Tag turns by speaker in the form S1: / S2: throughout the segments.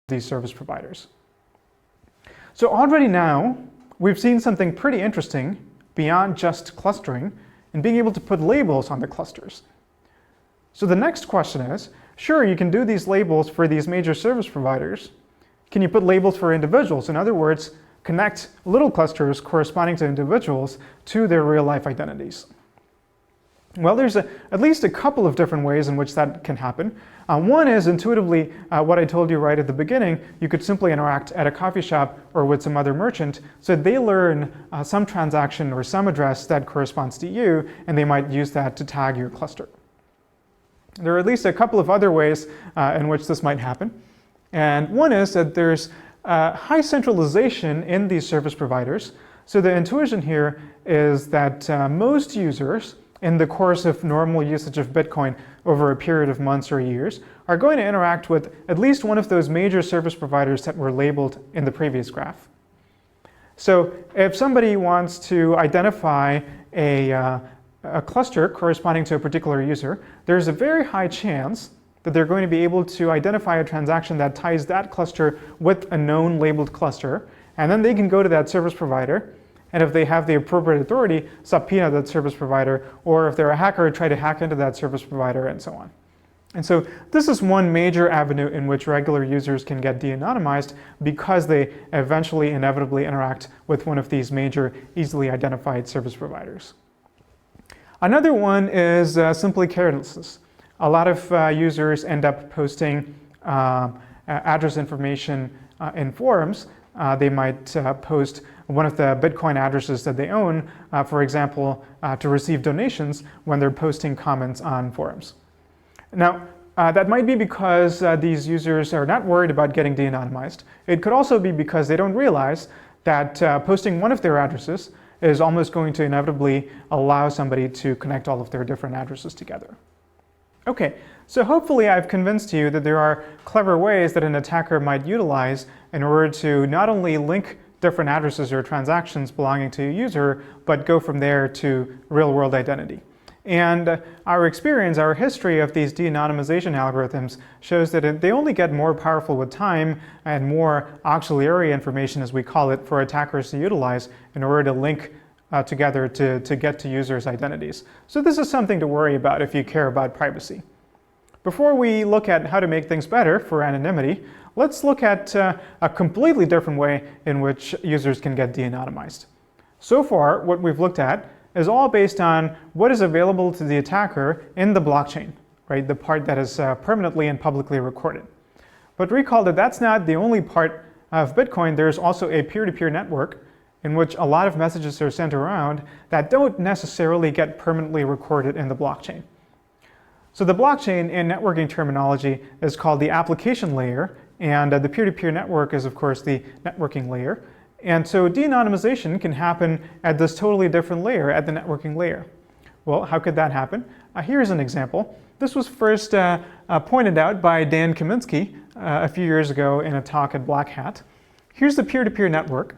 S1: these service providers. So already now, we've seen something pretty interesting beyond just clustering and being able to put labels on the clusters. So the next question is, sure, you can do these labels for these major service providers. Can you put labels for individuals? In other words, connect little clusters corresponding to individuals to their real-life identities. Well, there's at least a couple of different ways in which that can happen. One is intuitively what I told you right at the beginning. You could simply interact at a coffee shop or with some other merchant so they learn some transaction or some address that corresponds to you, and they might use that to tag your cluster. There are at least a couple of other ways in which this might happen. And one is that there's high centralization in these service providers. So the intuition here is that most users in the course of normal usage of Bitcoin over a period of months or years are going to interact with at least one of those major service providers that were labeled in the previous graph. So if somebody wants to identify a cluster corresponding to a particular user, there's a very high chance that they're going to be able to identify a transaction that ties that cluster with a known labeled cluster, and then they can go to that service provider, and if they have the appropriate authority, subpoena that service provider, or if they're a hacker, try to hack into that service provider, and so on. And so this is one major avenue in which regular users can get de-anonymized because they eventually inevitably interact with one of these major easily identified service providers. Another one is simply carelessness. A lot of users end up posting address information in forums. They might post one of the Bitcoin addresses that they own, for example, to receive donations when they're posting comments on forums. Now, that might be because these users are not worried about getting de-anonymized. It could also be because they don't realize that posting one of their addresses is almost going to inevitably allow somebody to connect all of their different addresses together. Okay, so hopefully I've convinced you that there are clever ways that an attacker might utilize in order to not only link different addresses or transactions belonging to a user, but go from there to real-world identity. And our experience, our history of these de-anonymization algorithms shows that they only get more powerful with time and more auxiliary information, as we call it, for attackers to utilize in order to link together to get to users' identities. So this is something to worry about if you care about privacy. Before we look at how to make things better for anonymity, let's look at a completely different way in which users can get de-anonymized. So far, what we've looked at is all based on what is available to the attacker in the blockchain, right? The part that is permanently and publicly recorded. But recall that that's not the only part of Bitcoin. There's also a peer-to-peer network in which a lot of messages are sent around that don't necessarily get permanently recorded in the blockchain. So the blockchain in networking terminology is called the application layer, and the peer-to-peer network is, of course, the networking layer. And so de-anonymization can happen at this totally different layer, at the networking layer. Well, how could that happen? Here's an example. This was first pointed out by Dan Kaminsky a few years ago in a talk at Black Hat. Here's the peer-to-peer network.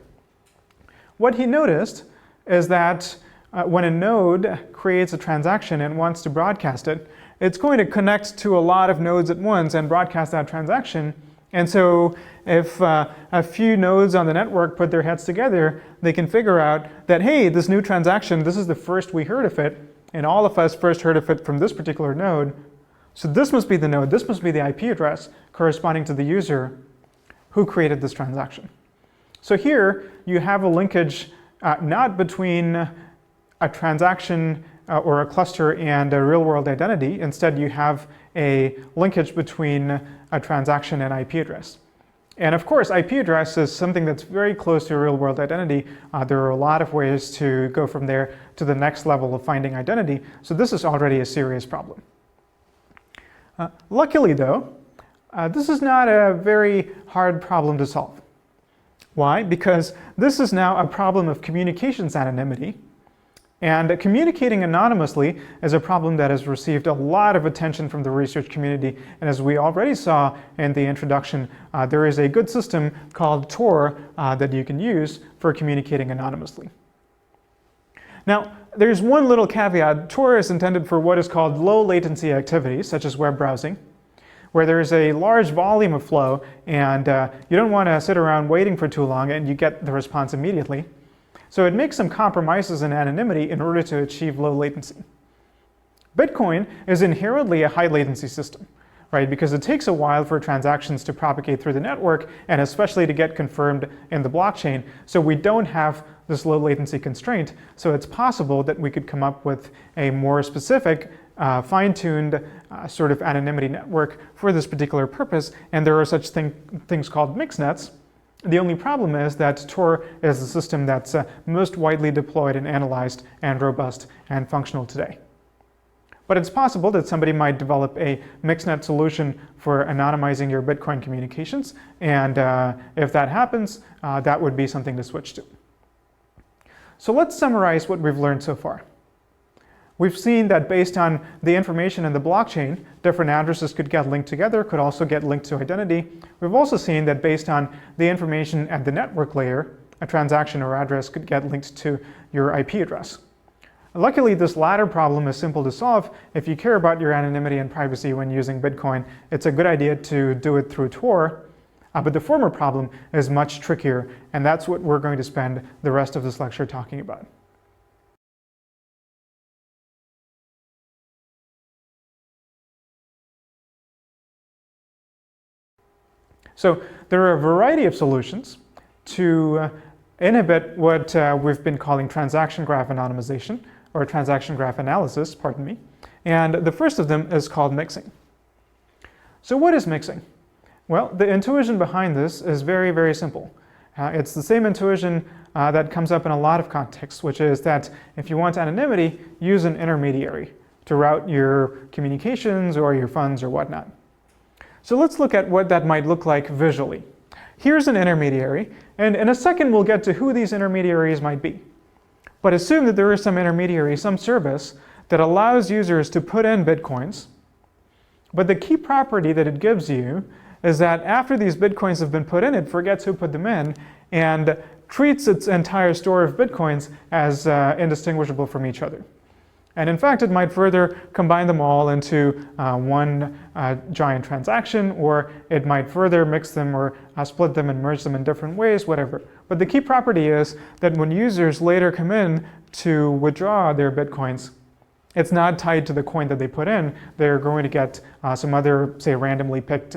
S1: What he noticed is that when a node creates a transaction and wants to broadcast it, it's going to connect to a lot of nodes at once and broadcast that transaction. And so if a few nodes on the network put their heads together, they can figure out that, hey, this new transaction, this is the first we heard of it, and all of us first heard of it from this particular node. So this must be the node, this must be the IP address corresponding to the user who created this transaction. So here you have a linkage not between a transaction or a cluster and a real-world identity. Instead, you have a linkage between a transaction and IP address. And of course, IP address is something that's very close to a real-world identity. There are a lot of ways to go from there to the next level of finding identity. So this is already a serious problem. Luckily, though, this is not a very hard problem to solve. Why? Because this is now a problem of communications anonymity. And communicating anonymously is a problem that has received a lot of attention from the research community. And as we already saw in the introduction, there is a good system called Tor that you can use for communicating anonymously. Now, there's one little caveat. Tor is intended for what is called low latency activities, such as web browsing. where there's a large volume of flow and you don't want to sit around waiting for too long and you get the response immediately. So it makes some compromises in anonymity in order to achieve low latency. Bitcoin is inherently a high latency system, right? Because it takes a while for transactions to propagate through the network and especially to get confirmed in the blockchain. So we don't have this low latency constraint. So it's possible that we could come up with a more specific, fine-tuned sort of anonymity network for this particular purpose. And there are such things called mixnets. The only problem is that Tor is the system that's most widely deployed and analyzed and robust and functional today. But it's possible that somebody might develop a mixnet solution for anonymizing your Bitcoin communications. And if that happens, that would be something to switch to. So let's summarize what we've learned so far. We've seen that based on the information in the blockchain, different addresses could get linked together, could also get linked to identity. We've also seen that based on the information at the network layer, a transaction or address could get linked to your IP address. Luckily, this latter problem is simple to solve. If you care about your anonymity and privacy when using Bitcoin, it's a good idea to do it through Tor. But the former problem is much trickier, and that's what we're going to spend the rest of this lecture talking about. So there are a variety of solutions to inhibit what we've been calling transaction graph anonymization, or transaction graph analysis, pardon me. And the first of them is called mixing. So what is mixing? Well, the intuition behind this is very, very simple. It's the same intuition that comes up in a lot of contexts, which is that if you want anonymity, use an intermediary to route your communications or your funds or whatnot. So let's look at what that might look like visually. Here's an intermediary, and in a second we'll get to who these intermediaries might be. But assume that there is some intermediary, some service, that allows users to put in Bitcoins. But the key property that it gives you is that after these Bitcoins have been put in, it forgets who put them in and treats its entire store of Bitcoins as indistinguishable from each other. And in fact, it might further combine them all into one giant transaction, or it might further mix them or split them and merge them in different ways, whatever. But the key property is that when users later come in to withdraw their Bitcoins, it's not tied to the coin that they put in. They're going to get some other, say, randomly picked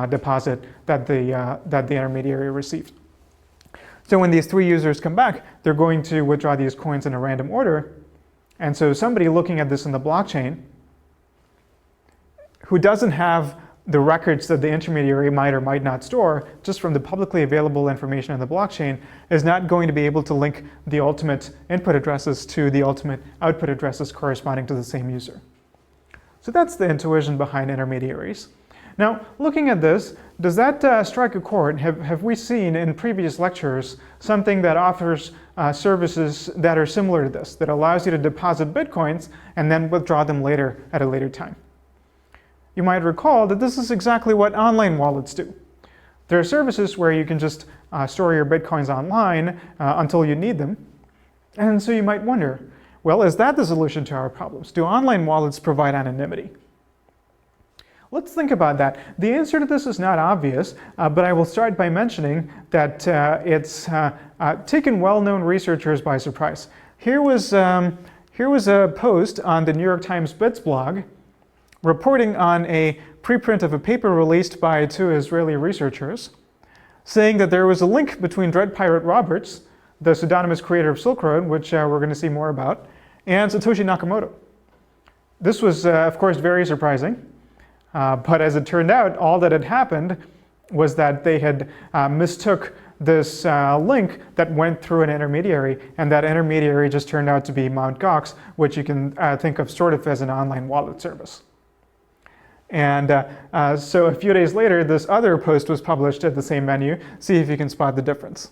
S1: deposit that the intermediary received. So when these three users come back, they're going to withdraw these coins in a random order. And so somebody looking at this in the blockchain who doesn't have the records that the intermediary might or might not store, just from the publicly available information in the blockchain, is not going to be able to link the ultimate input addresses to the ultimate output addresses corresponding to the same user. So that's the intuition behind intermediaries. Now, looking at this, does that strike a chord? Have we seen in previous lectures something that offers services that are similar to this, that allows you to deposit Bitcoins and then withdraw them later at a later time? You might recall that this is exactly what online wallets do. There are services where you can just store your Bitcoins online until you need them. And so you might wonder, well, is that the solution to our problems? Do online wallets provide anonymity? Let's think about that. The answer to this is not obvious, but I will start by mentioning that it's taken well-known researchers by surprise. Here was a post on the New York Times Bits blog reporting on a preprint of a paper released by two Israeli researchers saying that there was a link between Dread Pirate Roberts, the pseudonymous creator of Silk Road, which we're going to see more about, and Satoshi Nakamoto. This was, of course, very surprising. But as it turned out, all that had happened was that they had mistook this link that went through an intermediary, and that intermediary just turned out to be Mt. Gox, which you can think of sort of as an online wallet service. And so a few days later, this other post was published at the same venue. See if you can spot the difference.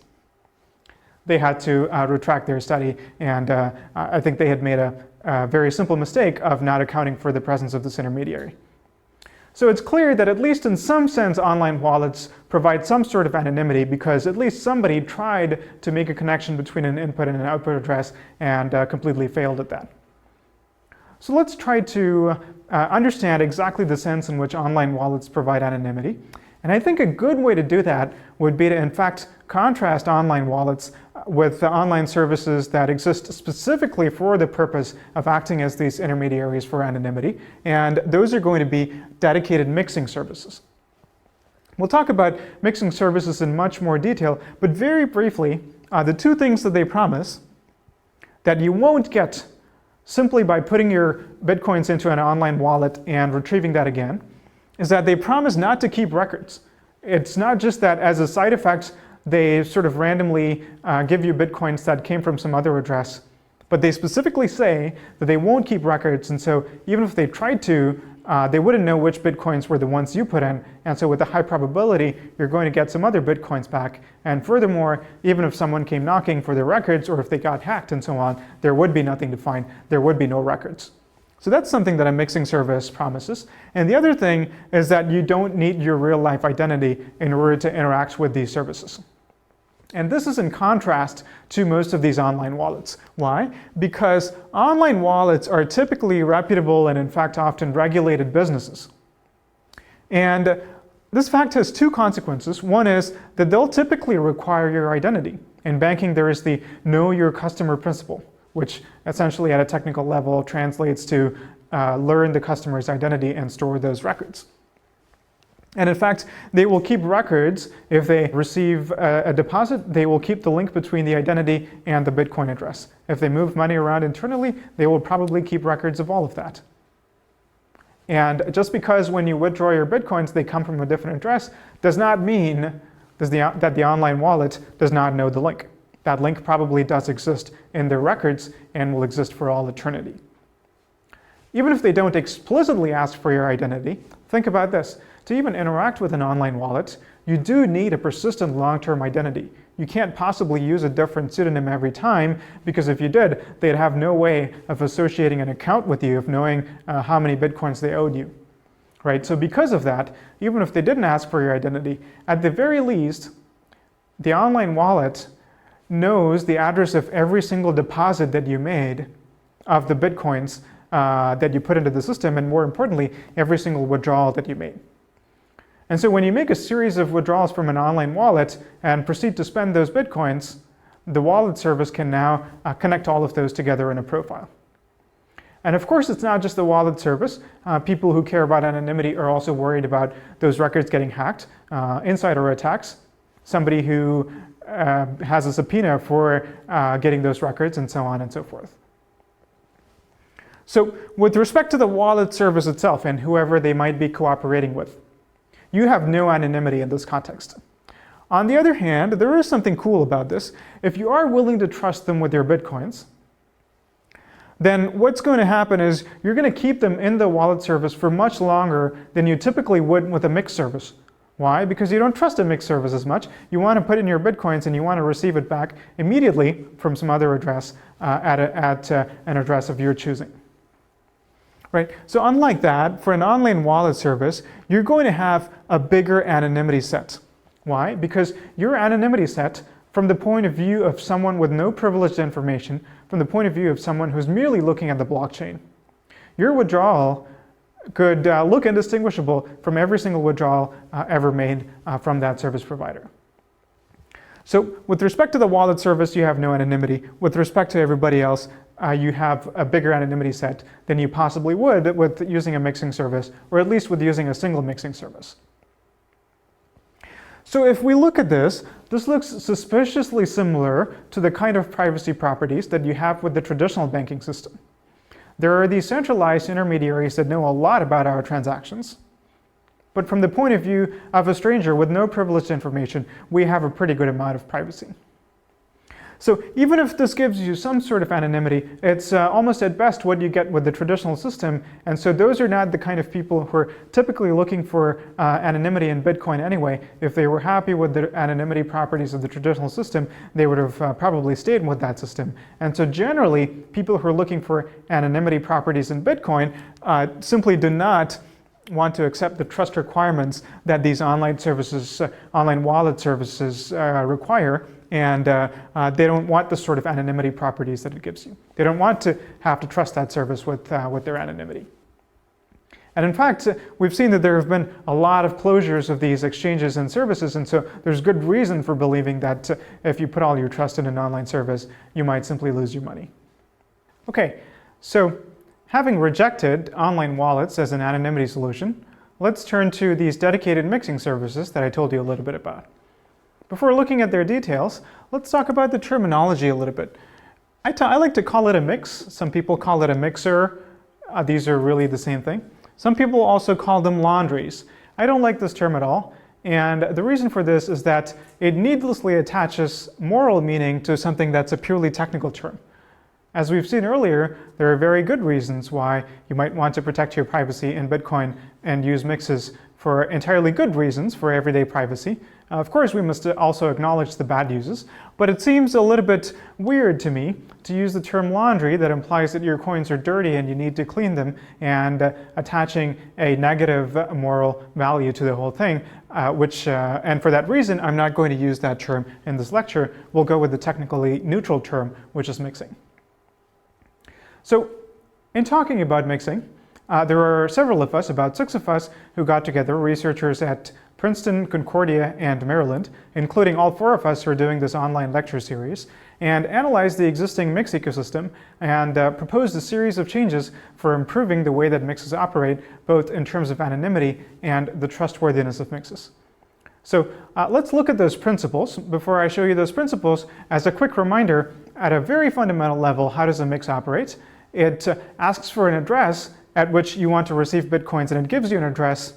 S1: They had to retract their study, and I think they had made a very simple mistake of not accounting for the presence of this intermediary. So it's clear that at least in some sense, online wallets provide some sort of anonymity because at least somebody tried to make a connection between an input and an output address and completely failed at that. So let's try to understand exactly the sense in which online wallets provide anonymity. And I think a good way to do that would be to, in fact, contrast online wallets with the online services that exist specifically for the purpose of acting as these intermediaries for anonymity. And those are going to be dedicated mixing services. We'll talk about mixing services in much more detail, but very briefly, the two things that they promise that you won't get simply by putting your Bitcoins into an online wallet and retrieving that again is that they promise not to keep records. It's not just that as a side effect, they sort of randomly give you Bitcoins that came from some other address, but they specifically say that they won't keep records, and so even if they tried to, they wouldn't know which Bitcoins were the ones you put in, and so with a high probability, you're going to get some other Bitcoins back. And furthermore, even if someone came knocking for their records, or if they got hacked and so on, there would be nothing to find. There would be no records. So that's something that a mixing service promises. And the other thing is that you don't need your real-life identity in order to interact with these services. And this is in contrast to most of these online wallets. Why? Because online wallets are typically reputable and in fact often regulated businesses. And this fact has two consequences. One is that they'll typically require your identity. In banking, there is the know your customer principle, which essentially at a technical level translates to learn the customer's identity and store those records. And in fact, they will keep records if they receive a deposit. They will keep the link between the identity and the Bitcoin address. If they move money around internally, they will probably keep records of all of that. And just because when you withdraw your Bitcoins, they come from a different address, does not mean that the online wallet does not know the link. That link probably does exist in their records and will exist for all eternity. Even if they don't explicitly ask for your identity, think about this. To even interact with an online wallet, you do need a persistent long-term identity. You can't possibly use a different pseudonym every time, because if you did, they'd have no way of associating an account with you, of knowing how many Bitcoins they owed you. Right? So because of that, even if they didn't ask for your identity, at the very least, the online wallet knows the address of every single deposit that you made of the Bitcoins that you put into the system, and more importantly, every single withdrawal that you made. And so when you make a series of withdrawals from an online wallet and proceed to spend those Bitcoins, the wallet service can now connect all of those together in a profile. And of course, it's not just the wallet service. People who care about anonymity are also worried about those records getting hacked, insider attacks, somebody who has a subpoena for getting those records, and so on and so forth. So with respect to the wallet service itself and whoever they might be cooperating with, you have no anonymity in this context. On the other hand, there is something cool about this. If you are willing to trust them with your Bitcoins, then what's going to happen is you're going to keep them in the wallet service for much longer than you typically would with a mixed service. Why? Because you don't trust a mixed service as much. You want to put in your Bitcoins and you want to receive it back immediately from some other address at an address of your choosing. Right? So unlike that, for an online wallet service, you're going to have a bigger anonymity set. Why? Because your anonymity set, from the point of view of someone with no privileged information, from the point of view of someone who's merely looking at the blockchain, your withdrawal could look indistinguishable from every single withdrawal ever made from that service provider. So with respect to the wallet service, you have no anonymity. With respect to everybody else, you have a bigger anonymity set than you possibly would with using a mixing service, or at least with using a single mixing service. So if we look at this, this looks suspiciously similar to the kind of privacy properties that you have with the traditional banking system. There are these centralized intermediaries that know a lot about our transactions. But from the point of view of a stranger with no privileged information, we have a pretty good amount of privacy. So even if this gives you some sort of anonymity, it's almost at best what you get with the traditional system. And so those are not the kind of people who are typically looking for anonymity in Bitcoin anyway. If they were happy with the anonymity properties of the traditional system, they would have probably stayed with that system. And so generally, people who are looking for anonymity properties in Bitcoin simply do not want to accept the trust requirements that these online services, online wallet services require. and they don't want the sort of anonymity properties that it gives you. They don't want to have to trust that service with their anonymity. And in fact, we've seen that there have been a lot of closures of these exchanges and services, and so there's good reason for believing that if you put all your trust in an online service, you might simply lose your money. Okay, so having rejected online wallets as an anonymity solution, let's turn to these dedicated mixing services that I told you a little bit about. Before looking at their details, let's talk about the terminology a little bit. I like to call it a mix. Some people call it a mixer. These are really the same thing. Some people also call them laundries. I don't like this term at all, and the reason for this is that it needlessly attaches moral meaning to something that's a purely technical term. As we've seen earlier, there are very good reasons why you might want to protect your privacy in Bitcoin and use mixes for entirely good reasons for everyday privacy. Of course, we must also acknowledge the bad uses, but it seems a little bit weird to me to use the term laundry that implies that your coins are dirty and you need to clean them, and attaching a negative moral value to the whole thing, and for that reason, I'm not going to use that term in this lecture. We'll go with the technically neutral term, which is mixing. So, in talking about mixing, there are several of us, about 6 of us, who got together, researchers at Princeton, Concordia, and Maryland, including all 4 of us who are doing this online lecture series, and analyzed the existing mix ecosystem and proposed a series of changes for improving the way that mixes operate, both in terms of anonymity and the trustworthiness of mixes. So let's look at those principles. Before I show you those principles, as a quick reminder, at a very fundamental level, how does a mix operate? It asks for an address at which you want to receive Bitcoins, and it gives you an address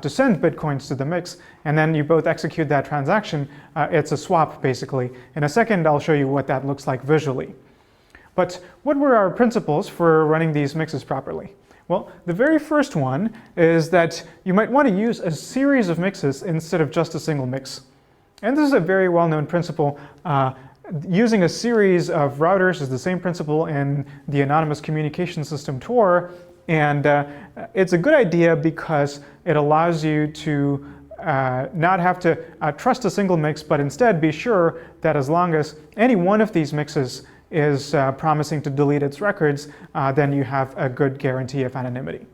S1: to send Bitcoins to the mix, and then you both execute that transaction. It's a swap, basically. In a second, I'll show you what that looks like visually. But what were our principles for running these mixes properly? Well, the very first one is that you might want to use a series of mixes instead of just a single mix. And this is a very well-known principle. Using a series of routers is the same principle in the anonymous communication system Tor. And it's a good idea because it allows you to not have to trust a single mix, but instead be sure that as long as any one of these mixes is promising to delete its records, then you have a good guarantee of anonymity.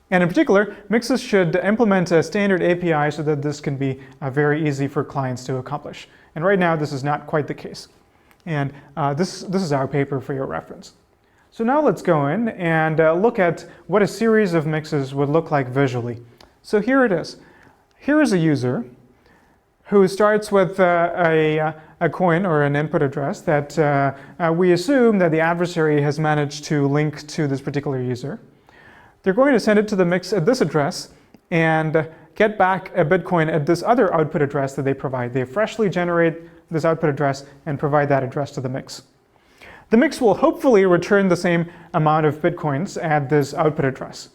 S1: And in particular, mixes should implement a standard API so that this can be very easy for clients to accomplish. And right now, this is not quite the case. And this is our paper for your reference. So now let's go in and look at what a series of mixes would look like visually. So here it is. Here is a user who starts with a coin or an input address that we assume that the adversary has managed to link to this particular user. They're going to send it to the mix at this address and get back a Bitcoin at this other output address that they provide. They freshly generate this output address and provide that address to the mix. The mix will hopefully return the same amount of Bitcoins at this output address.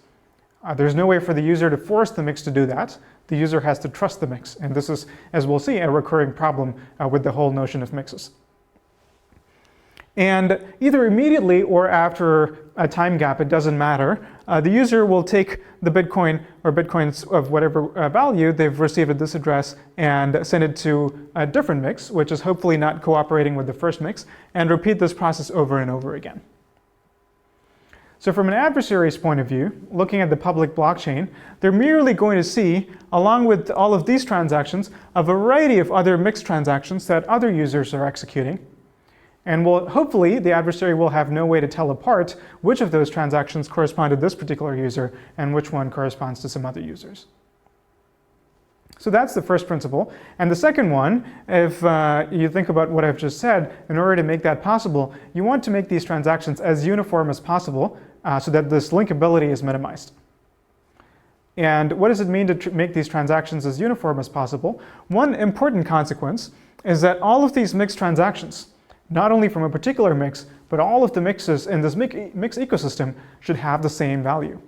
S1: There's no way for the user to force the mix to do that. The user has to trust the mix. And this is, as we'll see, a recurring problem with the whole notion of mixes. And either immediately or after a time gap, it doesn't matter, the user will take the Bitcoin or Bitcoins of whatever value they've received at this address and send it to a different mix, which is hopefully not cooperating with the first mix, and repeat this process over and over again. So from an adversary's point of view, looking at the public blockchain, they're merely going to see, along with all of these transactions, a variety of other mixed transactions that other users are executing. And hopefully, the adversary will have no way to tell apart which of those transactions correspond to this particular user and which one corresponds to some other users. So that's the first principle. And the second one, if you think about what I've just said, in order to make that possible, you want to make these transactions as uniform as possible so that this linkability is minimized. And what does it mean to make these transactions as uniform as possible? One important consequence is that all of these mixed transactions, not only from a particular mix, but all of the mixes in this mix ecosystem should have the same value.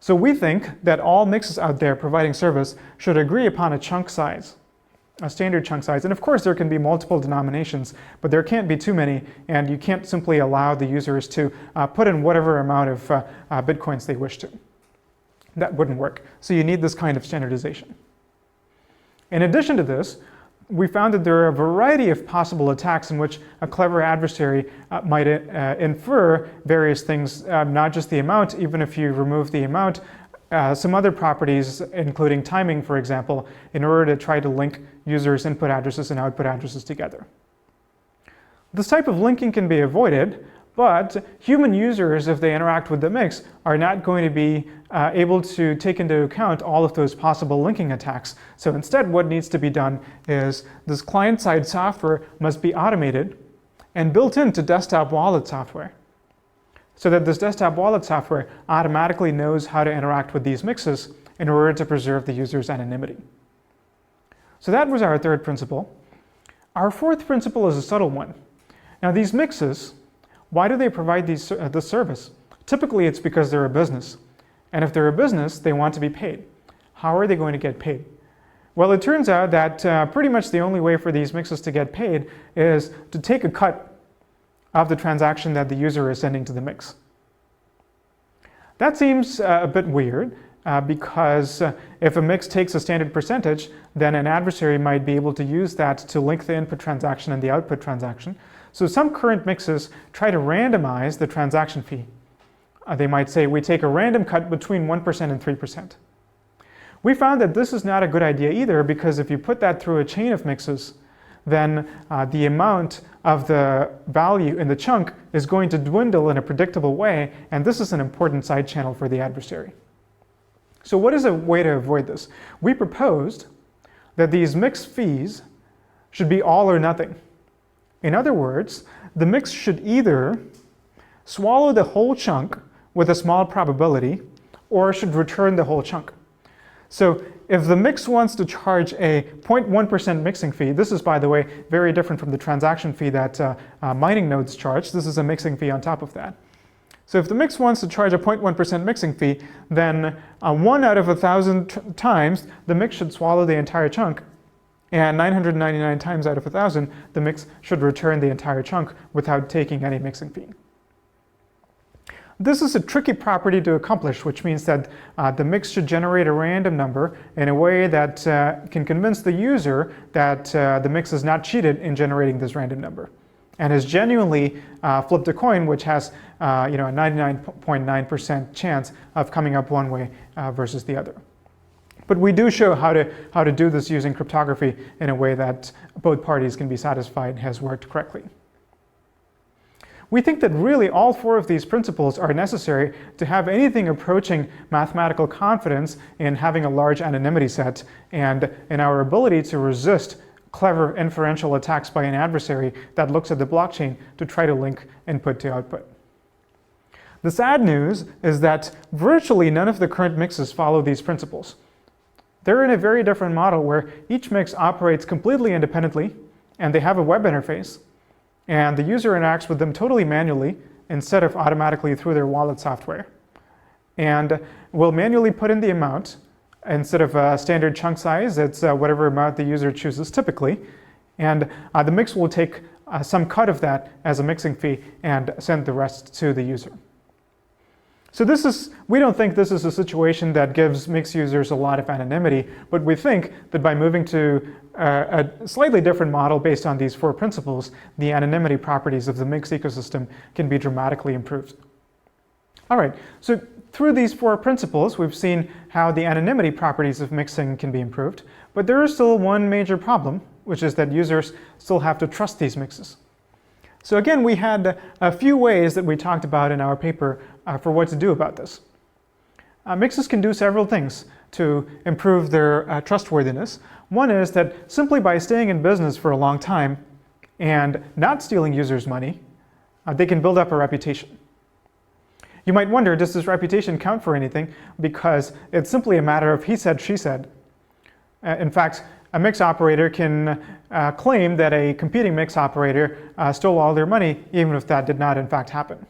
S1: So we think that all mixes out there providing service should agree upon a chunk size, a standard chunk size. And of course, there can be multiple denominations, but there can't be too many, and you can't simply allow the users to put in whatever amount of Bitcoins they wish to. That wouldn't work. So you need this kind of standardization. In addition to this, we found that there are a variety of possible attacks in which a clever adversary might infer various things, not just the amount. Even if you remove the amount, some other properties, including timing, for example, in order to try to link users' input addresses and output addresses together. This type of linking can be avoided, but human users, if they interact with the mix, are not going to be able to take into account all of those possible linking attacks. So instead, what needs to be done is this client-side software must be automated and built into desktop wallet software, so that this desktop wallet software automatically knows how to interact with these mixes in order to preserve the user's anonymity. So that was our third principle. Our fourth principle is a subtle one. Now, these mixes, why do they provide this service? Typically, it's because they're a business. And if they're a business, they want to be paid. How are they going to get paid? Well, it turns out that pretty much the only way for these mixes to get paid is to take a cut of the transaction that the user is sending to the mix. That seems a bit weird because if a mix takes a standard percentage, then an adversary might be able to use that to link the input transaction and the output transaction. So some current mixes try to randomize the transaction fee. They might say, we take a random cut between 1% and 3%. We found that this is not a good idea either, because if you put that through a chain of mixes, then the amount of the value in the chunk is going to dwindle in a predictable way, and this is an important side channel for the adversary. So what is a way to avoid this? We proposed that these mix fees should be all or nothing. In other words, the mix should either swallow the whole chunk with a small probability or should return the whole chunk. So if the mix wants to charge a 0.1% mixing fee, this is, by the way, very different from the transaction fee that mining nodes charge. This is a mixing fee on top of that. So if the mix wants to charge a 0.1% mixing fee, then 1 out of 1,000 times, the mix should swallow the entire chunk. And 999 times out of 1,000, the mix should return the entire chunk without taking any mixing fee. This is a tricky property to accomplish, which means that the mix should generate a random number in a way that can convince the user that the mix is not cheated in generating this random number, and has genuinely flipped a coin which has a 99.9% chance of coming up one way versus the other. But we do show how to do this using cryptography in a way that both parties can be satisfied has worked correctly. We think that really all four of these principles are necessary to have anything approaching mathematical confidence in having a large anonymity set and in our ability to resist clever inferential attacks by an adversary that looks at the blockchain to try to link input to output. The sad news is that virtually none of the current mixes follow these principles. They're in a very different model where each mix operates completely independently and they have a web interface, and the user interacts with them totally manually instead of automatically through their wallet software. And will manually put in the amount instead of a standard chunk size. It's whatever amount the user chooses typically. And the mix will take some cut of that as a mixing fee and send the rest to the user. So we don't think this is a situation that gives mix users a lot of anonymity, but we think that by moving to a slightly different model based on these four principles, the anonymity properties of the mix ecosystem can be dramatically improved. All right, so through these four principles, we've seen how the anonymity properties of mixing can be improved, but there is still one major problem, which is that users still have to trust these mixes. So again, we had a few ways that we talked about in our paper for what to do about this. Mixes can do several things to improve their trustworthiness. One is that simply by staying in business for a long time and not stealing users' money, they can build up a reputation. You might wonder, does this reputation count for anything? Because it's simply a matter of he said, she said. In fact, a mix operator can claim that a competing mix operator stole all their money, even if that did not in fact happen.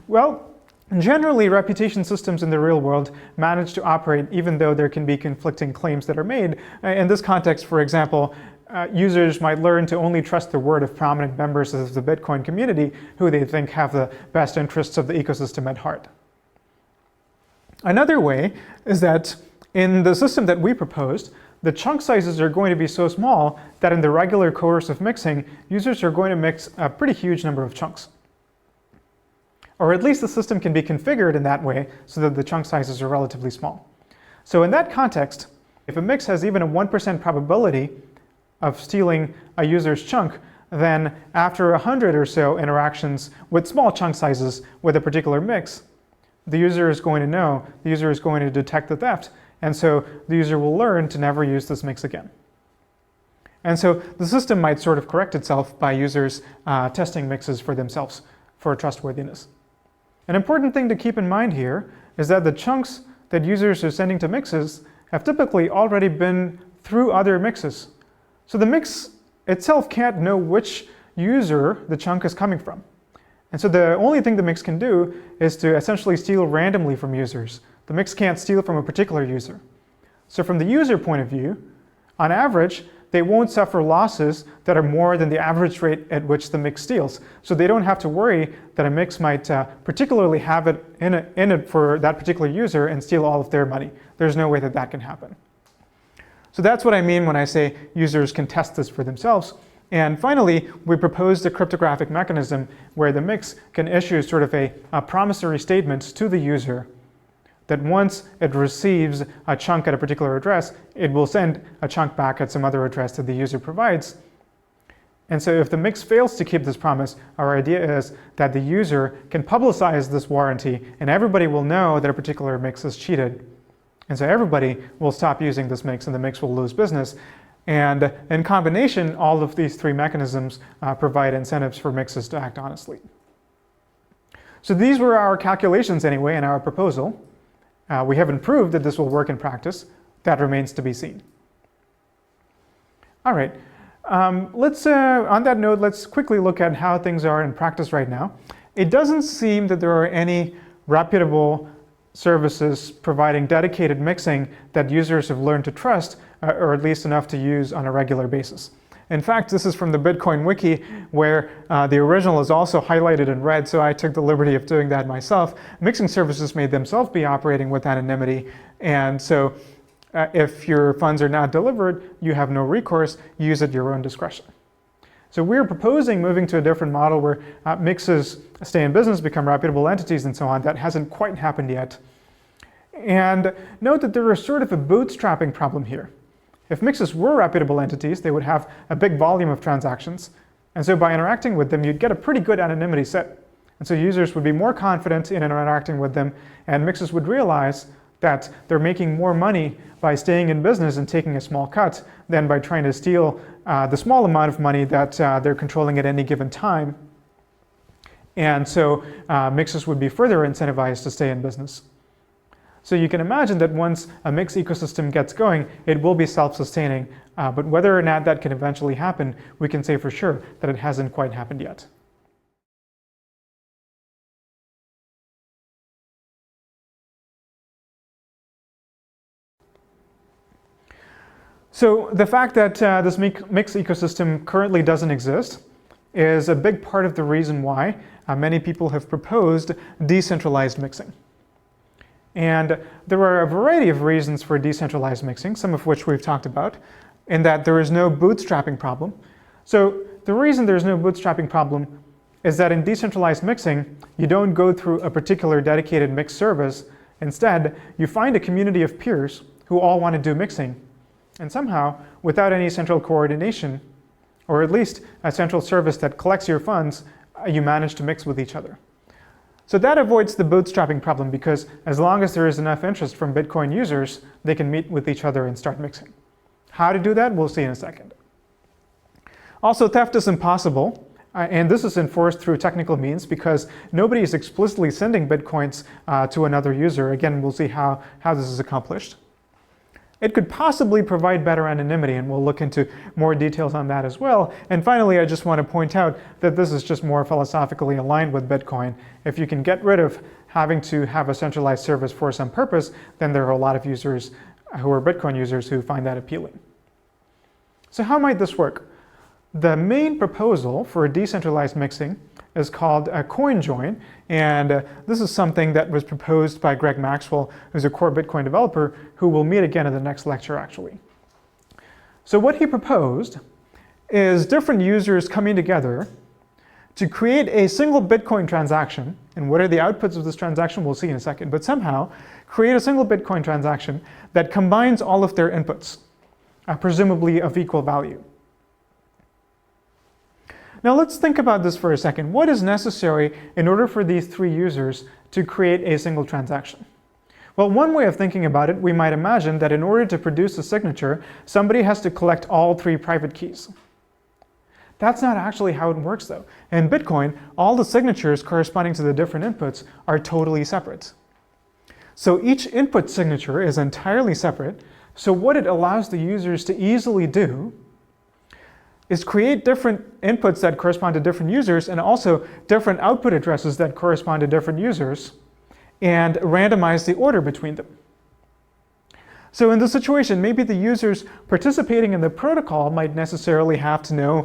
S1: Well, generally, reputation systems in the real world manage to operate even though there can be conflicting claims that are made. In this context, for example, users might learn to only trust the word of prominent members of the Bitcoin community who they think have the best interests of the ecosystem at heart. Another way is that in the system that we proposed, the chunk sizes are going to be so small that in the regular course of mixing, users are going to mix a pretty huge number of chunks. Or at least the system can be configured in that way so that the chunk sizes are relatively small. So in that context, if a mix has even a 1% probability of stealing a user's chunk, then after 100 or so interactions with small chunk sizes with a particular mix, the user is going to know, the user is going to detect the theft, and so the user will learn to never use this mix again. And so the system might sort of correct itself by users testing mixes for themselves for trustworthiness. An important thing to keep in mind here is that the chunks that users are sending to mixes have typically already been through other mixes. So the mix itself can't know which user the chunk is coming from. And so the only thing the mix can do is to essentially steal randomly from users. The mix can't steal from a particular user. So from the user point of view, on average, they won't suffer losses that are more than the average rate at which the mix steals. So they don't have to worry that a mix might particularly have it in it for that particular user and steal all of their money. There's no way that that can happen. So that's what I mean when I say users can test this for themselves. And finally, we proposed a cryptographic mechanism where the mix can issue sort of a promissory statement to the user that once it receives a chunk at a particular address, it will send a chunk back at some other address that the user provides. And so if the mix fails to keep this promise, our idea is that the user can publicize this warranty and everybody will know that a particular mix is cheated. And so everybody will stop using this mix and the mix will lose business. And in combination, all of these three mechanisms provide incentives for mixes to act honestly. So these were our calculations anyway in our proposal. We haven't proved that this will work in practice. That remains to be seen. All right, on that note, let's quickly look at how things are in practice right now. It doesn't seem that there are any reputable services providing dedicated mixing that users have learned to trust, or at least enough to use on a regular basis. In fact, this is from the Bitcoin wiki, where the original is also highlighted in red, so I took the liberty of doing that myself. Mixing services may themselves be operating with anonymity, and so if your funds are not delivered, you have no recourse, use at your own discretion. So we're proposing moving to a different model where mixes stay in business, become reputable entities and so on. That hasn't quite happened yet. And note that there is sort of a bootstrapping problem here. If mixes were reputable entities, they would have a big volume of transactions. And so by interacting with them, you'd get a pretty good anonymity set. And so users would be more confident in interacting with them, and mixes would realize that they're making more money by staying in business and taking a small cut than by trying to steal the small amount of money that they're controlling at any given time. And so mixes would be further incentivized to stay in business. So you can imagine that once a mix ecosystem gets going, it will be self-sustaining, but whether or not that can eventually happen, we can say for sure that it hasn't quite happened yet. So the fact that this mix ecosystem currently doesn't exist is a big part of the reason why many people have proposed decentralized mixing. And there are a variety of reasons for decentralized mixing, some of which we've talked about, in that there is no bootstrapping problem. So the reason there's no bootstrapping problem is that in decentralized mixing, you don't go through a particular dedicated mix service. Instead, you find a community of peers who all want to do mixing. And somehow, without any central coordination, or at least a central service that collects your funds, you manage to mix with each other. So that avoids the bootstrapping problem, because as long as there is enough interest from Bitcoin users, they can meet with each other and start mixing. How to do that, we'll see in a second. Also, theft is impossible, and this is enforced through technical means because nobody is explicitly sending Bitcoins to another user. Again, we'll see how this is accomplished. It could possibly provide better anonymity, and we'll look into more details on that as well. And finally, I just want to point out that this is just more philosophically aligned with Bitcoin. If you can get rid of having to have a centralized service for some purpose, then there are a lot of users who are Bitcoin users who find that appealing. So how might this work? The main proposal for a decentralized mixing is called a coin join, and this is something that was proposed by Greg Maxwell, who's a core Bitcoin developer, who will meet again in the next lecture, actually. So what he proposed is different users coming together to create a single Bitcoin transaction, and what are the outputs of this transaction we'll see in a second, but somehow create a single Bitcoin transaction that combines all of their inputs, presumably of equal value. Now let's think about this for a second. What is necessary in order for these three users to create a single transaction? Well, one way of thinking about it, we might imagine that in order to produce a signature, somebody has to collect all three private keys. That's not actually how it works though. In Bitcoin, all the signatures corresponding to the different inputs are totally separate. So each input signature is entirely separate. So what it allows the users to easily do is create different inputs that correspond to different users and also different output addresses that correspond to different users and randomize the order between them. So in this situation, maybe the users participating in the protocol might necessarily have to know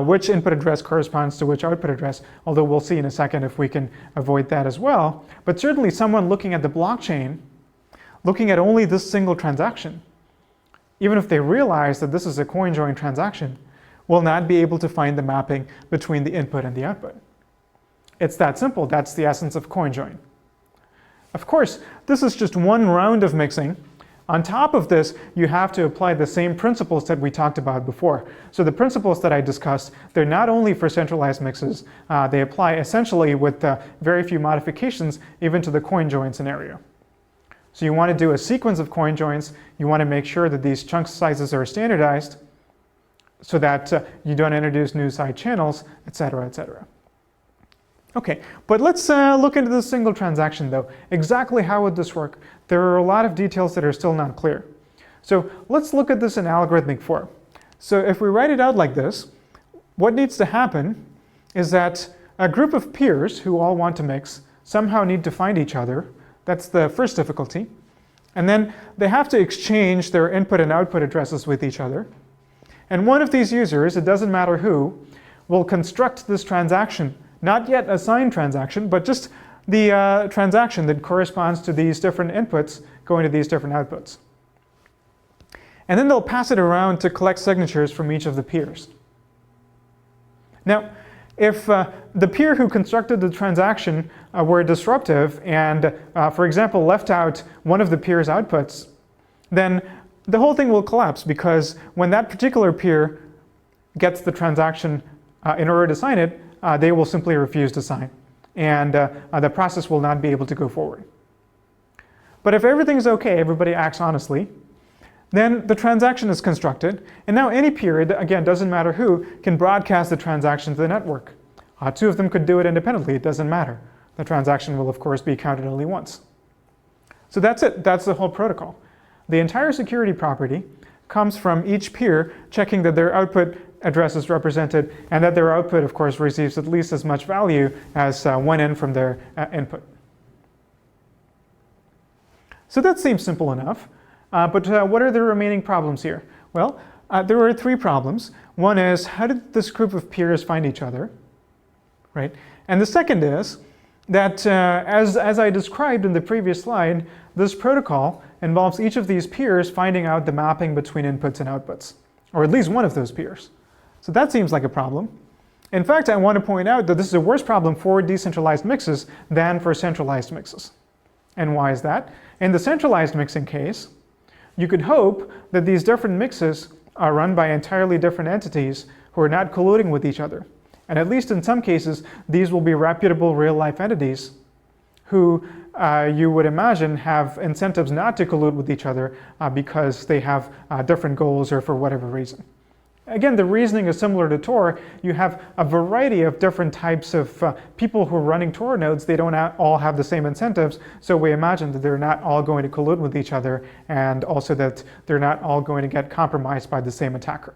S1: which input address corresponds to which output address, although we'll see in a second if we can avoid that as well. But certainly someone looking at the blockchain, looking at only this single transaction, even if they realize that this is a coin join transaction, will not be able to find the mapping between the input and the output. It's that simple. That's the essence of coin join. Of course, this is just one round of mixing. On top of this, you have to apply the same principles that we talked about before. So the principles that I discussed, they're not only for centralized mixes, they apply essentially with very few modifications even to the coin join scenario. So you want to do a sequence of coin joins. You want to make sure that these chunk sizes are standardized so that you don't introduce new side channels, etc., etc. Okay, but let's look into this single transaction though. Exactly how would this work? There are a lot of details that are still not clear. So let's look at this in algorithmic form. So if we write it out like this, what needs to happen is that a group of peers who all want to mix somehow need to find each other. That's the first difficulty. And then they have to exchange their input and output addresses with each other. And one of these users, it doesn't matter who, will construct this transaction, not yet a signed transaction, but just the transaction that corresponds to these different inputs going to these different outputs. And then they'll pass it around to collect signatures from each of the peers. Now, if the peer who constructed the transaction were disruptive and, for example, left out one of the peer's outputs, then the whole thing will collapse, because when that particular peer gets the transaction in order to sign it, they will simply refuse to sign, and the process will not be able to go forward. But if everything's okay, everybody acts honestly, then the transaction is constructed, and now any peer, again, doesn't matter who, can broadcast the transaction to the network. Two of them could do it independently, it doesn't matter. The transaction will, of course, be counted only once. So that's it, that's the whole protocol. The entire security property comes from each peer checking that their output address is represented and that their output, of course, receives at least as much value as went in from their input. So that seems simple enough. But what are the remaining problems here? Well, there were three problems. One is, how did this group of peers find each other? Right? And the second is that, as I described in the previous slide, this protocol involves each of these peers finding out the mapping between inputs and outputs, or at least one of those peers. So that seems like a problem. In fact, I want to point out that this is a worse problem for decentralized mixes than for centralized mixes. And why is that? In the centralized mixing case, you could hope that these different mixes are run by entirely different entities who are not colluding with each other. And at least in some cases, these will be reputable real-life entities who you would imagine have incentives not to collude with each other because they have different goals or for whatever reason. Again, the reasoning is similar to Tor. You have a variety of different types of people who are running Tor nodes. They don't all have the same incentives, so we imagine that they're not all going to collude with each other, and also that they're not all going to get compromised by the same attacker.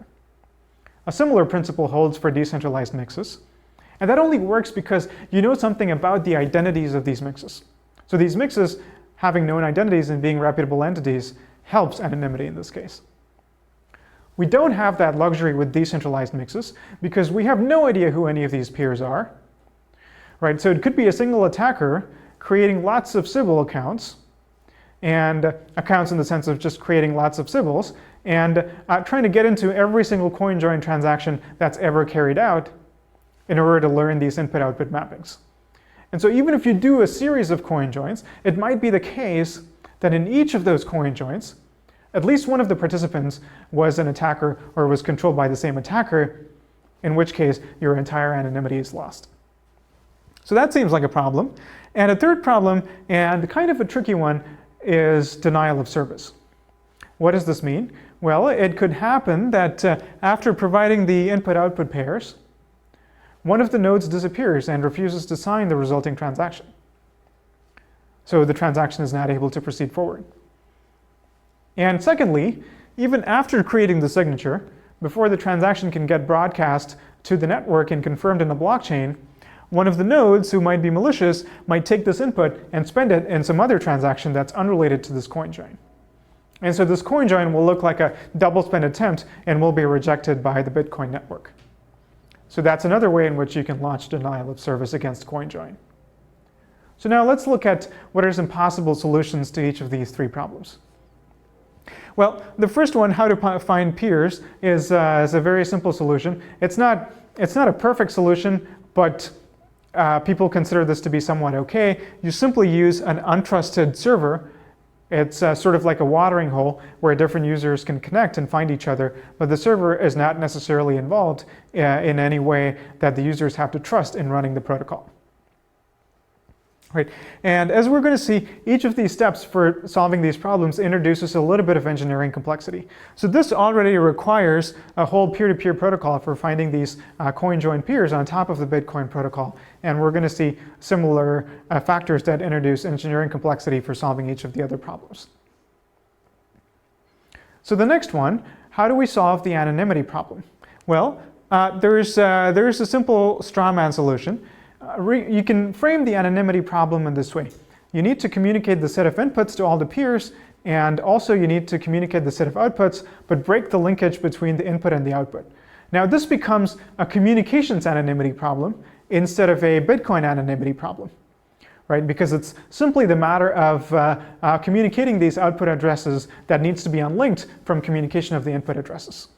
S1: A similar principle holds for decentralized mixes, and that only works because you know something about the identities of these mixes. So these mixes, having known identities and being reputable entities, helps anonymity in this case. We don't have that luxury with decentralized mixes because we have no idea who any of these peers are. Right? So it could be a single attacker creating lots of Sybil accounts and accounts in the sense of just creating lots of symbols, and trying to get into every single coin join transaction that's ever carried out in order to learn these input-output mappings. And so even if you do a series of coin joins, it might be the case that in each of those coin joins, at least one of the participants was an attacker or was controlled by the same attacker, in which case your entire anonymity is lost. So that seems like a problem. And a third problem, and kind of a tricky one, is denial of service. What does this mean? Well, it could happen that after providing the input-output pairs, one of the nodes disappears and refuses to sign the resulting transaction. So the transaction is not able to proceed forward. And secondly, even after creating the signature, before the transaction can get broadcast to the network and confirmed in the blockchain, one of the nodes who might be malicious might take this input and spend it in some other transaction that's unrelated to this coin join. And so this coin join will look like a double spend attempt and will be rejected by the Bitcoin network. So that's another way in which you can launch denial of service against coin join. So now let's look at what are some possible solutions to each of these three problems. Well, the first one, how to find peers, is a very simple solution. It's not a perfect solution, but people consider this to be somewhat okay. You simply use an untrusted server. It's sort of like a watering hole where different users can connect and find each other, but the server is not necessarily involved in any way that the users have to trust in running the protocol. Right. And as we're going to see, each of these steps for solving these problems introduces a little bit of engineering complexity. So this already requires a whole peer-to-peer protocol for finding these coin join peers on top of the Bitcoin protocol. And we're going to see similar factors that introduce engineering complexity for solving each of the other problems. So the next one, how do we solve the anonymity problem? Well, there's a simple straw man solution. You can frame the anonymity problem in this way. You need to communicate the set of inputs to all the peers, and also you need to communicate the set of outputs, but break the linkage between the input and the output. Now this becomes a communications anonymity problem instead of a Bitcoin anonymity problem, right? Because it's simply the matter of communicating these output addresses that needs to be unlinked from communication of the input addresses.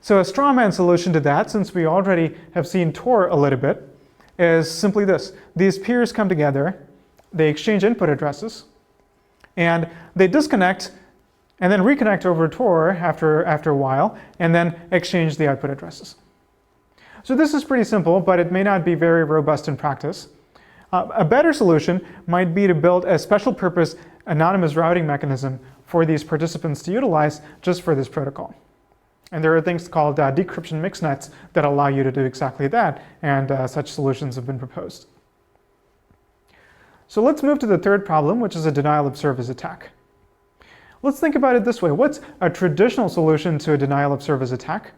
S1: So a straw man solution to that, since we already have seen Tor a little bit, is simply this. These peers come together, they exchange input addresses, and they disconnect and then reconnect over Tor after a while, and then exchange the output addresses. So this is pretty simple, but it may not be very robust in practice. A better solution might be to build a special purpose anonymous routing mechanism for these participants to utilize just for this protocol. And there are things called decryption mixnets that allow you to do exactly that, and such solutions have been proposed. So let's move to the third problem, which is a denial of service attack. Let's think about it this way. What's a traditional solution to a denial of service attack?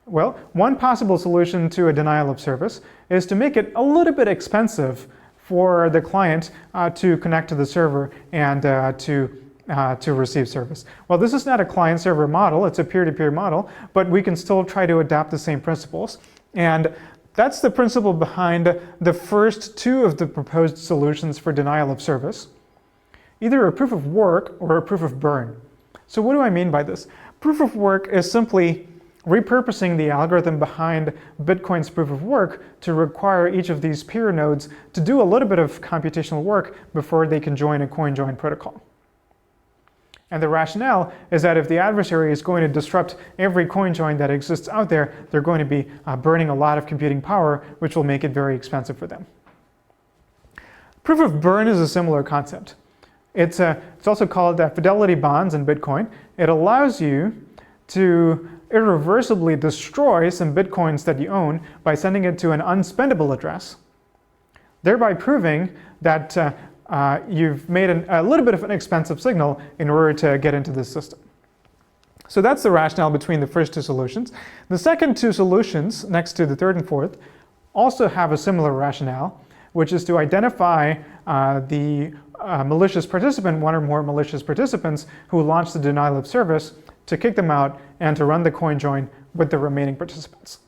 S1: Well, one possible solution to a denial of service is to make it a little bit expensive for the client to connect to the server and to receive service. Well, this is not a client-server model, it's a peer-to-peer model, but we can still try to adapt the same principles. And that's the principle behind the first two of the proposed solutions for denial of service, either a proof of work or a proof of burn. So what do I mean by this? Proof of work is simply repurposing the algorithm behind Bitcoin's proof of work to require each of these peer nodes to do a little bit of computational work before they can join a coin join protocol. And the rationale is that if the adversary is going to disrupt every coin join that exists out there, they're going to be burning a lot of computing power, which will make it very expensive for them. Proof of burn is a similar concept. It's also called fidelity bonds in Bitcoin. It allows you to irreversibly destroy some Bitcoins that you own by sending it to an unspendable address, thereby proving that you've made a little bit of an expensive signal in order to get into this system. So that's the rationale between the first two solutions. The second two solutions, next to the third and fourth, also have a similar rationale, which is to identify the malicious participant, one or more malicious participants who launched the denial of service, to kick them out and to run the coin join with the remaining participants.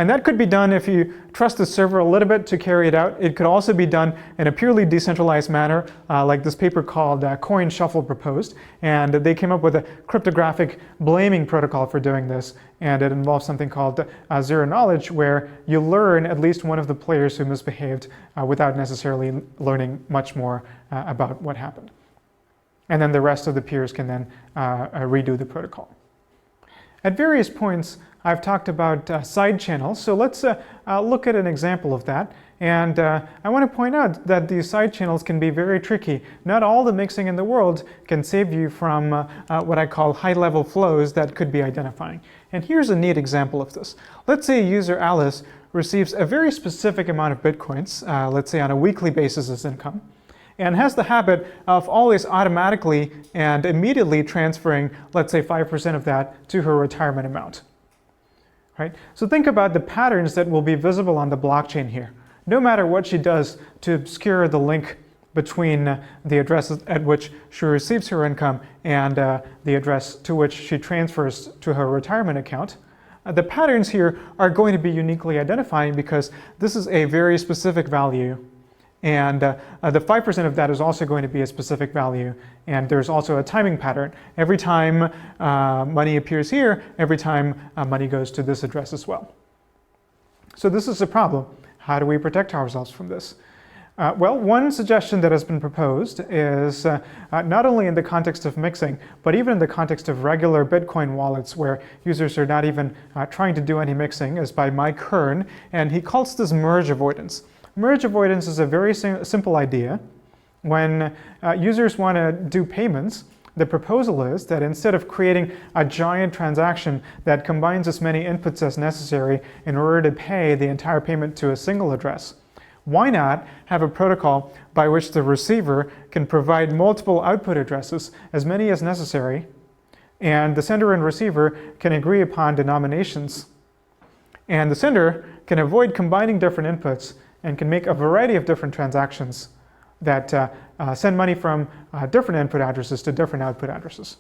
S1: And that could be done if you trust the server a little bit to carry it out. It could also be done in a purely decentralized manner, like this paper called Coin Shuffle proposed. And they came up with a cryptographic blaming protocol for doing this. And it involves something called zero knowledge, where you learn at least one of the players who misbehaved without necessarily learning much more about what happened. And then the rest of the peers can then redo the protocol. At various points, I've talked about side channels, so let's look at an example of that. And I want to point out that these side channels can be very tricky. Not all the mixing in the world can save you from what I call high-level flows that could be identifying. And here's a neat example of this. Let's say user Alice receives a very specific amount of bitcoins, let's say on a weekly basis as income, and has the habit of always automatically and immediately transferring, let's say 5% of that to her retirement amount. Right? So think about the patterns that will be visible on the blockchain here. No matter what she does to obscure the link between the address at which she receives her income and the address to which she transfers to her retirement account, the patterns here are going to be uniquely identifying because this is a very specific value. And the 5% of that is also going to be a specific value. And there's also a timing pattern. Every time money appears here, every time money goes to this address as well. So this is a problem. How do we protect ourselves from this? Well, one suggestion that has been proposed is not only in the context of mixing, but even in the context of regular Bitcoin wallets where users are not even trying to do any mixing, is by Mike Hearn, and he calls this merge avoidance. Merge avoidance is a very simple idea. When users want to do payments, the proposal is that instead of creating a giant transaction that combines as many inputs as necessary in order to pay the entire payment to a single address, why not have a protocol by which the receiver can provide multiple output addresses, as many as necessary, and the sender and receiver can agree upon denominations, and the sender can avoid combining different inputs and can make a variety of different transactions that send money from different input addresses to different output addresses.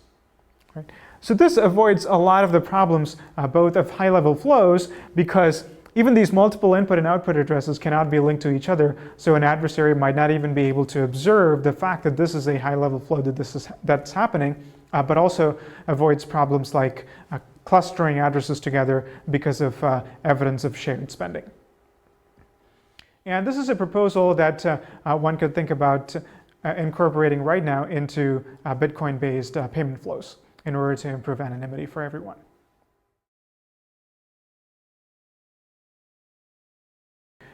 S1: Right? So this avoids a lot of the problems both of high-level flows, because even these multiple input and output addresses cannot be linked to each other, so an adversary might not even be able to observe the fact that this is a high-level flow that's happening, but also avoids problems like clustering addresses together because of evidence of shared spending. And this is a proposal that one could think about incorporating right now into Bitcoin-based payment flows in order to improve anonymity for everyone.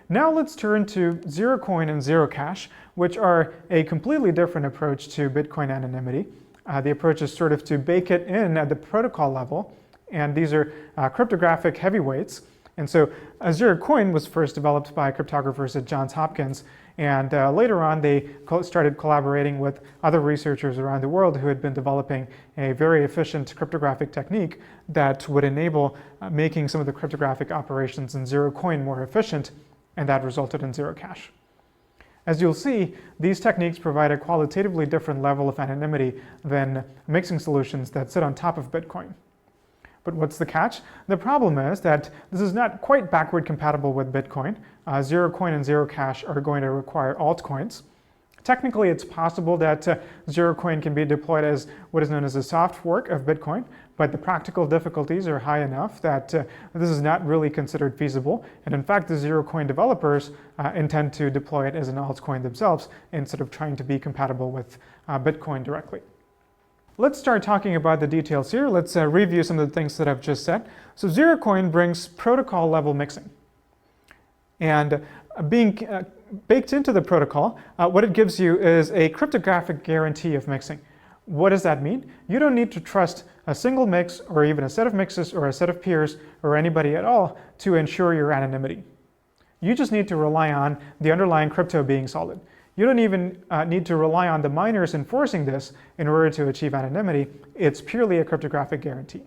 S1: Now let's turn to zero coin and zero cash, which are a completely different approach to Bitcoin anonymity. The approach is sort of to bake it in at the protocol level, and these are cryptographic heavyweights. And so zero coin was first developed by cryptographers at Johns Hopkins, and later on they started collaborating with other researchers around the world who had been developing a very efficient cryptographic technique that would enable making some of the cryptographic operations in zero coin more efficient, and that resulted in zero cash. As you'll see, these techniques provide a qualitatively different level of anonymity than mixing solutions that sit on top of Bitcoin. But what's the catch? The problem is that this is not quite backward compatible with Bitcoin. Zero coin and zero cash are going to require altcoins. Technically, it's possible that zero coin can be deployed as what is known as a soft fork of Bitcoin, but the practical difficulties are high enough that this is not really considered feasible. And in fact, the zero coin developers intend to deploy it as an altcoin themselves instead of trying to be compatible with Bitcoin directly. Let's start talking about the details here. Let's review some of the things that I've just said. So zero coin brings protocol level mixing. And being baked into the protocol, what it gives you is a cryptographic guarantee of mixing. What does that mean? You don't need to trust a single mix or even a set of mixes or a set of peers or anybody at all to ensure your anonymity. You just need to rely on the underlying crypto being solid. You don't even need to rely on the miners enforcing this in order to achieve anonymity. It's purely a cryptographic guarantee.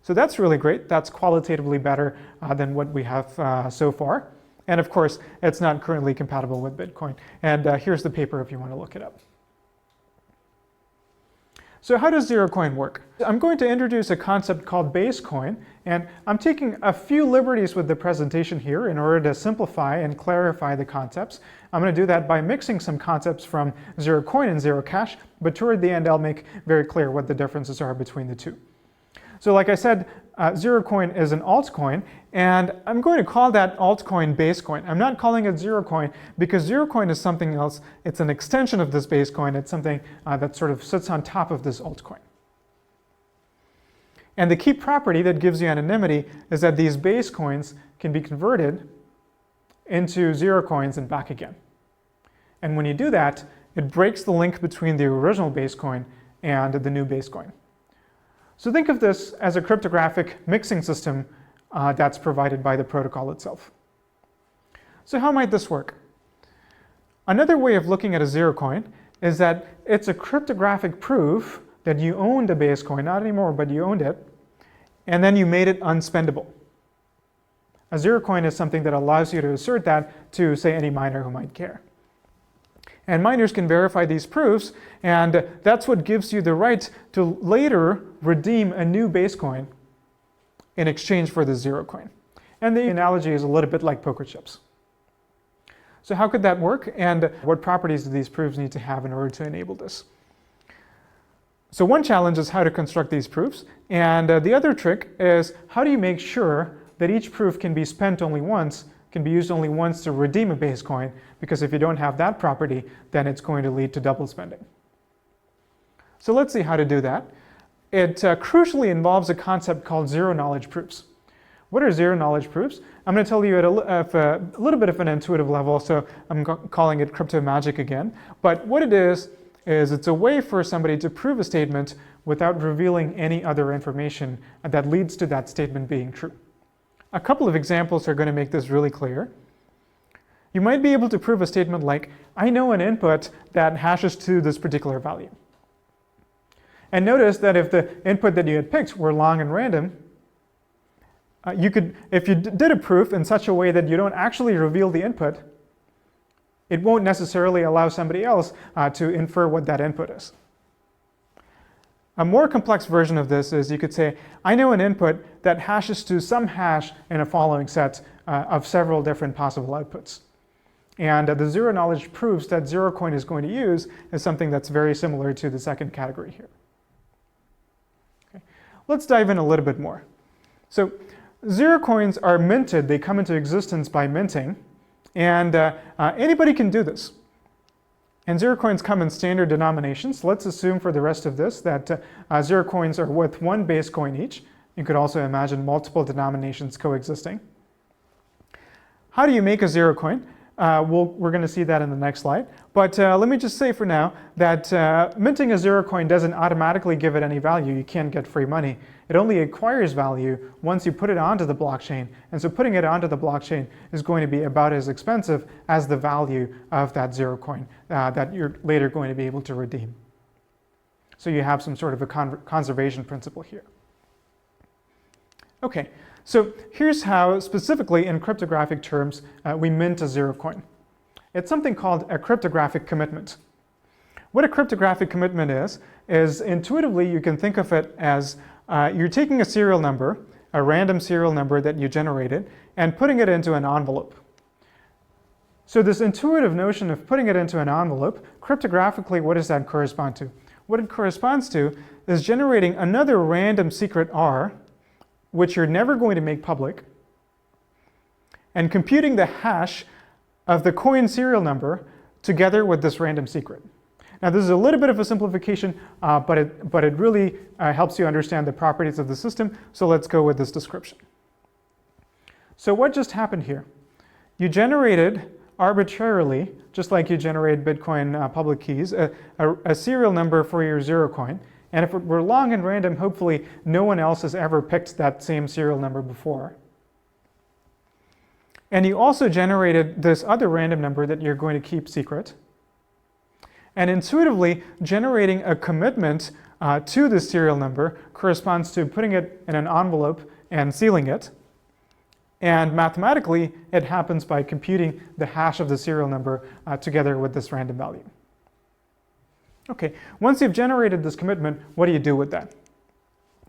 S1: So that's really great. That's qualitatively better than what we have so far. And of course, it's not currently compatible with Bitcoin. And here's the paper if you want to look it up. So how does zero coin work? I'm going to introduce a concept called base coin, and I'm taking a few liberties with the presentation here in order to simplify and clarify the concepts. I'm going to do that by mixing some concepts from zero coin and zero cash, but toward the end I'll make very clear what the differences are between the two. So like I said, zero coin is an altcoin, and I'm going to call that altcoin base coin. I'm not calling it zero coin because zero coin is something else. It's an extension of this base coin. It's something that sort of sits on top of this altcoin. And the key property that gives you anonymity is that these base coins can be converted into zero coins and back again. And when you do that, it breaks the link between the original base coin and the new base coin. So think of this as a cryptographic mixing system that's provided by the protocol itself. So how might this work? Another way of looking at a zero coin is that it's a cryptographic proof that you owned a base coin, not anymore, but you owned it, and then you made it unspendable. A zero coin is something that allows you to assert that to, say, any miner who might care. And miners can verify these proofs, and that's what gives you the right to later redeem a new base coin in exchange for the zero coin. And the analogy is a little bit like poker chips. So how could that work, and what properties do these proofs need to have in order to enable this? So one challenge is how to construct these proofs, and the other trick is how do you make sure that each proof can be spent only once, can be used only once to redeem a base coin, because if you don't have that property, then it's going to lead to double spending. So let's see how to do that. It crucially involves a concept called zero-knowledge proofs. What are zero-knowledge proofs? I'm going to tell you at a little bit of an intuitive level, so I'm calling it crypto magic again. But what it is it's a way for somebody to prove a statement without revealing any other information that leads to that statement being true. A couple of examples are going to make this really clear. You might be able to prove a statement like, I know an input that hashes to this particular value. And notice that if the input that you had picked were long and random, you could, if you did a proof in such a way that you don't actually reveal the input, it won't necessarily allow somebody else to infer what that input is. A more complex version of this is you could say, I know an input that hashes to some hash in a following set of several different possible outputs. And the zero knowledge proofs that zero coin is going to use is something that's very similar to the second category here. Okay. Let's dive in a little bit more. So zero coins are minted, they come into existence by minting, and anybody can do this. And zero coins come in standard denominations. Let's assume for the rest of this that zero coins are worth one base coin each. You could also imagine multiple denominations coexisting. How do you make a zero coin? We're going to see that in the next slide. But let me just say for now that minting a zero coin doesn't automatically give it any value. You can't get free money. It only acquires value once you put it onto the blockchain. And so putting it onto the blockchain is going to be about as expensive as the value of that zero coin that you're later going to be able to redeem. So you have some sort of a conservation principle here. Okay. So here's how, specifically in cryptographic terms, we mint a zero coin. It's something called a cryptographic commitment. What a cryptographic commitment is intuitively you can think of it as you're taking a serial number, a random serial number that you generated, and putting it into an envelope. So this intuitive notion of putting it into an envelope, cryptographically, what does that correspond to? What it corresponds to is generating another random secret R, which you're never going to make public, and computing the hash of the coin serial number together with this random secret. Now this is a little bit of a simplification, but it really helps you understand the properties of the system, so let's go with this description. So what just happened here? You generated arbitrarily, just like you generate Bitcoin public keys, a serial number for your zero coin. And if it were long and random, hopefully no one else has ever picked that same serial number before. And you also generated this other random number that you're going to keep secret. And intuitively, generating a commitment to this serial number corresponds to putting it in an envelope and sealing it. And mathematically, it happens by computing the hash of the serial number together with this random value. Okay, once you've generated this commitment, what do you do with that?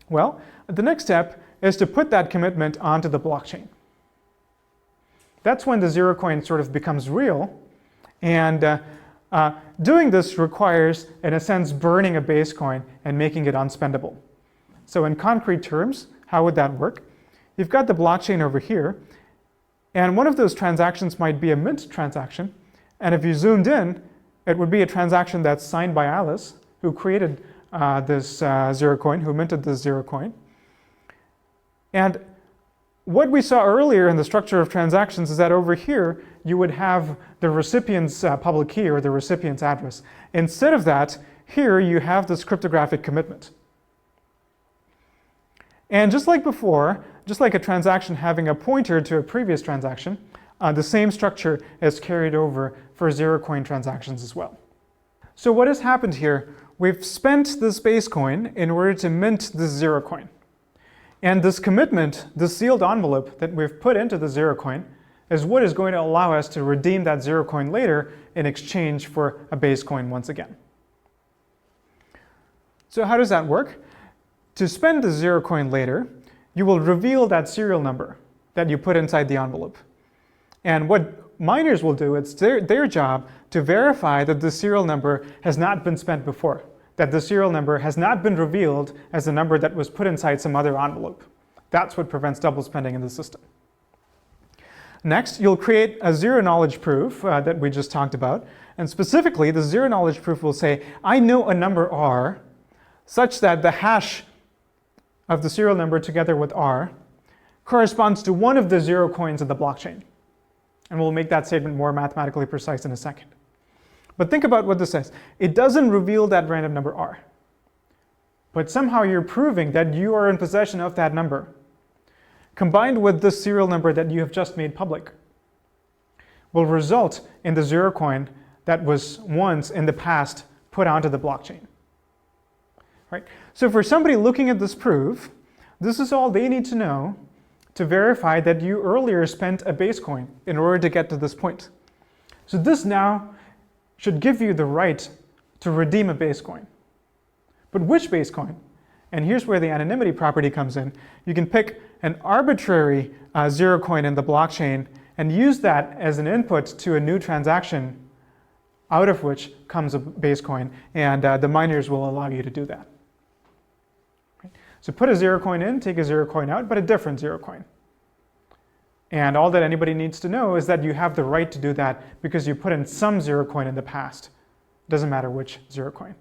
S1: Well, the next step is to put that commitment onto the blockchain. That's when the zero coin sort of becomes real, and doing this requires, in a sense, burning a base coin and making it unspendable. So in concrete terms, how would that work? You've got the blockchain over here, and one of those transactions might be a mint transaction, and if you zoomed in, it would be a transaction that's signed by Alice, who created this zero coin, who minted this zero coin. And what we saw earlier in the structure of transactions is that over here, you would have the recipient's public key or the recipient's address. Instead of that, here you have this cryptographic commitment. And just like before, just like a transaction having a pointer to a previous transaction, the same structure is carried over for zero coin transactions as well. So what has happened here? We've spent this base coin in order to mint this zero coin. And this commitment, this sealed envelope that we've put into the zero coin, is what is going to allow us to redeem that zero coin later in exchange for a base coin once again. So how does that work? To spend the zero coin later, you will reveal that serial number that you put inside the envelope. And what miners will do, it's their job to verify that the serial number has not been spent before, that the serial number has not been revealed as a number that was put inside some other envelope. That's what prevents double spending in the system. Next, you'll create a zero-knowledge proof that we just talked about. And specifically, the zero-knowledge proof will say, I know a number R such that the hash of the serial number together with R corresponds to one of the zero coins of the blockchain. And we'll make that statement more mathematically precise in a second. But think about what this says. It doesn't reveal that random number R. But somehow you're proving that you are in possession of that number, combined with this serial number that you have just made public, will result in the zero coin that was once in the past put onto the blockchain. Right? So for somebody looking at this proof, this is all they need to know to verify that you earlier spent a base coin in order to get to this point. So this now should give you the right to redeem a base coin. But which base coin? And here's where the anonymity property comes in. You can pick an arbitrary zero coin in the blockchain and use that as an input to a new transaction, out of which comes a base coin, and the miners will allow you to do that. So put a zero coin in, take a zero coin out, but a different zero coin. And all that anybody needs to know is that you have the right to do that because you put in some zero coin in the past. It doesn't matter which zero coin.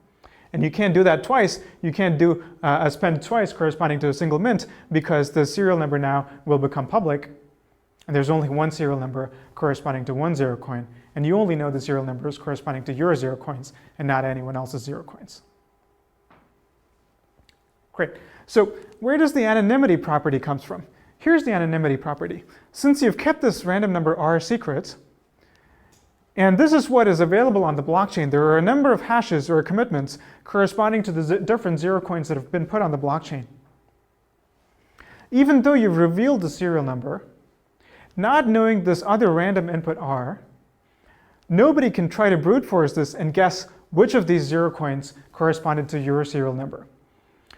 S1: And you can't do that twice. You can't do a spend twice corresponding to a single mint because the serial number now will become public. And there's only one serial number corresponding to one zero coin. And you only know the serial numbers corresponding to your zero coins and not anyone else's zero coins. Great. So where does the anonymity property come from? Here's the anonymity property. Since you've kept this random number R secret, and this is what is available on the blockchain, there are a number of hashes or commitments corresponding to the different zero coins that have been put on the blockchain. Even though you've revealed the serial number, not knowing this other random input R, nobody can try to brute force this and guess which of these zero coins corresponded to your serial number.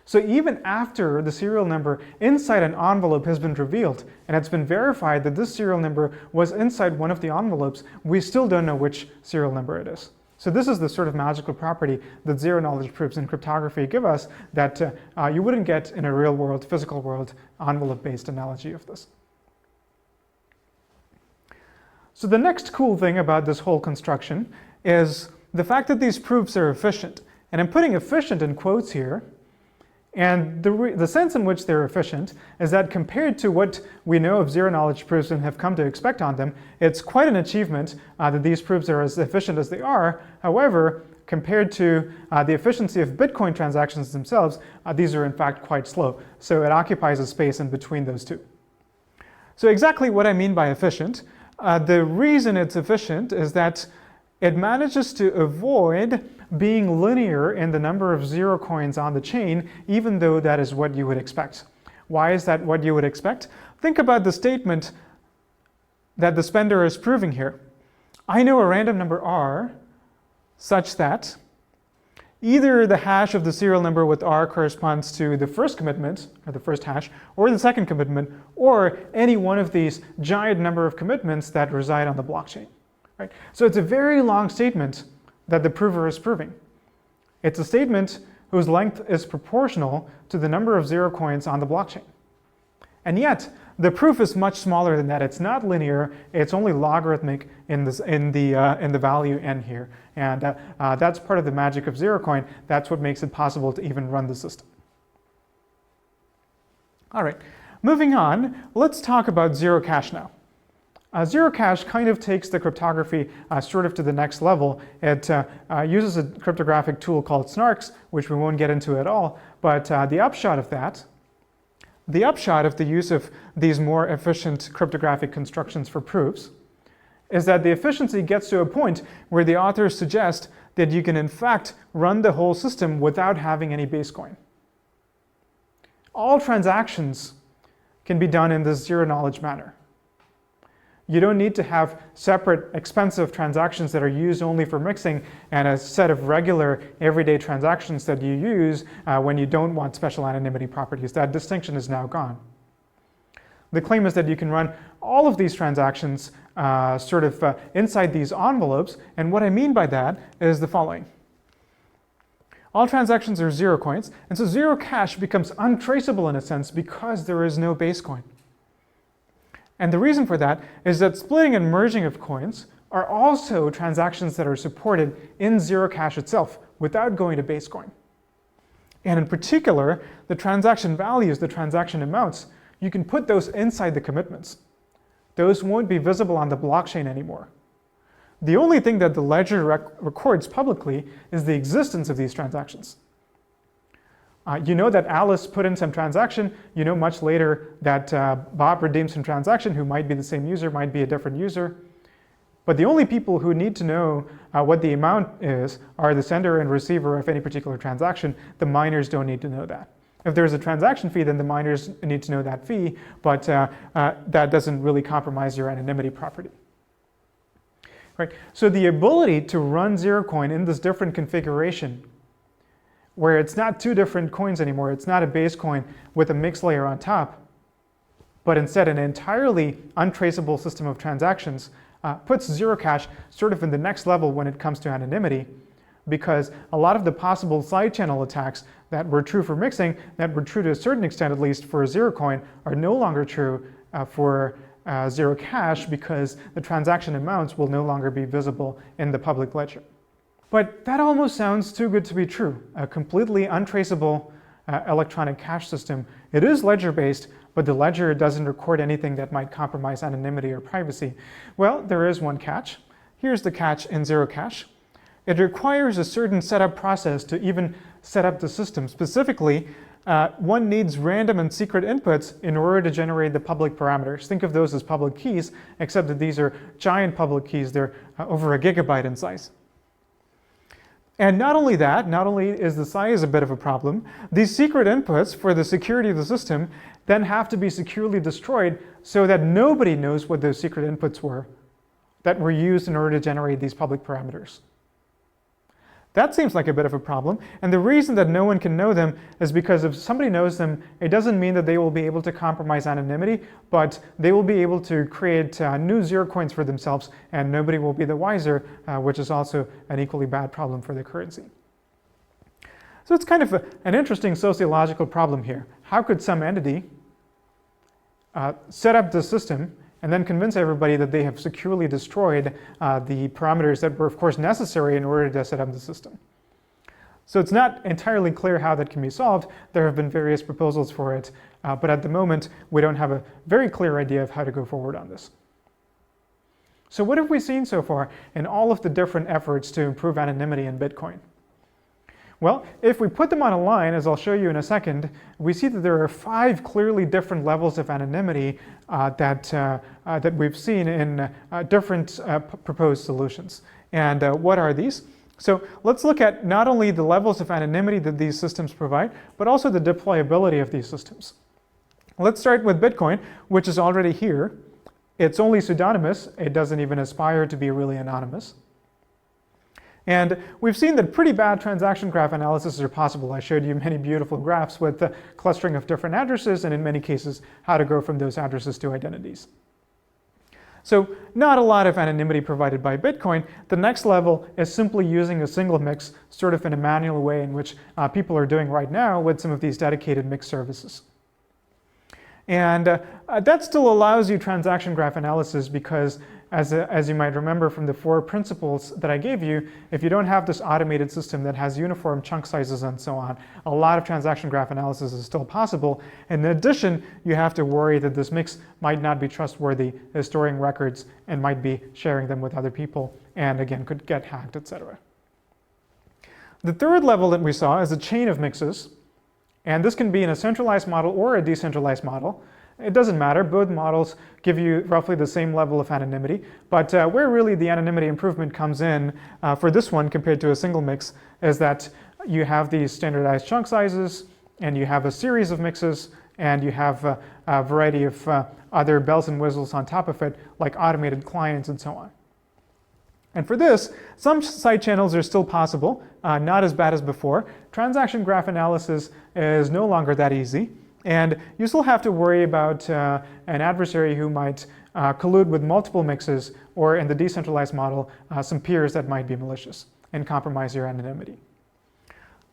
S1: So even after the serial number inside an envelope has been revealed and it's been verified that this serial number was inside one of the envelopes, we still don't know which serial number it is. So this is the sort of magical property that zero-knowledge proofs in cryptography give us that you wouldn't get in a real-world, physical world, envelope-based analogy of this. So the next cool thing about this whole construction is the fact that these proofs are efficient. And I'm putting efficient in quotes here. And the sense in which they're efficient is that compared to what we know of zero-knowledge proofs and have come to expect on them, it's quite an achievement that these proofs are as efficient as they are. However, compared to the efficiency of Bitcoin transactions themselves, these are in fact quite slow. So it occupies a space in between those two. So exactly what I mean by efficient, the reason it's efficient is that it manages to avoid being linear in the number of zero coins on the chain, even though that is what you would expect. Why is that what you would expect? Think about the statement that the spender is proving here. I know a random number R such that Either the hash of the serial number with R corresponds to the first commitment, or the first hash, or the second commitment, or any one of these giant number of commitments that reside on the blockchain. Right? So it's a very long statement that the prover is proving. It's a statement whose length is proportional to the number of zero coins on the blockchain. And yet, the proof is much smaller than that. It's not linear. It's only logarithmic in the value n here. And that's part of the magic of zero coin. That's what makes it possible to even run the system. All right, moving on, let's talk about zero cash now. Zero cash kind of takes the cryptography sort of to the next level. It uses a cryptographic tool called snarks, which we won't get into at all. But the upshot of the use of these more efficient cryptographic constructions for proofs is that the efficiency gets to a point where the authors suggest that you can in fact run the whole system without having any base coin. All transactions can be done in this zero knowledge manner. You don't need to have separate expensive transactions that are used only for mixing and a set of regular everyday transactions that you use when you don't want special anonymity properties. That distinction is now gone. The claim is that you can run all of these transactions inside these envelopes, and what I mean by that is the following. All transactions are zero coins, and so zero cash becomes untraceable in a sense because there is no base coin. And the reason for that is that splitting and merging of coins are also transactions that are supported in zero cash itself without going to base coin. And in particular, the transaction values, the transaction amounts, you can put those inside the commitments. Those won't be visible on the blockchain anymore. The only thing that the ledger records publicly is the existence of these transactions. You know that Alice put in some transaction. You know much later that Bob redeemed some transaction who might be the same user, might be a different user. But the only people who need to know what the amount is are the sender and receiver of any particular transaction. The miners don't need to know that. If there's a transaction fee, then the miners need to know that fee, but that doesn't really compromise your anonymity property. Right? So the ability to run zero coin in this different configuration where it's not two different coins anymore, it's not a base coin with a mixed layer on top, but instead an entirely untraceable system of transactions, puts zero cash sort of in the next level when it comes to anonymity, because a lot of the possible side channel attacks that were true for mixing, that were true to a certain extent at least for zero coin, are no longer true for zero cash because the transaction amounts will no longer be visible in the public ledger. But that almost sounds too good to be true. A completely untraceable electronic cash system. It is ledger-based, but the ledger doesn't record anything that might compromise anonymity or privacy. Well, there is one catch. Here's the catch in zero cash. It requires a certain setup process to even set up the system. Specifically, one needs random and secret inputs in order to generate the public parameters. Think of those as public keys, except that these are giant public keys. They're over a gigabyte in size. And not only that, not only is the size a bit of a problem, these secret inputs for the security of the system then have to be securely destroyed so that nobody knows what those secret inputs were that were used in order to generate these public parameters. That seems like a bit of a problem, and the reason that no one can know them is because if somebody knows them, it doesn't mean that they will be able to compromise anonymity, but they will be able to create new zero coins for themselves, and nobody will be the wiser, which is also an equally bad problem for the currency. So it's kind of an interesting sociological problem here. How could some entity set up the system and then convince everybody that they have securely destroyed the parameters that were, of course, necessary in order to set up the system? So it's not entirely clear how that can be solved. There have been various proposals for it, but at the moment, we don't have a very clear idea of how to go forward on this. So what have we seen so far in all of the different efforts to improve anonymity in Bitcoin? Well, if we put them on a line, as I'll show you in a second, we see that there are 5 clearly different levels of anonymity that we've seen in different proposed solutions. And what are these? So let's look at not only the levels of anonymity that these systems provide, but also the deployability of these systems. Let's start with Bitcoin, which is already here. It's only pseudonymous. It doesn't even aspire to be really anonymous. And we've seen that pretty bad transaction graph analysis are possible. I showed you many beautiful graphs with the clustering of different addresses, and in many cases, how to go from those addresses to identities. So not a lot of anonymity provided by Bitcoin. The next level is simply using a single mix, sort of in a manual way in which people are doing right now with some of these dedicated mix services. And that still allows you transaction graph analysis because, as you might remember from the 4 principles that I gave you, if you don't have this automated system that has uniform chunk sizes and so on, a lot of transaction graph analysis is still possible. In addition, you have to worry that this mix might not be trustworthy, is storing records, and might be sharing them with other people, and again, could get hacked, etc. The third level that we saw is a chain of mixes. And this can be in a centralized model or a decentralized model. It doesn't matter. Both models give you roughly the same level of anonymity. But where really the anonymity improvement comes in for this one compared to a single mix is that you have these standardized chunk sizes, and you have a series of mixes, and you have a variety of other bells and whistles on top of it, like automated clients and so on. And for this, some side channels are still possible, not as bad as before. Transaction graph analysis is no longer that easy. And you still have to worry about an adversary who might collude with multiple mixes, or in the decentralized model, some peers that might be malicious and compromise your anonymity.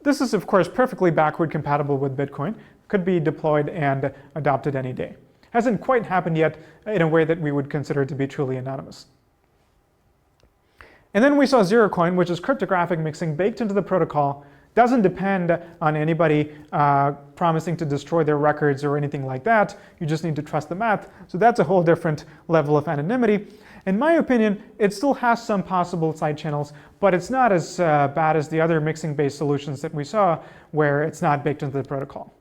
S1: This is, of course, perfectly backward compatible with Bitcoin, could be deployed and adopted any day. Hasn't quite happened yet in a way that we would consider to be truly anonymous. And then we saw ZeroCoin, which is cryptographic mixing baked into the protocol. Doesn't depend on anybody promising to destroy their records or anything like that. You just need to trust the math. So that's a whole different level of anonymity. In my opinion, it still has some possible side channels, but it's not as bad as the other mixing-based solutions that we saw, where it's not baked into the protocol.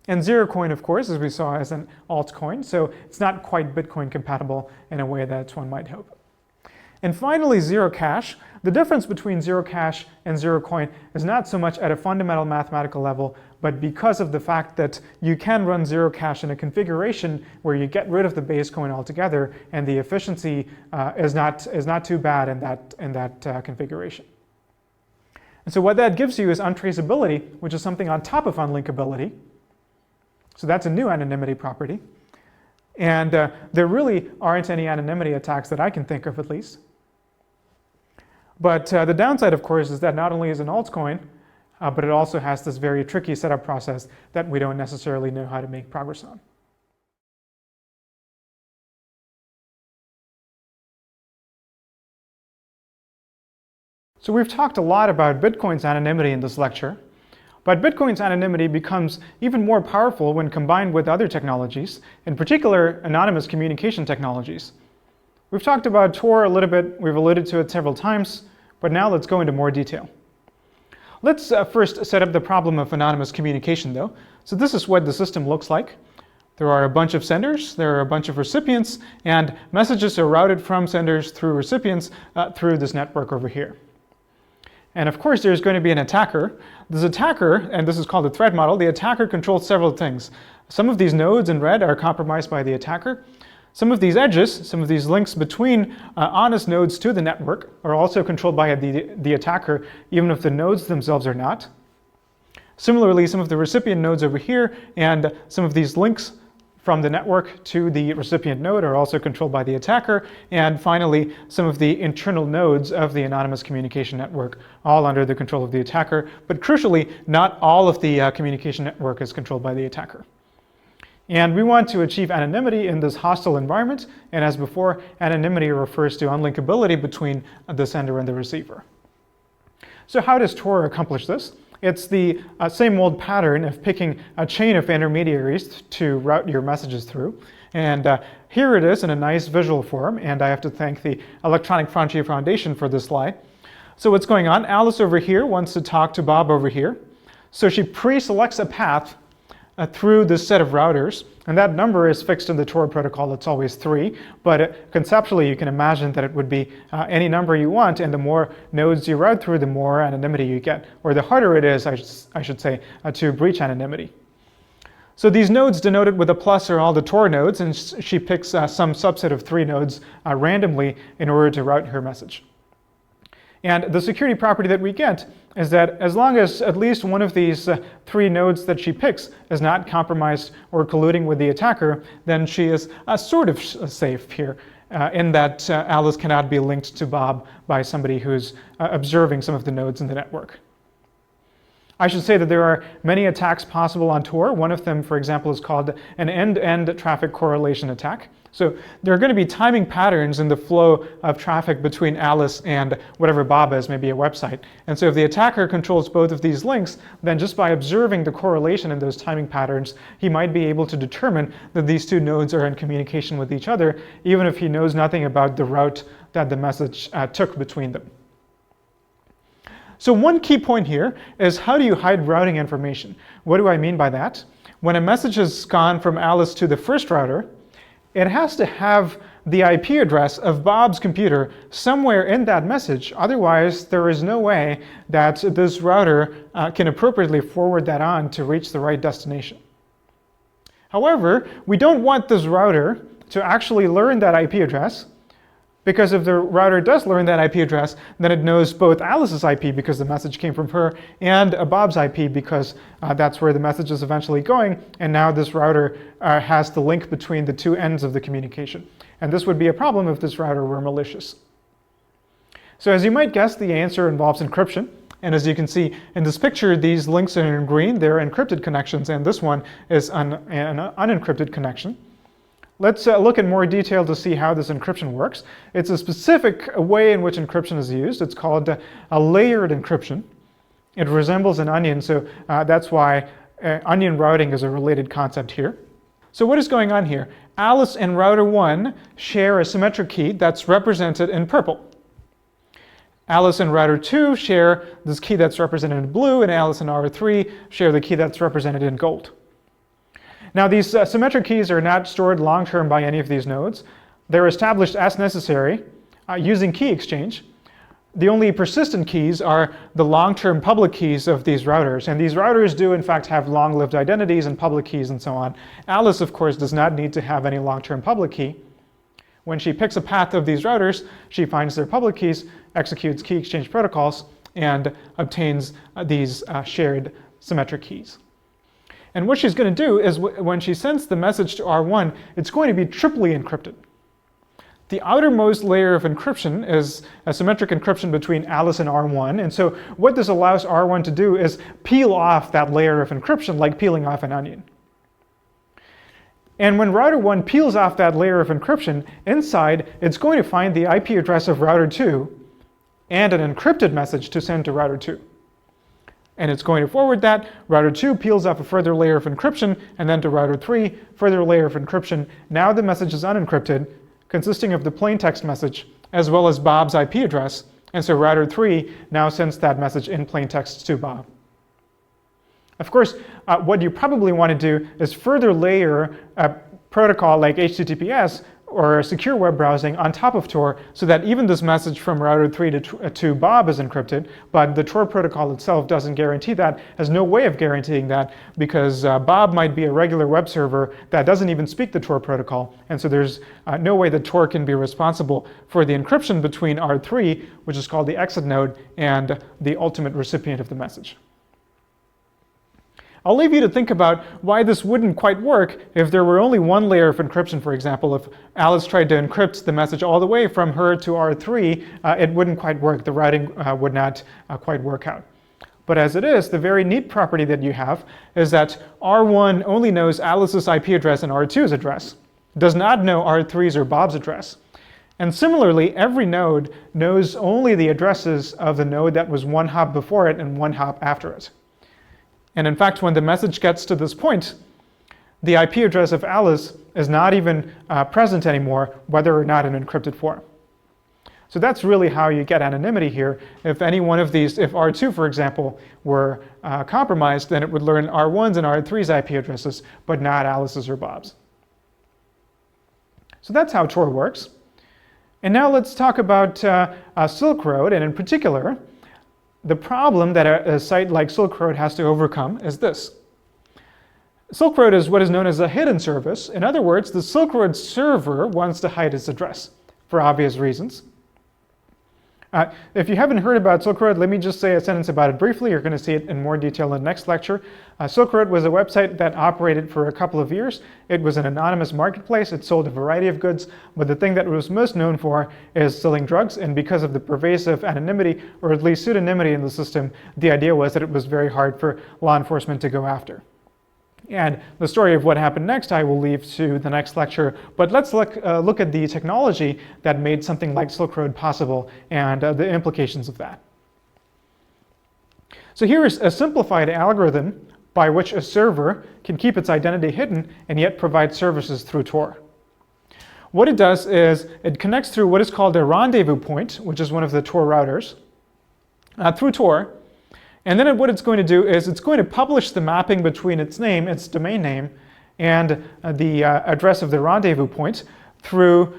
S1: And ZeroCoin, of course, as we saw, is an altcoin, so it's not quite Bitcoin compatible in a way that one might hope. And finally, zero cash. The difference between zero cash and ZeroCoin is not so much at a fundamental mathematical level, but because of the fact that you can run zero cash in a configuration where you get rid of the base coin altogether, and the efficiency is not too bad in that configuration. And so what that gives you is untraceability, which is something on top of unlinkability. So that's a new anonymity property. And there really aren't any anonymity attacks that I can think of, at least. But the downside, of course, is that not only is it an altcoin, but it also has this very tricky setup process that we don't necessarily know how to make progress on. So we've talked a lot about Bitcoin's anonymity in this lecture, but Bitcoin's anonymity becomes even more powerful when combined with other technologies, in particular anonymous communication technologies. We've talked about Tor a little bit, we've alluded to it several times, but now let's go into more detail. Let's first set up the problem of anonymous communication though. So this is what the system looks like. There are a bunch of senders, there are a bunch of recipients, and messages are routed from senders through recipients through this network over here. And of course there's going to be an attacker. This attacker, and this is called the threat model, the attacker controls several things. Some of these nodes in red are compromised by the attacker. Some of these edges, some of these links between honest nodes to the network are also controlled by the attacker, even if the nodes themselves are not. Similarly, some of the recipient nodes over here and some of these links from the network to the recipient node are also controlled by the attacker. And finally, some of the internal nodes of the anonymous communication network, all under the control of the attacker. But crucially, not all of the communication network is controlled by the attacker. And we want to achieve anonymity in this hostile environment. And as before, anonymity refers to unlinkability between the sender and the receiver. So how does Tor accomplish this? It's the same old pattern of picking a chain of intermediaries to route your messages through. And here it is in a nice visual form. And I have to thank the Electronic Frontier Foundation for this slide. So what's going on? Alice over here wants to talk to Bob over here. So she pre-selects a path through this set of routers, and that number is fixed in the Tor protocol. It's always 3, but conceptually you can imagine that it would be any number you want, and the more nodes you route through, the more anonymity you get, or the harder it is, I should say, to breach anonymity. So these nodes denoted with a plus are all the Tor nodes, and she picks some subset of 3 nodes randomly in order to route her message. And the security property that we get is that as long as at least one of these 3 nodes that she picks is not compromised or colluding with the attacker, then she is sort of safe here in that Alice cannot be linked to Bob by somebody who's observing some of the nodes in the network. I should say that there are many attacks possible on Tor. One of them, for example, is called an end-to-end traffic correlation attack. So there are going to be timing patterns in the flow of traffic between Alice and whatever Bob is, maybe a website. And so if the attacker controls both of these links, then just by observing the correlation in those timing patterns, he might be able to determine that these 2 nodes are in communication with each other, even if he knows nothing about the route that the message took between them. So one key point here is, how do you hide routing information? What do I mean by that? When a message has gone from Alice to the first router, it has to have the IP address of Bob's computer somewhere in that message. Otherwise, there is no way that this router can appropriately forward that on to reach the right destination. However, we don't want this router to actually learn that IP address, because if the router does learn that IP address, then it knows both Alice's IP because the message came from her, and Bob's IP because that's where the message is eventually going. And now this router has the link between the 2 ends of the communication. And this would be a problem if this router were malicious. So as you might guess, the answer involves encryption. And as you can see in this picture, these links are in green. They're encrypted connections, and this one is an unencrypted connection. Let's look in more detail to see how this encryption works. It's a specific way in which encryption is used. It's called a layered encryption. It resembles an onion, so that's why onion routing is a related concept here. So what is going on here? Alice and router 1 share a symmetric key that's represented in purple. Alice and router 2 share this key that's represented in blue, and Alice and router 3 share the key that's represented in gold. Now, these symmetric keys are not stored long-term by any of these nodes. They're established as necessary using key exchange. The only persistent keys are the long-term public keys of these routers. And these routers do, in fact, have long-lived identities and public keys and so on. Alice, of course, does not need to have any long-term public key. When she picks a path of these routers, she finds their public keys, executes key exchange protocols, and obtains these shared symmetric keys. And what she's going to do is, when she sends the message to R1, it's going to be triply encrypted. The outermost layer of encryption is a symmetric encryption between Alice and R1. And so what this allows R1 to do is peel off that layer of encryption like peeling off an onion. And when router 1 peels off that layer of encryption, inside it's going to find the IP address of router 2 and an encrypted message to send to router 2. And it's going to forward that. Router 2 peels off a further layer of encryption, and then to router 3, further layer of encryption. Now the message is unencrypted, consisting of the plain text message as well as Bob's IP address. And so router 3 now sends that message in plain text to Bob. Of course, what you probably want to do is further layer a protocol like HTTPS or a secure web browsing on top of Tor, so that even this message from router 3 to Bob is encrypted, but the Tor protocol itself doesn't guarantee that, has no way of guaranteeing that, because Bob might be a regular web server that doesn't even speak the Tor protocol, and so there's no way that Tor can be responsible for the encryption between R3, which is called the exit node, and the ultimate recipient of the message. I'll leave you to think about why this wouldn't quite work if there were only one layer of encryption. For example, if Alice tried to encrypt the message all the way from her to R3, it wouldn't quite work. The routing would not quite work out. But as it is, the very neat property that you have is that R1 only knows Alice's IP address and R2's address, does not know R3's or Bob's address. And similarly, every node knows only the addresses of the node that was one hop before it and one hop after it. And in fact, when the message gets to this point, the IP address of Alice is not even present anymore, whether or not in encrypted form. So that's really how you get anonymity here. If any one of these, if R2, for example, were compromised, then it would learn R1's and R3's IP addresses, but not Alice's or Bob's. So that's how Tor works. And now let's talk about Silk Road, and in particular, the problem that a site like Silk Road has to overcome is this. Silk Road is what is known as a hidden service. In other words, the Silk Road server wants to hide its address for obvious reasons. If you haven't heard about Silk Road, let me just say a sentence about it briefly. You're going to see it in more detail in the next lecture. Silk Road was a website that operated for a couple of years. It was an anonymous marketplace. It sold a variety of goods, but the thing that it was most known for is selling drugs. And because of the pervasive anonymity, or at least pseudonymity in the system, the idea was that it was very hard for law enforcement to go after. And the story of what happened next I will leave to the next lecture, but let's look at the technology that made something like Silk Road possible and the implications of that. So here is a simplified algorithm by which a server can keep its identity hidden and yet provide services through Tor. What it does is it connects through what is called a rendezvous point, which is one of the Tor routers, through Tor. And then what it's going to do is it's going to publish the mapping between its name, its domain name, and the address of the rendezvous point through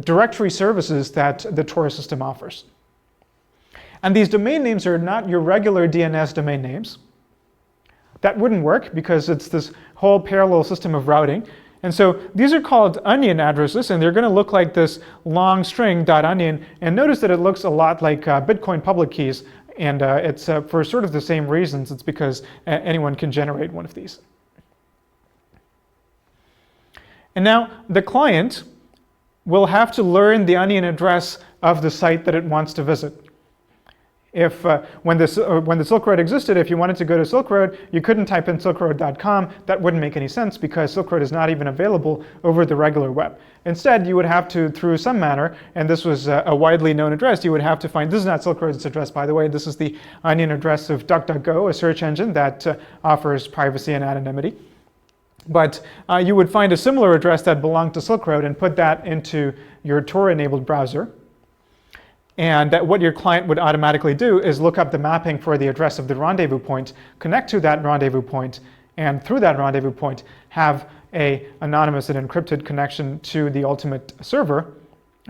S1: directory services that the Tor system offers. And these domain names are not your regular DNS domain names. That wouldn't work because it's this whole parallel system of routing. And so these are called onion addresses, and they're going to look like this long string .onion. And notice that it looks a lot like Bitcoin public keys. And it's for sort of the same reasons. It's because anyone can generate one of these. And now the client will have to learn the onion address of the site that it wants to visit. If when the Silk Road existed, if you wanted to go to Silk Road, you couldn't type in silkroad.com. That wouldn't make any sense because Silk Road is not even available over the regular web. Instead, you would have to, through some manner, and this was a widely known address, you would have to find, this is not Silk Road's address, by the way, this is the onion address of DuckDuckGo, a search engine that offers privacy and anonymity. But you would find a similar address that belonged to Silk Road and put that into your Tor-enabled browser. And what your client would automatically do is look up the mapping for the address of the rendezvous point, connect to that rendezvous point, and through that rendezvous point, have an anonymous and encrypted connection to the ultimate server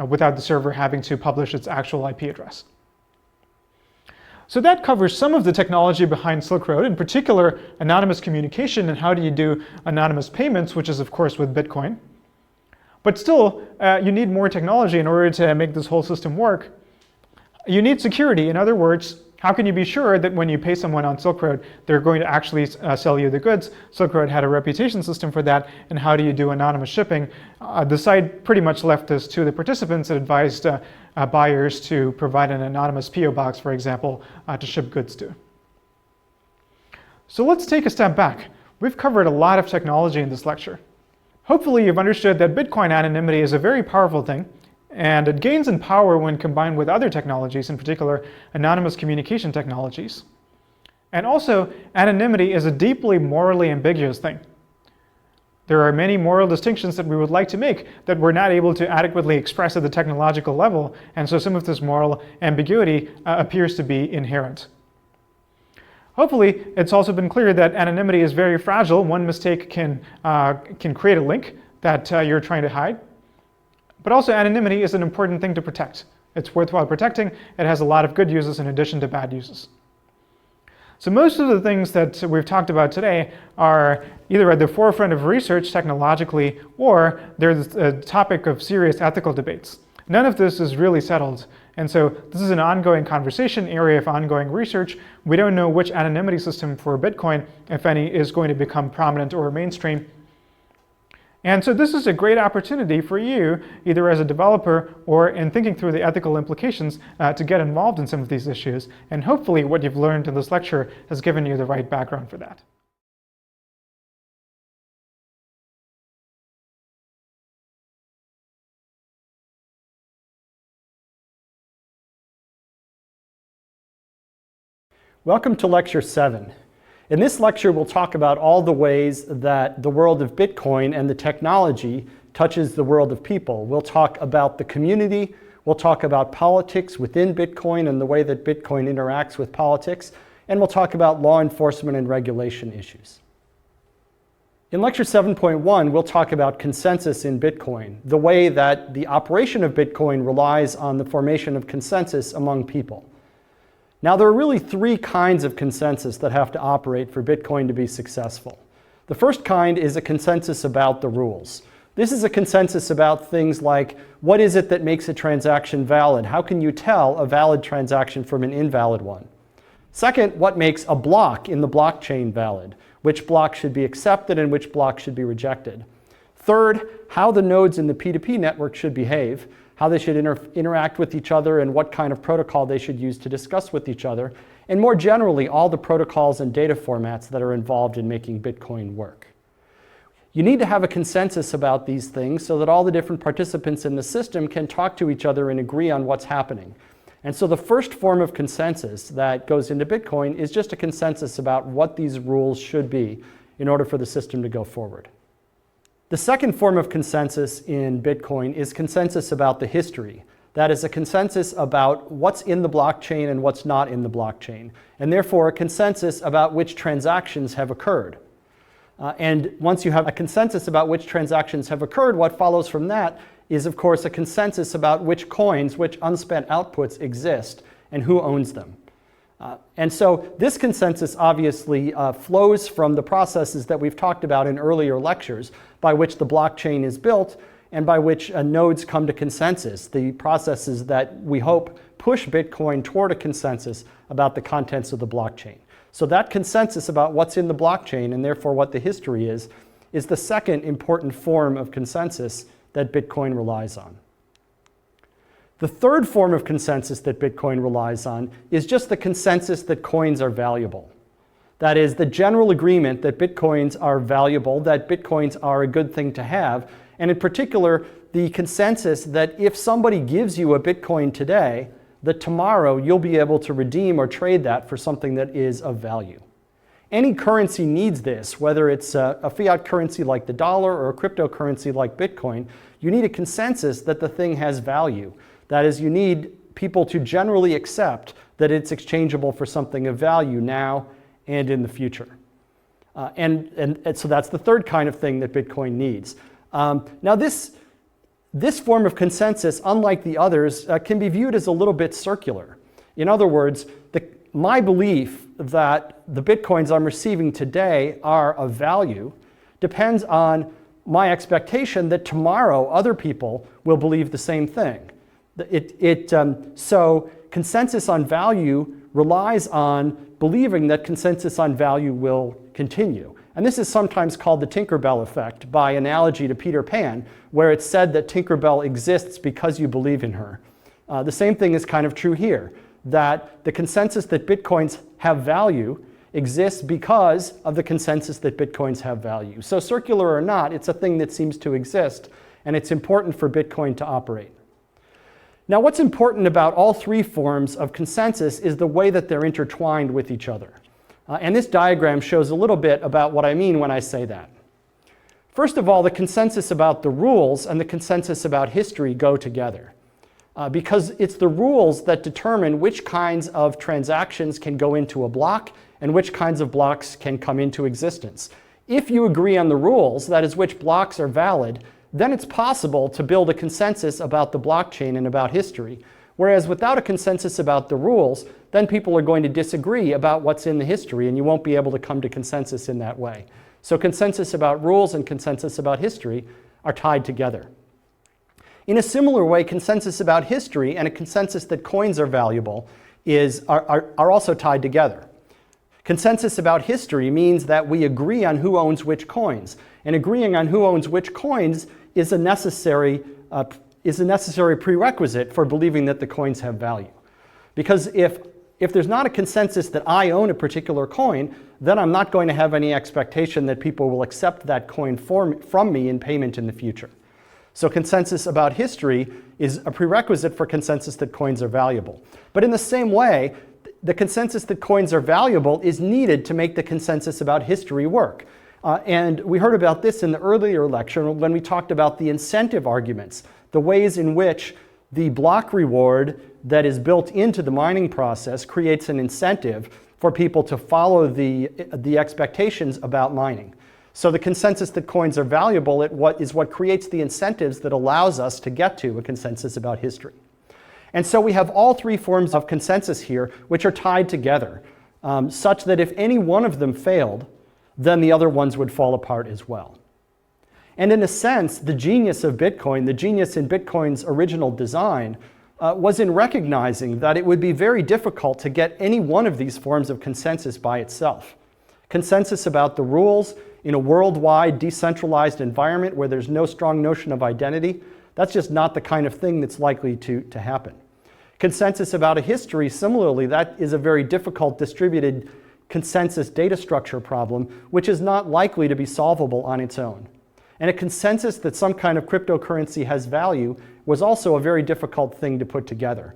S1: without the server having to publish its actual IP address. So that covers some of the technology behind Silk Road, in particular anonymous communication and how do you do anonymous payments, which is of course with Bitcoin. But still, you need more technology in order to make this whole system work. You need security. In other words, how can you be sure that when you pay someone on Silk Road, they're going to actually sell you the goods? Silk Road had a reputation system for that. And how do you do anonymous shipping? The site pretty much left this to the participants. It advised buyers to provide an anonymous PO box, for example, to ship goods to. So let's take a step back. We've covered a lot of technology in this lecture. Hopefully you've understood that Bitcoin anonymity is a very powerful thing. And it gains in power when combined with other technologies, in particular anonymous communication technologies. And also, anonymity is a deeply morally ambiguous thing. There are many moral distinctions that we would like to make that we're not able to adequately express at the technological level, and so some of this moral ambiguity appears to be inherent. Hopefully, it's also been clear that anonymity is very fragile. One mistake can create a link that you're trying to hide. But also anonymity is an important thing to protect. It's worthwhile protecting. It has a lot of good uses in addition to bad uses. So most of the things that we've talked about today are either at the forefront of research technologically, or they're the topic of serious ethical debates. None of this is really settled. And so this is an ongoing conversation, area of ongoing research. We don't know which anonymity system for Bitcoin, if any, is going to become prominent or mainstream. And so this is a great opportunity for you, either as a developer or in thinking through the ethical implications, to get involved in some of these issues. And hopefully what you've learned in this lecture has given you the right background for that.
S2: Welcome to Lecture 7. In this lecture, we'll talk about all the ways that the world of Bitcoin and the technology touches the world of people. We'll talk about the community, we'll talk about politics within Bitcoin and the way that Bitcoin interacts with politics, and we'll talk about law enforcement and regulation issues. In Lecture 7.1, we'll talk about consensus in Bitcoin, the way that the operation of Bitcoin relies on the formation of consensus among people. Now, there are really three kinds of consensus that have to operate for Bitcoin to be successful. The first kind is a consensus about the rules. This is a consensus about things like, what is it that makes a transaction valid? How can you tell a valid transaction from an invalid one? Second, what makes a block in the blockchain valid? Which block should be accepted and which block should be rejected? Third, how the nodes in the P2P network should behave, how they should interact with each other, and what kind of protocol they should use to discuss with each other. And more generally, all the protocols and data formats that are involved in making Bitcoin work. You need to have a consensus about these things so that all the different participants in the system can talk to each other and agree on what's happening. And so the first form of consensus that goes into Bitcoin is just a consensus about what these rules should be in order for the system to go forward. The second form of consensus in Bitcoin is consensus about the history. That is a consensus about what's in the blockchain and what's not in the blockchain, and therefore a consensus about which transactions have occurred. And once you have a consensus about which transactions have occurred, what follows from that is, of course, a consensus about which coins, which unspent outputs exist, and who owns them. And so this consensus obviously flows from the processes that we've talked about in earlier lectures, by which the blockchain is built and by which nodes come to consensus, the processes that we hope push Bitcoin toward a consensus about the contents of the blockchain. So that consensus about what's in the blockchain, and therefore what the history is the second important form of consensus that Bitcoin relies on. The third form of consensus that Bitcoin relies on is just the consensus that coins are valuable. That is, the general agreement that Bitcoins are valuable, that Bitcoins are a good thing to have, and in particular, the consensus that if somebody gives you a Bitcoin today, that tomorrow you'll be able to redeem or trade that for something that is of value. Any currency needs this, whether it's a fiat currency like the dollar or a cryptocurrency like Bitcoin. You need a consensus that the thing has value. That is, you need people to generally accept that it's exchangeable for something of value now and in the future. And so that's the third kind of thing that Bitcoin needs. Now this form of consensus, unlike the others, can be viewed as a little bit circular. In other words, my belief that the Bitcoins I'm receiving today are of value depends on my expectation that tomorrow other people will believe the same thing. So consensus on value relies on believing that consensus on value will continue. And this is sometimes called the Tinkerbell effect by analogy to Peter Pan, where it's said that Tinkerbell exists because you believe in her. The same thing is kind of true here, that the consensus that Bitcoins have value exists because of the consensus that Bitcoins have value. So circular or not, it's a thing that seems to exist, and it's important for Bitcoin to operate. Now, what's important about all three forms of consensus is the way that they're intertwined with each other. And this diagram shows a little bit about what I mean when I say that. First of all, the consensus about the rules and the consensus about history go together. Because it's the rules that determine which kinds of transactions can go into a block and which kinds of blocks can come into existence. If you agree on the rules, that is, which blocks are valid, then it's possible to build a consensus about the blockchain and about history. Whereas without a consensus about the rules, then people are going to disagree about what's in the history, and you won't be able to come to consensus in that way. So consensus about rules and consensus about history are tied together. In a similar way, consensus about history and a consensus that coins are valuable are also tied together. Consensus about history means that we agree on who owns which coins, and agreeing on who owns which coins is a necessary prerequisite for believing that the coins have value. Because if there's not a consensus that I own a particular coin, then I'm not going to have any expectation that people will accept that coin from me in payment in the future. So consensus about history is a prerequisite for consensus that coins are valuable. But in the same way, the consensus that coins are valuable is needed to make the consensus about history work. And we heard about this in the earlier lecture when we talked about the incentive arguments, the ways in which the block reward that is built into the mining process creates an incentive for people to follow the expectations about mining. So the consensus that coins are valuable is what creates the incentives that allows us to get to a consensus about history. And so we have all three forms of consensus here, which are tied together, such that if any one of them failed, then the other ones would fall apart as well. And in a sense, the genius of Bitcoin, the genius in Bitcoin's original design, was in recognizing that it would be very difficult to get any one of these forms of consensus by itself. Consensus about the rules in a worldwide decentralized environment where there's no strong notion of identity, that's just not the kind of thing that's likely to happen. Consensus about a history, similarly, that is a very difficult distributed consensus data structure problem, which is not likely to be solvable on its own. And a consensus that some kind of cryptocurrency has value was also a very difficult thing to put together.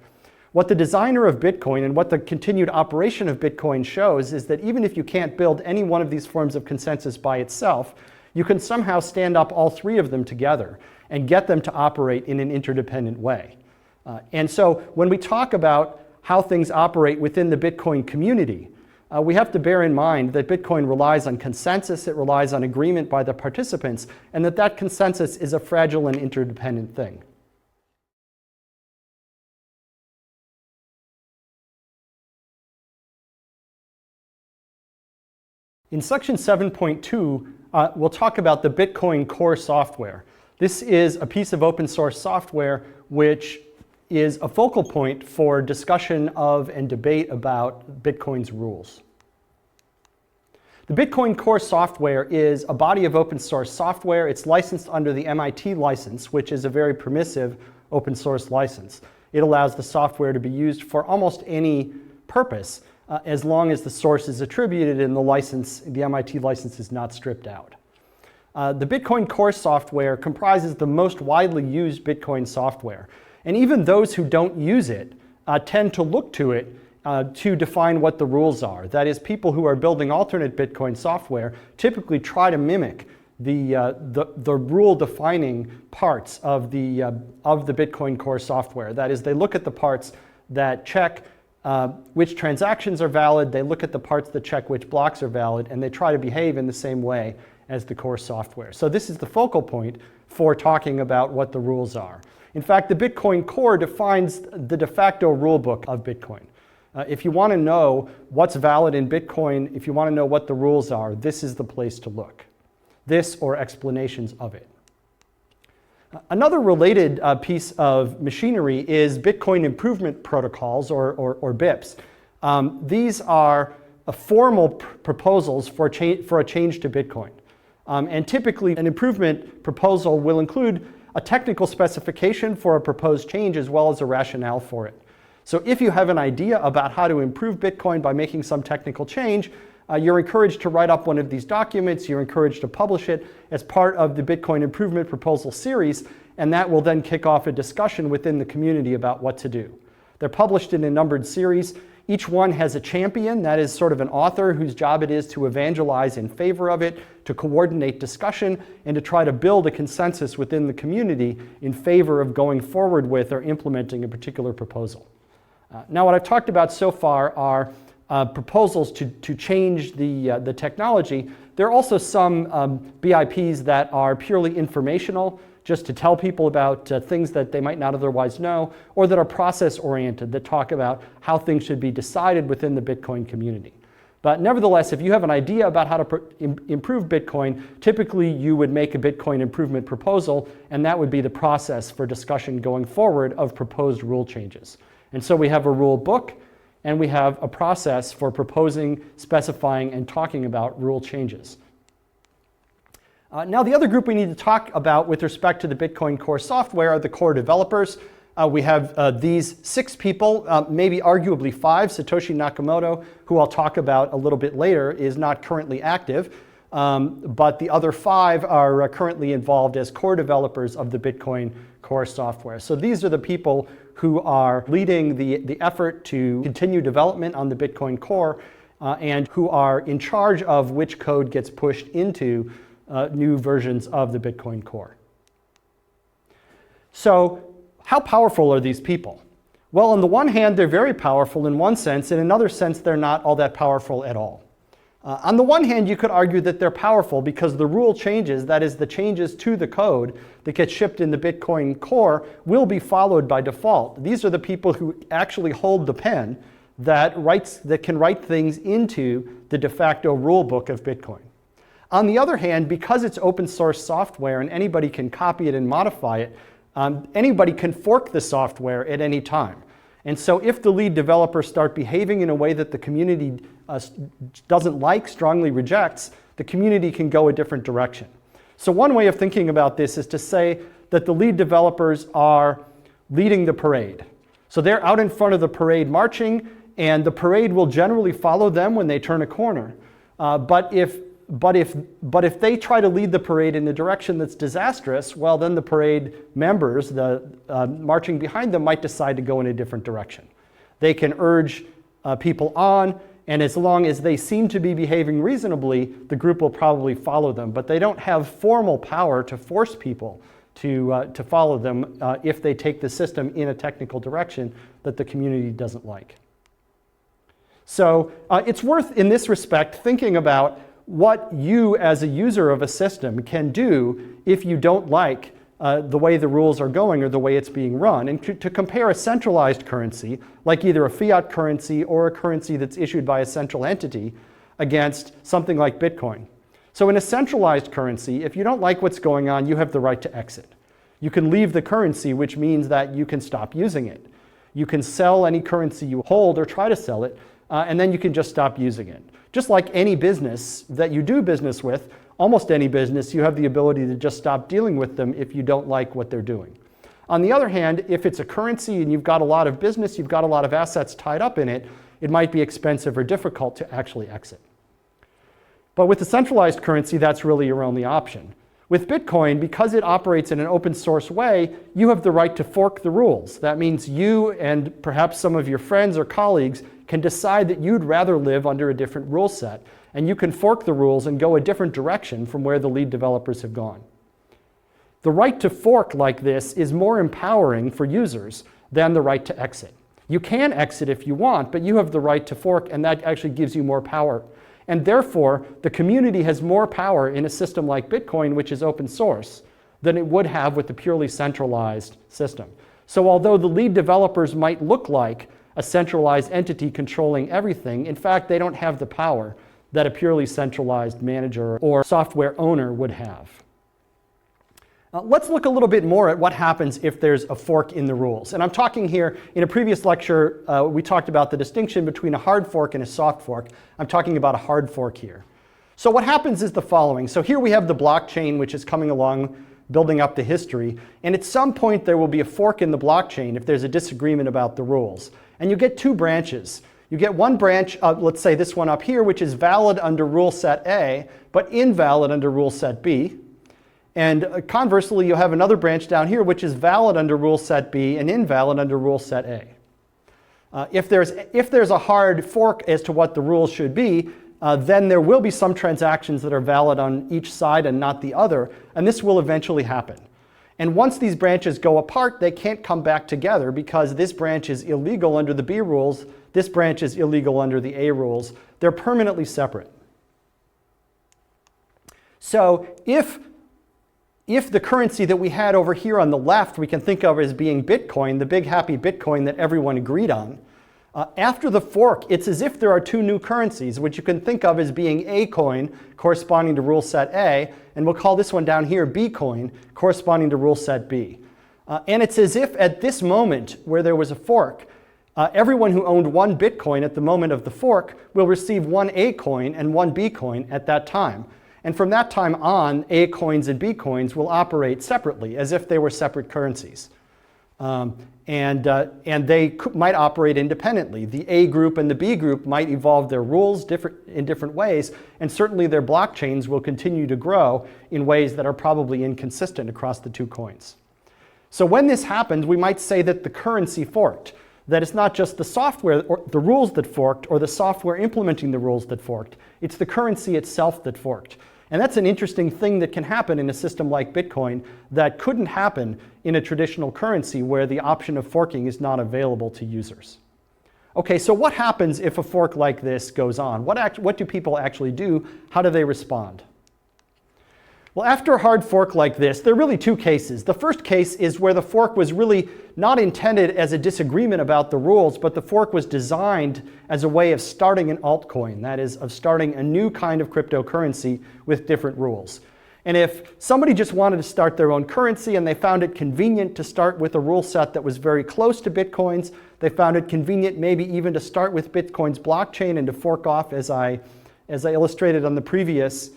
S2: What the designer of Bitcoin and what the continued operation of Bitcoin shows is that even if you can't build any one of these forms of consensus by itself, you can somehow stand up all three of them together and get them to operate in an interdependent way. And so when we talk about how things operate within the Bitcoin community, we have to bear in mind that Bitcoin relies on consensus, it relies on agreement by the participants, and that consensus is a fragile and interdependent thing. In section 7.2, we'll talk about the Bitcoin core software. This is a piece of open source software which is a focal point for discussion of and debate about Bitcoin's rules. The Bitcoin core software is a body of open source software. It's licensed under the MIT license, which is a very permissive open source license. It allows the software to be used for almost any purpose as long as the source is attributed and the MIT license is not stripped out. The Bitcoin core software comprises the most widely used Bitcoin software. And even those who don't use it tend to look to it to define what the rules are. That is, people who are building alternate Bitcoin software typically try to mimic the rule-defining parts of the Bitcoin core software. That is, they look at the parts that check which transactions are valid, they look at the parts that check which blocks are valid, and they try to behave in the same way as the core software. So this is the focal point for talking about what the rules are. In fact, the Bitcoin core defines the de facto rulebook of Bitcoin. If you want to know what's valid in Bitcoin, if you want to know what the rules are, this is the place to look. This or explanations of it. Another related piece of machinery is Bitcoin improvement protocols, or BIPs. These are formal proposals for a change to Bitcoin. And typically, an improvement proposal will include a technical specification for a proposed change as well as a rationale for it. So if you have an idea about how to improve Bitcoin by making some technical change, you're encouraged to write up one of these documents, you're encouraged to publish it as part of the Bitcoin Improvement Proposal series, and that will then kick off a discussion within the community about what to do. They're published in a numbered series. Each one has a champion, that is sort of an author whose job it is to evangelize in favor of it, to coordinate discussion, and to try to build a consensus within the community in favor of going forward with or implementing a particular proposal. Now, what I've talked about so far are proposals to change the technology. There are also some BIPs that are purely informational, just to tell people about things that they might not otherwise know, or that are process-oriented, that talk about how things should be decided within the Bitcoin community. But nevertheless, if you have an idea about how to improve Bitcoin, typically you would make a Bitcoin improvement proposal, and that would be the process for discussion going forward of proposed rule changes. And so we have a rule book, and we have a process for proposing, specifying, and talking about rule changes. Now, the other group we need to talk about with respect to the Bitcoin core software are the core developers. We have these 6 people, maybe arguably 5. Satoshi Nakamoto, who I'll talk about a little bit later, is not currently active, but the other 5 are currently involved as core developers of the Bitcoin core software. So these are the people who are leading the effort to continue development on the Bitcoin core and who are in charge of which code gets pushed into new versions of the Bitcoin core. So how powerful are these people? Well, on the one hand, they're very powerful in one sense. In another sense, they're not all that powerful at all. On the one hand, you could argue that they're powerful because the rule changes, that is, the changes to the code that get shipped in the Bitcoin core, will be followed by default. These are the people who actually hold the pen that can write things into the de facto rule book of Bitcoin. On the other hand, because it's open source software and anybody can copy it and modify it, anybody can fork the software at any time. And so if the lead developers start behaving in a way that the community doesn't like, strongly rejects, the community can go a different direction. So one way of thinking about this is to say that the lead developers are leading the parade. So they're out in front of the parade marching, and the parade will generally follow them when they turn a corner. But if they try to lead the parade in a direction that's disastrous, well, then the parade members, the marching behind them, might decide to go in a different direction. They can urge people on, and as long as they seem to be behaving reasonably, the group will probably follow them. But they don't have formal power to force people to follow them if they take the system in a technical direction that the community doesn't like. So it's worth, in this respect, thinking about what you as a user of a system can do if you don't like the way the rules are going or the way it's being run, and to compare a centralized currency, like either a fiat currency or a currency that's issued by a central entity, against something like Bitcoin. So in a centralized currency, if you don't like what's going on, you have the right to exit. You can leave the currency, which means that you can stop using it. You can sell any currency you hold or try to sell it, and then you can just stop using it. Just like any business that you do business with, almost any business, you have the ability to just stop dealing with them if you don't like what they're doing. On the other hand, if it's a currency and you've got a lot of business, you've got a lot of assets tied up in it, it might be expensive or difficult to actually exit. But with a centralized currency, that's really your only option. With Bitcoin, because it operates in an open source way, you have the right to fork the rules. That means you and perhaps some of your friends or colleagues can decide that you'd rather live under a different rule set, and you can fork the rules and go a different direction from where the lead developers have gone. The right to fork like this is more empowering for users than the right to exit. You can exit if you want, but you have the right to fork, and that actually gives you more power. And therefore, the community has more power in a system like Bitcoin, which is open source, than it would have with a purely centralized system. So although the lead developers might look like a centralized entity controlling everything, in fact, they don't have the power that a purely centralized manager or software owner would have. Let's look a little bit more at what happens if there's a fork in the rules. And I'm talking here, in a previous lecture, we talked about the distinction between a hard fork and a soft fork. I'm talking about a hard fork here. So what happens is the following. So here we have the blockchain, which is coming along, building up the history. And at some point, there will be a fork in the blockchain if there's a disagreement about the rules. And you get two branches. You get one branch, let's say this one up here, which is valid under rule set A, but invalid under rule set B. And conversely, you'll have another branch down here, which is valid under rule set B and invalid under rule set A. If there's a hard fork as to what the rules should be, then there will be some transactions that are valid on each side and not the other, and this will eventually happen. And once these branches go apart, they can't come back together because this branch is illegal under the B rules, this branch is illegal under the A rules. They're permanently separate. So if the currency that we had over here on the left we can think of as being Bitcoin, the big happy Bitcoin that everyone agreed on, after the fork, it's as if there are two new currencies, which you can think of as being A coin, corresponding to rule set A, and we'll call this one down here B coin, corresponding to rule set B. And it's as if at this moment where there was a fork, everyone who owned one Bitcoin at the moment of the fork will receive one A coin and one B coin at that time. And from that time on, A coins and B coins will operate separately, as if they were separate currencies. And they might operate independently. The A group and the B group might evolve their rules in different ways, and certainly their blockchains will continue to grow in ways that are probably inconsistent across the two coins. So when this happens, we might say that the currency forked, that it's not just the software or the rules that forked or the software implementing the rules that forked, it's the currency itself that forked. And that's an interesting thing that can happen in a system like Bitcoin that couldn't happen in a traditional currency where the option of forking is not available to users. Okay, so what happens if a fork like this goes on? What do people actually do? How do they respond? Well, after a hard fork like this, there are really two cases. The first case is where the fork was really not intended as a disagreement about the rules, but the fork was designed as a way of starting an altcoin, that is, of starting a new kind of cryptocurrency with different rules. And if somebody just wanted to start their own currency and they found it convenient to start with a rule set that was very close to Bitcoin's, they found it convenient maybe even to start with Bitcoin's blockchain and to fork off as I illustrated on the previous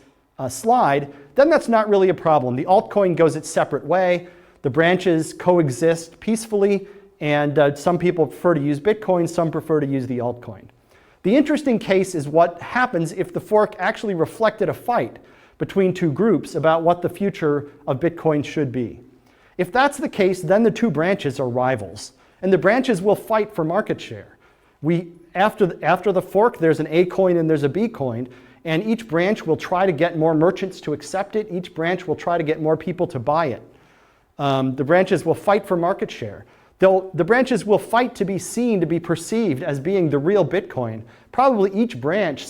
S2: slide, then that's not really a problem. The altcoin goes its separate way. The branches coexist peacefully, and some people prefer to use Bitcoin, some prefer to use the altcoin. The interesting case is what happens if the fork actually reflected a fight between two groups about what the future of Bitcoin should be. If that's the case, then the two branches are rivals, and the branches will fight for market share. After the fork, there's an A coin and there's a B coin, and each branch will try to get more merchants to accept it. Each branch will try to get more people to buy it. The branches will fight for market share. The branches will fight to be seen, to be perceived as being the real Bitcoin. Probably each branch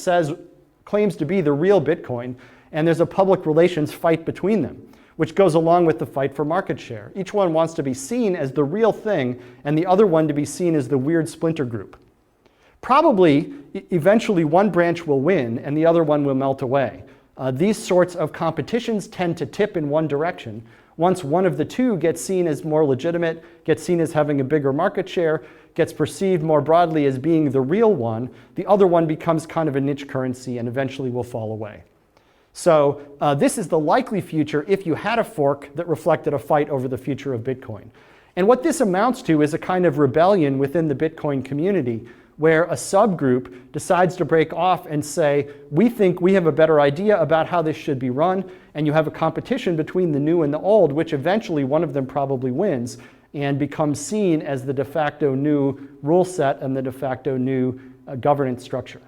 S2: claims to be the real Bitcoin, and there's a public relations fight between them, which goes along with the fight for market share. Each one wants to be seen as the real thing, and the other one to be seen as the weird splinter group. Probably, eventually one branch will win and the other one will melt away. These sorts of competitions tend to tip in one direction. Once one of the two gets seen as more legitimate, gets seen as having a bigger market share, gets perceived more broadly as being the real one, the other one becomes kind of a niche currency and eventually will fall away. So this is the likely future if you had a fork that reflected a fight over the future of Bitcoin. And what this amounts to is a kind of rebellion within the Bitcoin community, where a subgroup decides to break off and say, we think we have a better idea about how this should be run, and you have a competition between the new and the old, which eventually one of them probably wins and becomes seen as the de facto new rule set and the de facto new governance structure.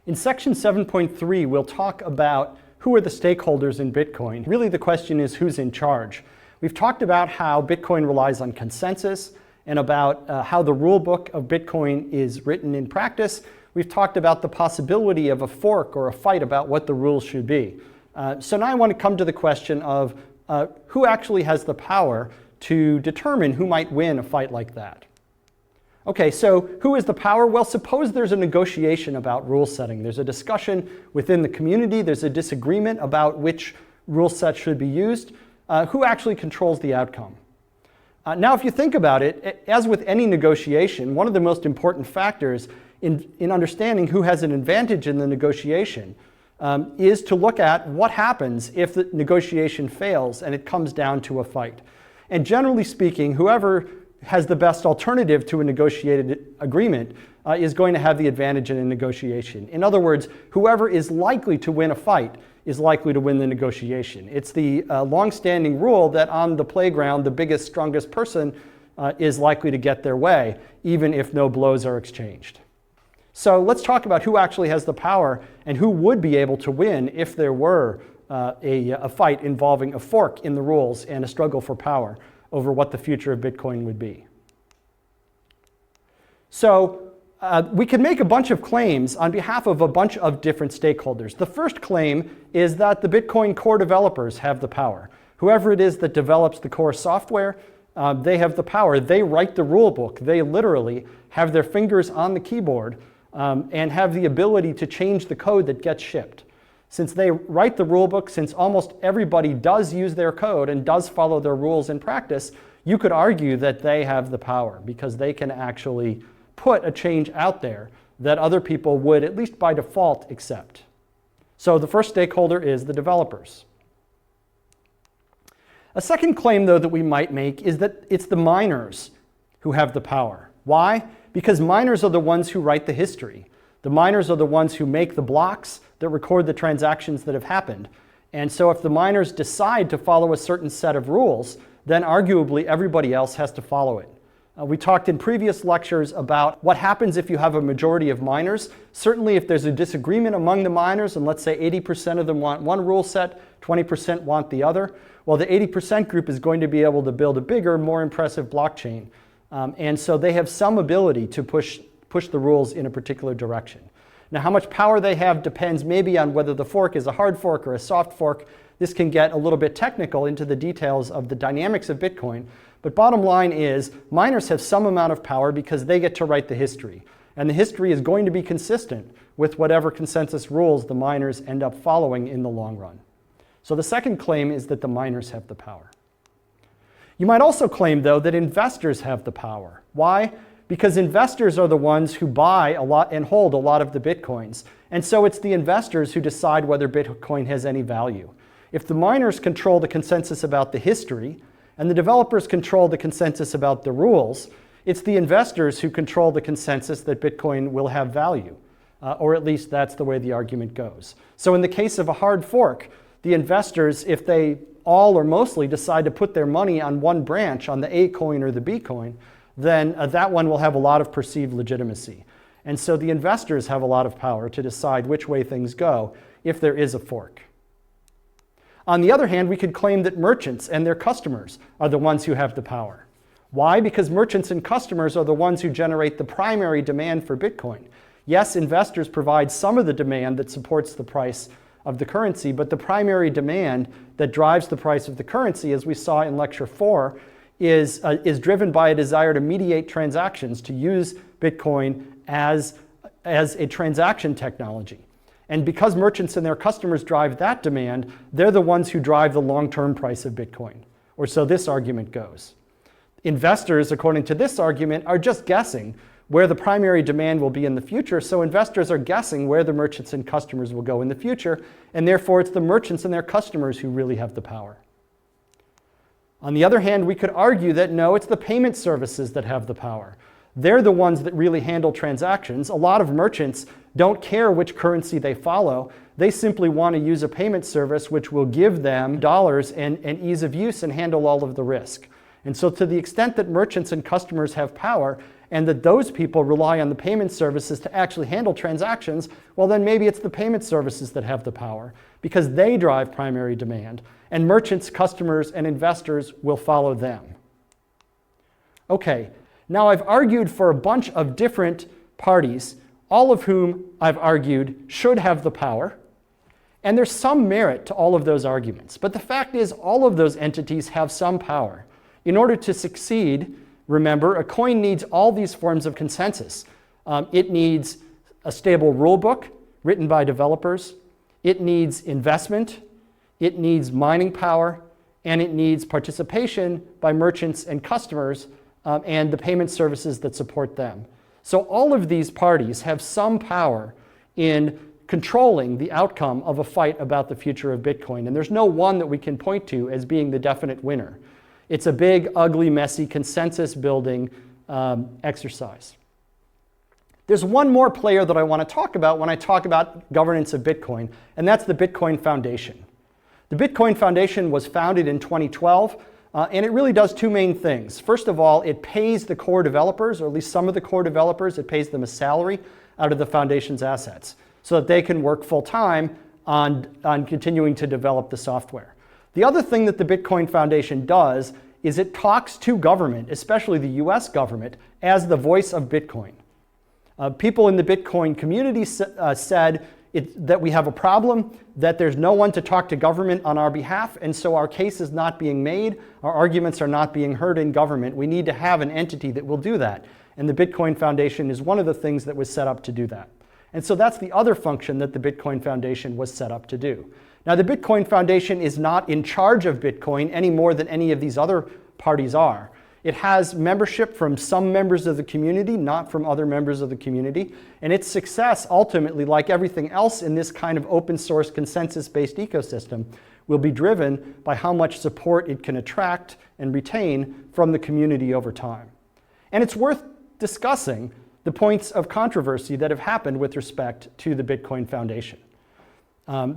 S2: In section 7.3, we'll talk about who are the stakeholders in Bitcoin. Really, the question is who's in charge. We've talked about how Bitcoin relies on consensus and about how the rule book of Bitcoin is written in practice. We've talked about the possibility of a fork or a fight about what the rules should be. So now I want to come to the question of who actually has the power to determine who might win a fight like that. Okay, so who is the power? Well, suppose there's a negotiation about rule setting. There's a discussion within the community. There's a disagreement about which rule set should be used. Who actually controls the outcome? Now, if you think about it, as with any negotiation, one of the most important factors in understanding who has an advantage in the negotiation is to look at what happens if the negotiation fails and it comes down to a fight. And generally speaking, whoever has the best alternative to a negotiated agreement is going to have the advantage in a negotiation. In other words, whoever is likely to win a fight is likely to win the negotiation. It's the long-standing rule that on the playground, the biggest, strongest person is likely to get their way, even if no blows are exchanged. So let's talk about who actually has the power and who would be able to win if there were a fight involving a fork in the rules and a struggle for power over what the future of Bitcoin would be. So we can make a bunch of claims on behalf of a bunch of different stakeholders. The first claim is that the Bitcoin core developers have the power. Whoever it is that develops the core software, they have the power. They write the rule book. They literally have their fingers on the keyboard and have the ability to change the code that gets shipped. Since they write the rule book, since almost everybody does use their code and does follow their rules in practice, you could argue that they have the power because they can actually put a change out there that other people would, at least by default, accept. So the first stakeholder is the developers. A second claim, though, that we might make is that it's the miners who have the power. Why? Because miners are the ones who write the history. The miners are the ones who make the blocks that record the transactions that have happened. And so if the miners decide to follow a certain set of rules, then arguably everybody else has to follow it. We talked in previous lectures about what happens if you have a majority of miners. Certainly if there's a disagreement among the miners, and let's say 80% of them want one rule set, 20% want the other, well, the 80% group is going to be able to build a bigger, more impressive blockchain. And so they have some ability to push push the rules in a particular direction. Now, how much power they have depends maybe on whether the fork is a hard fork or a soft fork. This can get a little bit technical into the details of the dynamics of Bitcoin, but bottom line is miners have some amount of power because they get to write the history. And the history is going to be consistent with whatever consensus rules the miners end up following in the long run. So the second claim is that the miners have the power. You might also claim, though, that investors have the power. Why? Because investors are the ones who buy a lot and hold a lot of the Bitcoins. And so it's the investors who decide whether Bitcoin has any value. If the miners control the consensus about the history, and the developers control the consensus about the rules, it's the investors who control the consensus that Bitcoin will have value. Or at least that's the way the argument goes. So in the case of a hard fork, the investors, if they all or mostly decide to put their money on one branch, on the A coin or the B coin, then that one will have a lot of perceived legitimacy. And so the investors have a lot of power to decide which way things go if there is a fork. On the other hand, we could claim that merchants and their customers are the ones who have the power. Why? Because merchants and customers are the ones who generate the primary demand for Bitcoin. Yes, investors provide some of the demand that supports the price of the currency, but the primary demand that drives the price of the currency, as we saw in Lecture 4, is driven by a desire to mediate transactions, to use Bitcoin as a transaction technology. And because merchants and their customers drive that demand, they're the ones who drive the long-term price of Bitcoin. Or so this argument goes. Investors, according to this argument, are just guessing where the primary demand will be in the future. So investors are guessing where the merchants and customers will go in the future. And therefore, it's the merchants and their customers who really have the power. On the other hand, we could argue that no, it's the payment services that have the power. They're the ones that really handle transactions. A lot of merchants don't care which currency they follow. They simply want to use a payment service which will give them dollars and ease of use and handle all of the risk. And so to the extent that merchants and customers have power and that those people rely on the payment services to actually handle transactions, well then maybe it's the payment services that have the power because they drive primary demand and merchants, customers, and investors will follow them. Okay. Now, I've argued for a bunch of different parties, all of whom I've argued should have the power, and there's some merit to all of those arguments. But the fact is, all of those entities have some power. In order to succeed, remember, a coin needs all these forms of consensus. It needs a stable rule book written by developers. It needs investment. It needs mining power. And it needs participation by merchants and customers and the payment services that support them. So all of these parties have some power in controlling the outcome of a fight about the future of Bitcoin. And there's no one that we can point to as being the definite winner. It's a big, ugly, messy, consensus-building exercise. There's one more player that I want to talk about when I talk about governance of Bitcoin, and that's the Bitcoin Foundation. The Bitcoin Foundation was founded in 2012. And it really does two main things. First of all, it pays the core developers, or at least some of the core developers, it pays them a salary out of the foundation's assets so that they can work full-time on continuing to develop the software. The other thing that the Bitcoin Foundation does is it talks to government, especially the US government, as the voice of Bitcoin. People in the Bitcoin community said that we have a problem, that there's no one to talk to government on our behalf, and so our case is not being made, our arguments are not being heard in government. We need to have an entity that will do that. And the Bitcoin Foundation is one of the things that was set up to do that. And so that's the other function that the Bitcoin Foundation was set up to do. Now, the Bitcoin Foundation is not in charge of Bitcoin any more than any of these other parties are. It has membership from some members of the community, not from other members of the community. And its success, ultimately, like everything else in this kind of open source consensus-based ecosystem, will be driven by how much support it can attract and retain from the community over time. And it's worth discussing the points of controversy that have happened with respect to the Bitcoin Foundation.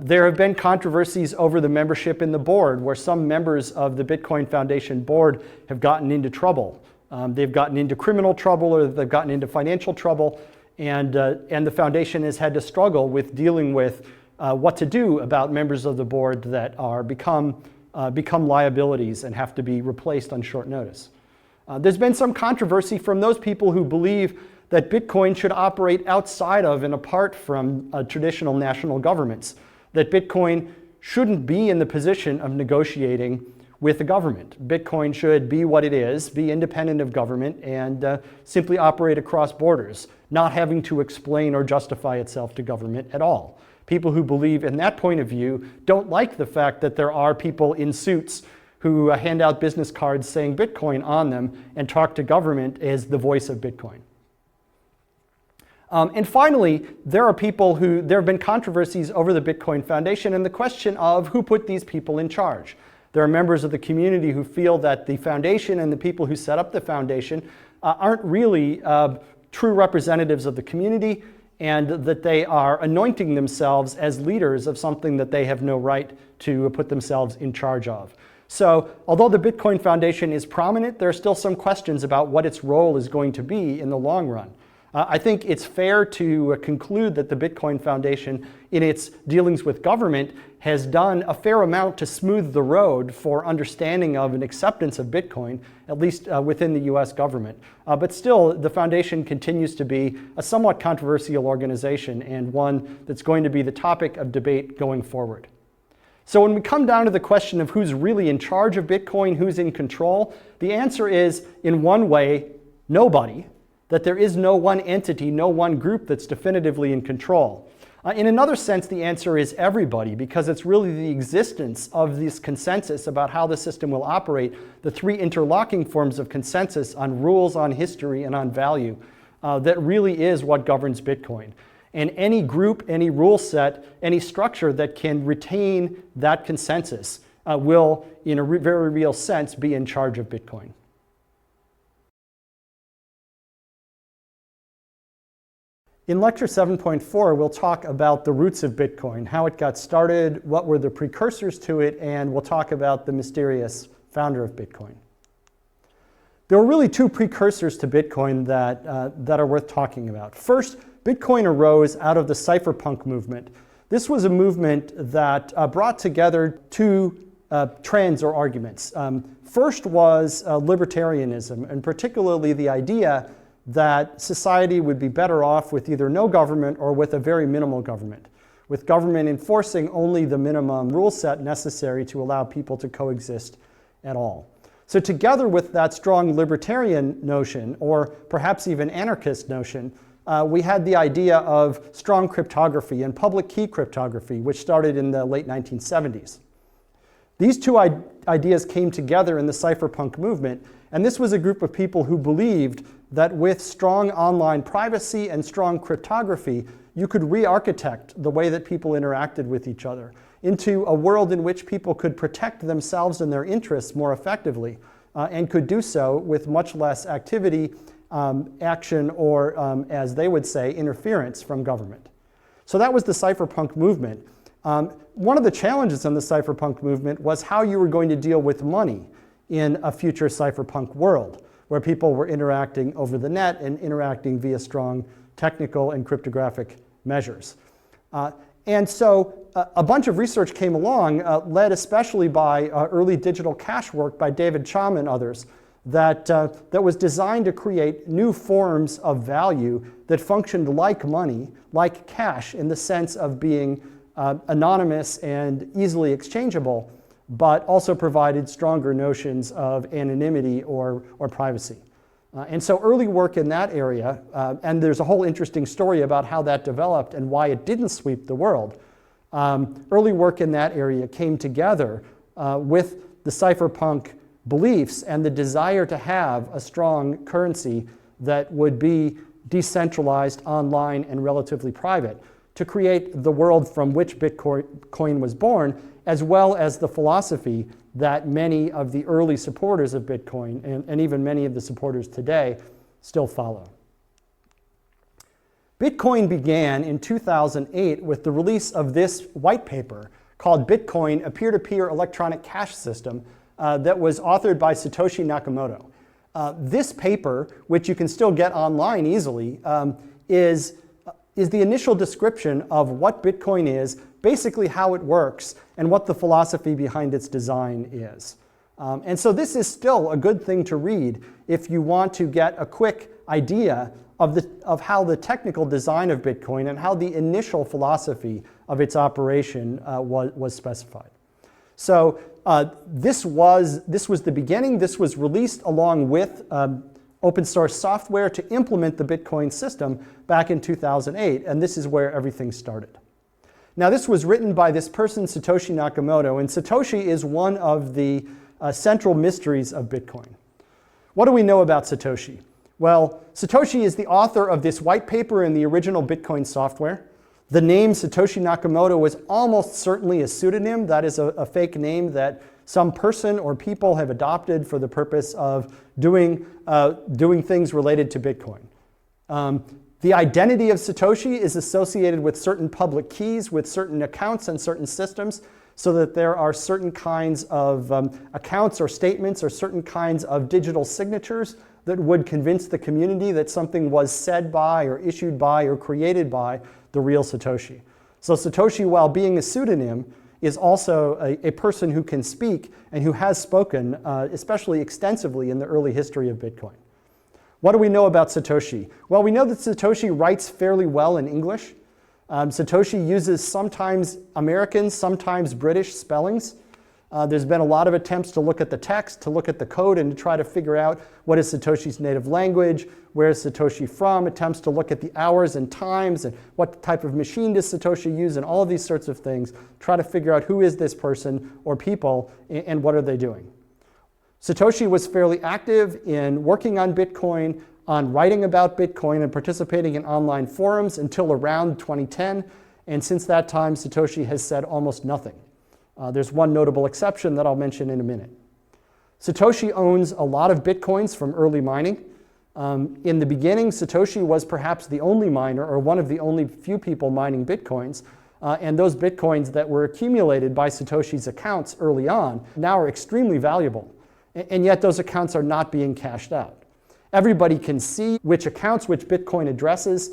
S2: There have been controversies over the membership in the board, where some members of the Bitcoin Foundation board have gotten into trouble. They've gotten into criminal trouble, or they've gotten into financial trouble, and the foundation has had to struggle with dealing with what to do about members of the board that are become liabilities and have to be replaced on short notice. There's been some controversy from those people who believe that Bitcoin should operate outside of and apart from traditional national governments, that Bitcoin shouldn't be in the position of negotiating with the government. Bitcoin should be what it is, be independent of government, and simply operate across borders, not having to explain or justify itself to government at all. People who believe in that point of view don't like the fact that there are people in suits who hand out business cards saying Bitcoin on them and talk to government as the voice of Bitcoin. And finally, there have been controversies over the Bitcoin Foundation and the question of who put these people in charge. There are members of the community who feel that the foundation and the people who set up the foundation aren't really true representatives of the community, and that they are anointing themselves as leaders of something that they have no right to put themselves in charge of. So although the Bitcoin Foundation is prominent, there are still some questions about what its role is going to be in the long run. I think it's fair to conclude that the Bitcoin Foundation, in its dealings with government, has done a fair amount to smooth the road for understanding of and acceptance of Bitcoin, at least within the US government. But still, the foundation continues to be a somewhat controversial organization and one that's going to be the topic of debate going forward. So when we come down to the question of who's really in charge of Bitcoin, who's in control, the answer is, in one way, nobody. That there is no one entity, no one group that's definitively in control. In another sense, the answer is everybody, because it's really the existence of this consensus about how the system will operate, the three interlocking forms of consensus on rules, on history, and on value, that really is what governs Bitcoin. And any group, any rule set, any structure that can retain that consensus will, in a very real sense, be in charge of Bitcoin. In lecture 7.4, we'll talk about the roots of Bitcoin, how it got started, what were the precursors to it, and we'll talk about the mysterious founder of Bitcoin. There were really two precursors to Bitcoin that are worth talking about. First, Bitcoin arose out of the cypherpunk movement. This was a movement that brought together two trends or arguments. First was libertarianism, and particularly the idea that society would be better off with either no government or with a very minimal government, with government enforcing only the minimum rule set necessary to allow people to coexist at all. So together with that strong libertarian notion, or perhaps even anarchist notion, we had the idea of strong cryptography and public key cryptography, which started in the late 1970s. These two ideas came together in the cypherpunk movement, and this was a group of people who believed that with strong online privacy and strong cryptography, you could re-architect the way that people interacted with each other into a world in which people could protect themselves and their interests more effectively, and could do so with much less activity, action, or as they would say, interference from government. So that was the cypherpunk movement. One of the challenges in the cypherpunk movement was how you were going to deal with money in a future cypherpunk world, where people were interacting over the net and interacting via strong technical and cryptographic measures. And so a bunch of research came along, led especially by early digital cash work by David Chaum and others, that was designed to create new forms of value that functioned like money, like cash, in the sense of being anonymous and easily exchangeable, but also provided stronger notions of anonymity or privacy. And so early work in that area, and there's a whole interesting story about how that developed and why it didn't sweep the world. Early work in that area came together with the cypherpunk beliefs and the desire to have a strong currency that would be decentralized, online, and relatively private, to create the world from which Bitcoin was born, as well as the philosophy that many of the early supporters of Bitcoin, and even many of the supporters today, still follow. Bitcoin began in 2008 with the release of this white paper called Bitcoin, a peer-to-peer electronic cash system that was authored by Satoshi Nakamoto. This paper, which you can still get online easily, is the initial description of what Bitcoin is, basically how it works, and what the philosophy behind its design is. And so this is still a good thing to read if you want to get a quick idea of how the technical design of Bitcoin and how the initial philosophy of its operation was specified. So this was the beginning. This was released along with open source software to implement the Bitcoin system back in 2008, and this is where everything started. Now this was written by this person, Satoshi Nakamoto, and Satoshi is one of the central mysteries of Bitcoin. What do we know about Satoshi? Well, Satoshi is the author of this white paper in the original Bitcoin software. The name Satoshi Nakamoto was almost certainly a pseudonym. That is a fake name that some person or people have adopted for the purpose of doing things related to Bitcoin. The identity of Satoshi is associated with certain public keys, with certain accounts and certain systems, so that there are certain kinds of accounts or statements or certain kinds of digital signatures that would convince the community that something was said by or issued by or created by the real Satoshi. So Satoshi, while being a pseudonym, is also a person who can speak and who has spoken, especially extensively in the early history of Bitcoin. What do we know about Satoshi? Well, we know that Satoshi writes fairly well in English. Satoshi uses sometimes American, sometimes British spellings. There's been a lot of attempts to look at the text, to look at the code, and to try to figure out what is Satoshi's native language, where is Satoshi from, attempts to look at the hours and times, and what type of machine does Satoshi use, and all of these sorts of things, try to figure out who is this person or people, and what are they doing. Satoshi was fairly active in working on Bitcoin, on writing about Bitcoin, and participating in online forums until around 2010, and since that time, Satoshi has said almost nothing. There's one notable exception that I'll mention in a minute. Satoshi owns a lot of Bitcoins from early mining. In the beginning, Satoshi was perhaps the only miner, or one of the only few people mining Bitcoins, and those Bitcoins that were accumulated by Satoshi's accounts early on now are extremely valuable, and yet those accounts are not being cashed out. Everybody can see which accounts, which Bitcoin addresses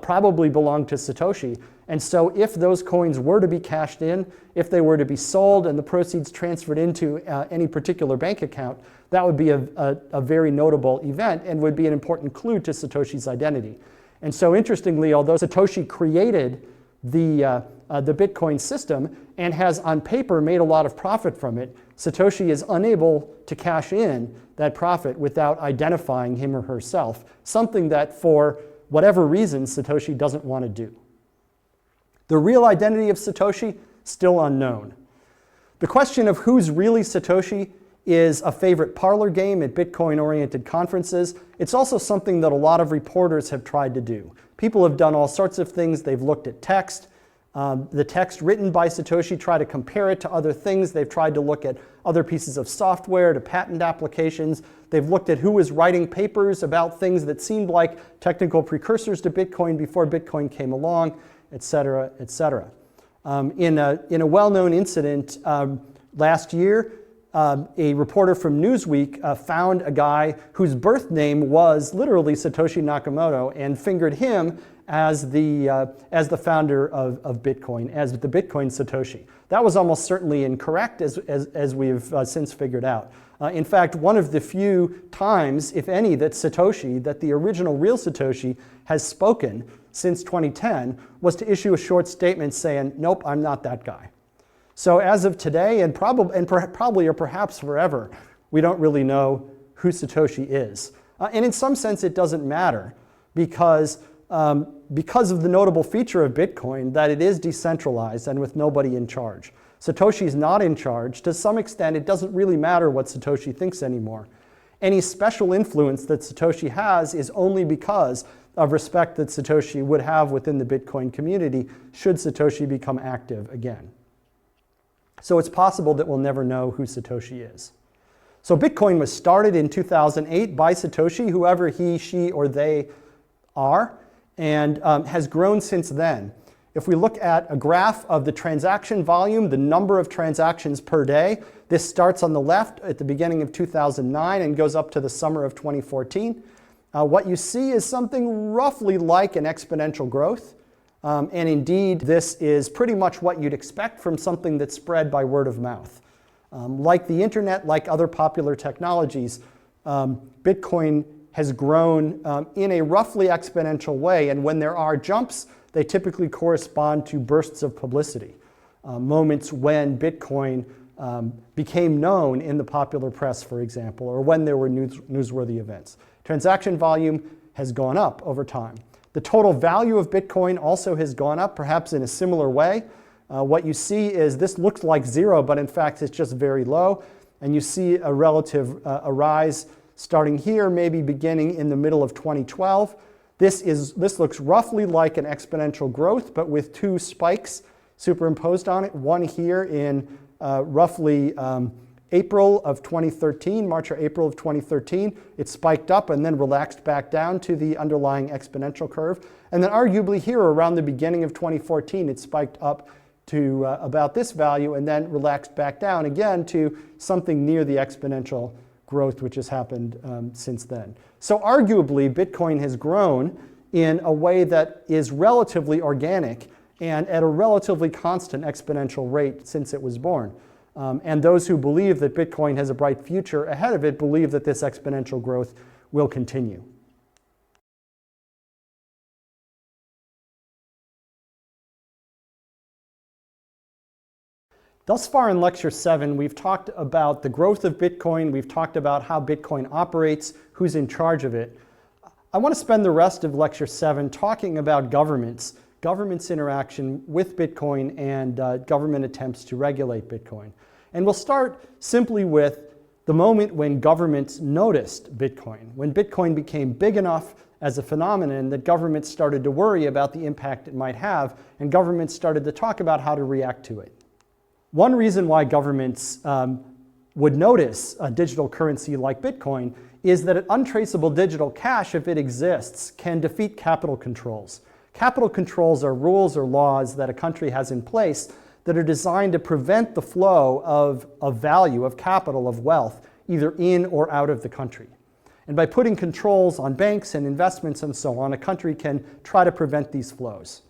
S2: probably belong to Satoshi. And so if those coins were to be cashed in, if they were to be sold and the proceeds transferred into any particular bank account, that would be a very notable event and would be an important clue to Satoshi's identity. And so interestingly, although Satoshi created the Bitcoin system and has on paper made a lot of profit from it, Satoshi is unable to cash in that profit without identifying him or herself, something that for whatever reason Satoshi doesn't want to do. The real identity of Satoshi, still unknown. The question of who's really Satoshi is a favorite parlor game at Bitcoin-oriented conferences. It's also something that a lot of reporters have tried to do. People have done all sorts of things. They've looked at text. The text written by Satoshi, try to compare it to other things. They've tried to look at other pieces of software, to patent applications. They've looked at who was writing papers about things that seemed like technical precursors to Bitcoin before Bitcoin came along, et cetera, et cetera. In a well-known incident last year, a reporter from Newsweek found a guy whose birth name was literally Satoshi Nakamoto and fingered him as the founder of Bitcoin, as the Bitcoin Satoshi. That was almost certainly incorrect, as we've since figured out. In fact, one of the few times, if any, that the original real Satoshi, has spoken since 2010 was to issue a short statement saying, nope, I'm not that guy. So as of today, and probably or perhaps forever, we don't really know who Satoshi is. And in some sense, it doesn't matter because of the notable feature of Bitcoin that it is decentralized and with nobody in charge. Satoshi's not in charge. To some extent, it doesn't really matter what Satoshi thinks anymore. Any special influence that Satoshi has is only because of respect that Satoshi would have within the Bitcoin community should Satoshi become active again. So it's possible that we'll never know who Satoshi is. So Bitcoin was started in 2008 by Satoshi, whoever he, she, or they are, and has grown since then. If we look at a graph of the transaction volume, the number of transactions per day, this starts on the left at the beginning of 2009 and goes up to the summer of 2014. What you see is something roughly like an exponential growth. And indeed, this is pretty much what you'd expect from something that's spread by word of mouth. Like the internet, like other popular technologies, Bitcoin has grown in a roughly exponential way, and when there are jumps, they typically correspond to bursts of publicity, moments when Bitcoin became known in the popular press, for example, or when there were newsworthy events. Transaction volume has gone up over time. The total value of Bitcoin also has gone up, perhaps in a similar way. What you see is this looks like zero, but in fact it's just very low. And you see a relative rise starting here, maybe beginning in the middle of 2012. This looks roughly like an exponential growth, but with two spikes superimposed on it. One here in roughly April of 2013, March or April of 2013. It spiked up and then relaxed back down to the underlying exponential curve. And then arguably here around the beginning of 2014, it spiked up to about this value and then relaxed back down again to something near the exponential growth which has happened since then. So arguably, Bitcoin has grown in a way that is relatively organic and at a relatively constant exponential rate since it was born. And those who believe that Bitcoin has a bright future ahead of it believe that this exponential growth will continue. Thus far in Lecture 7, we've talked about the growth of Bitcoin, we've talked about how Bitcoin operates, who's in charge of it. I want to spend the rest of Lecture 7 talking about governments' interaction with Bitcoin and government attempts to regulate Bitcoin. And we'll start simply with the moment when governments noticed Bitcoin, when Bitcoin became big enough as a phenomenon that governments started to worry about the impact it might have, and governments started to talk about how to react to it. One reason why governments would notice a digital currency like Bitcoin is that an untraceable digital cash, if it exists, can defeat capital controls. Capital controls are rules or laws that a country has in place that are designed to prevent the flow of value, of capital, of wealth, either in or out of the country. And by putting controls on banks and investments and so on, a country can try to prevent these flows.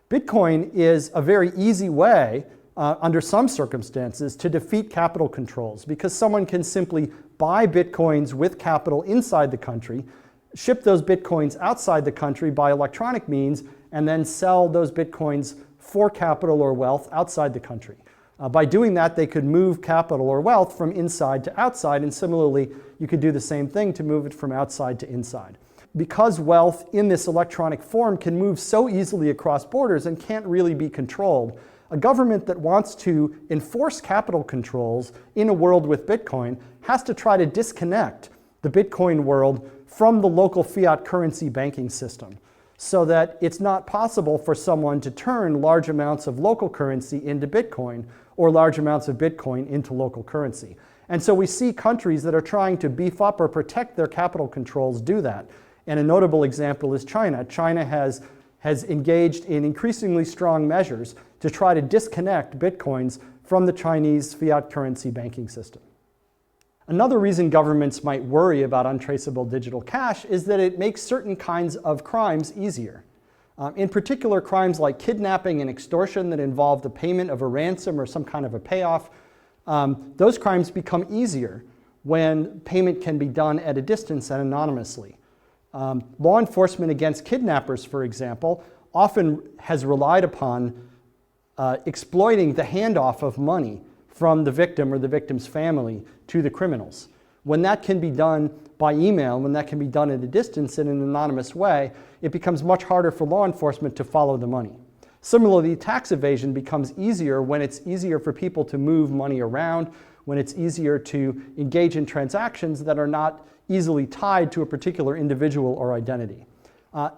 S2: Bitcoin is a very easy way under some circumstances, to defeat capital controls, because someone can simply buy bitcoins with capital inside the country, ship those bitcoins outside the country by electronic means, and then sell those bitcoins for capital or wealth outside the country. By doing that, they could move capital or wealth from inside to outside, and similarly, you could do the same thing to move it from outside to inside. Because wealth in this electronic form can move so easily across borders and can't really be controlled, a government that wants to enforce capital controls in a world with Bitcoin has to try to disconnect the Bitcoin world from the local fiat currency banking system so that it's not possible for someone to turn large amounts of local currency into Bitcoin or large amounts of Bitcoin into local currency. And so we see countries that are trying to beef up or protect their capital controls do that. And a notable example is China. China has engaged in increasingly strong measures to try to disconnect Bitcoins from the Chinese fiat currency banking system. Another reason governments might worry about untraceable digital cash is that it makes certain kinds of crimes easier. In particular, crimes like kidnapping and extortion that involve the payment of a ransom or some kind of a payoff, those crimes become easier when payment can be done at a distance and anonymously. Law enforcement against kidnappers, for example, often has relied upon exploiting the handoff of money from the victim or the victim's family to the criminals. When that can be done by email, when that can be done at a distance in an anonymous way, it becomes much harder for law enforcement to follow the money. Similarly, tax evasion becomes easier when it's easier for people to move money around, when it's easier to engage in transactions that are not easily tied to a particular individual or identity.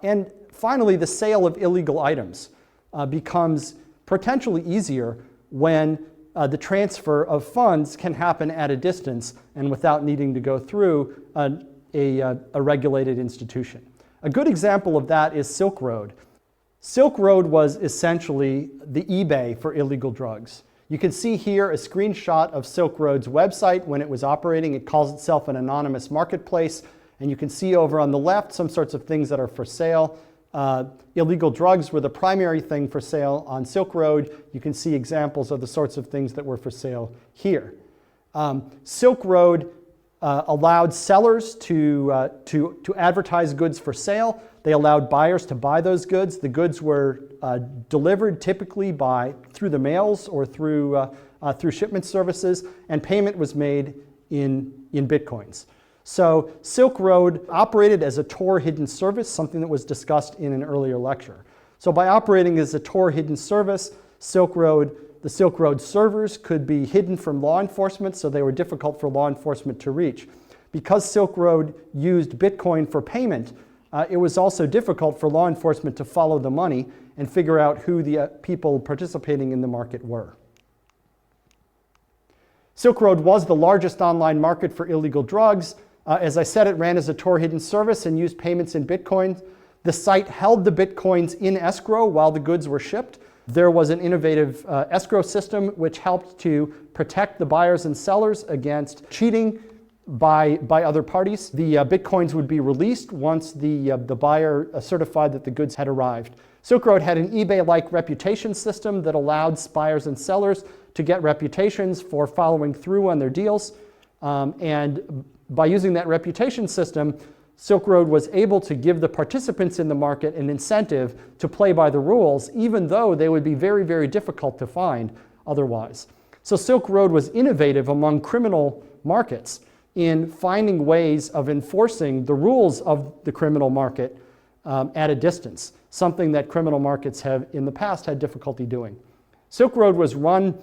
S2: And finally, the sale of illegal items becomes potentially easier when the transfer of funds can happen at a distance and without needing to go through a regulated institution. A good example of that is Silk Road. Silk Road was essentially the eBay for illegal drugs. You can see here a screenshot of Silk Road's website when it was operating. It calls itself an anonymous marketplace. And you can see over on the left some sorts of things that are for sale. Illegal drugs were the primary thing for sale on Silk Road. You can see examples of the sorts of things that were for sale here. Silk Road allowed sellers to advertise goods for sale. They allowed buyers to buy those goods. The goods were delivered typically through the mails or through shipment services, and payment was made in Bitcoins. So Silk Road operated as a Tor hidden service, something that was discussed in an earlier lecture. So by operating as a Tor hidden service, the Silk Road servers could be hidden from law enforcement, so they were difficult for law enforcement to reach. Because Silk Road used Bitcoin for payment, it was also difficult for law enforcement to follow the money and figure out who the people participating in the market were. Silk Road was the largest online market for illegal drugs. As I said, it ran as a Tor hidden service and used payments in Bitcoin. The site held the Bitcoins in escrow while the goods were shipped. There was an innovative escrow system which helped to protect the buyers and sellers against cheating by other parties. The Bitcoins would be released once the buyer certified that the goods had arrived. Silk Road had an eBay-like reputation system that allowed buyers and sellers to get reputations for following through on their deals. And by using that reputation system, Silk Road was able to give the participants in the market an incentive to play by the rules, even though they would be very, very difficult to find otherwise. So Silk Road was innovative among criminal markets in finding ways of enforcing the rules of the criminal market at a distance, something that criminal markets have in the past had difficulty doing. Silk Road was run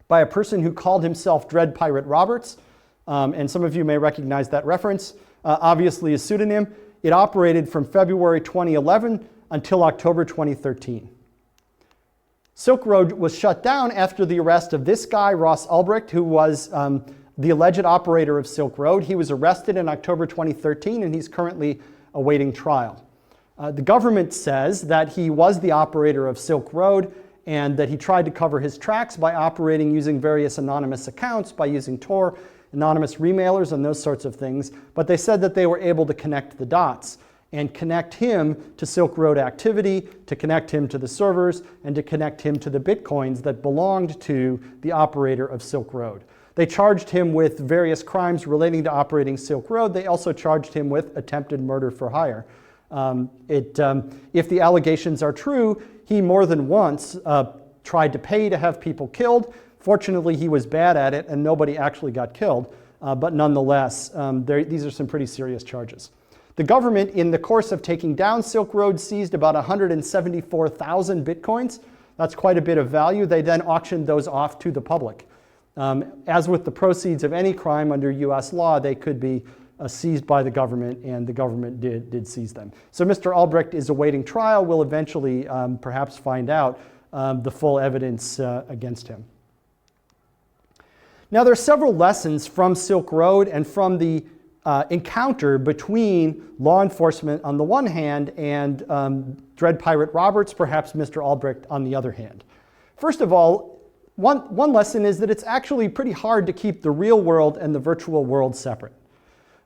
S2: by a person who called himself Dread Pirate Roberts, and some of you may recognize that reference. Obviously a pseudonym. It operated from February 2011 until October 2013. Silk Road was shut down after the arrest of this guy, Ross Ulbricht, who was the alleged operator of Silk Road. He was arrested in October 2013 and he's currently awaiting trial. The government says that he was the operator of Silk Road and that he tried to cover his tracks by operating using various anonymous accounts, by using Tor, anonymous remailers, and those sorts of things. But they said that they were able to connect the dots and connect him to Silk Road activity, to connect him to the servers, and to connect him to the Bitcoins that belonged to the operator of Silk Road. They charged him with various crimes relating to operating Silk Road. They also charged him with attempted murder for hire. If the allegations are true, he more than once tried to pay to have people killed. Fortunately, he was bad at it and nobody actually got killed. But nonetheless, these are some pretty serious charges. The government, in the course of taking down Silk Road, seized about 174,000 Bitcoins. That's quite a bit of value. They then auctioned those off to the public. As with the proceeds of any crime under US law, they could be seized by the government, and the government did seize them. So Mr. Ulbricht is awaiting trial. We'll eventually perhaps find out the full evidence against him. Now, there are several lessons from Silk Road and from the encounter between law enforcement on the one hand and Dread Pirate Roberts, perhaps Mr. Ulbricht on the other hand. First of all, one lesson is that it's actually pretty hard to keep the real world and the virtual world separate.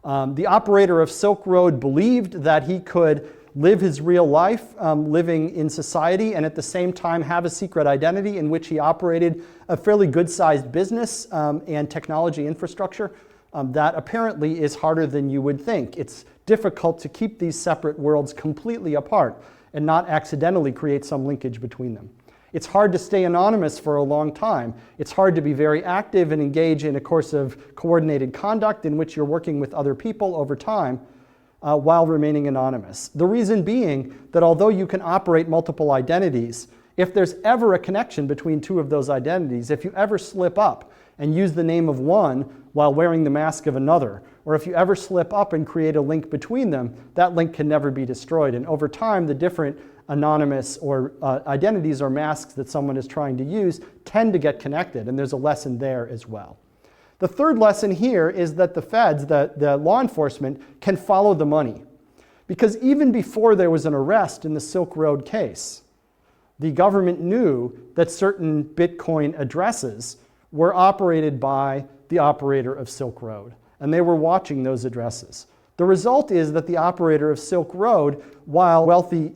S2: The operator of Silk Road believed that he could live his real life living in society and at the same time have a secret identity in which he operated a fairly good-sized business and technology infrastructure. That apparently is harder than you would think. It's difficult to keep these separate worlds completely apart and not accidentally create some linkage between them. It's hard to stay anonymous for a long time. It's hard to be very active and engage in a course of coordinated conduct in which you're working with other people over time while remaining anonymous. The reason being that although you can operate multiple identities, if there's ever a connection between two of those identities, if you ever slip up and use the name of one while wearing the mask of another, or if you ever slip up and create a link between them, that link can never be destroyed. And over time, the different anonymous or identities or masks that someone is trying to use tend to get connected, and there's a lesson there as well. The third lesson here is that the feds, the law enforcement, can follow the money. Because even before there was an arrest in the Silk Road case, the government knew that certain Bitcoin addresses were operated by the operator of Silk Road, and they were watching those addresses. The result is that the operator of Silk Road, while wealthy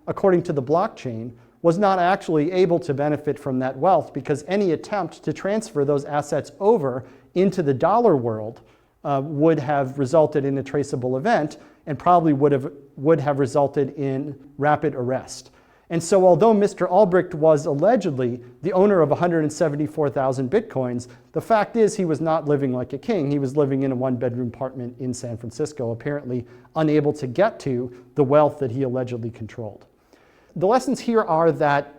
S2: according to the blockchain, was not actually able to benefit from that wealth because any attempt to transfer those assets over into the dollar world would have resulted in a traceable event and probably would have resulted in rapid arrest. And so although Mr. Albrecht was allegedly the owner of 174,000 bitcoins, the fact is he was not living like a king. He was living in a one-bedroom apartment in San Francisco, apparently unable to get to the wealth that he allegedly controlled. The lessons here are that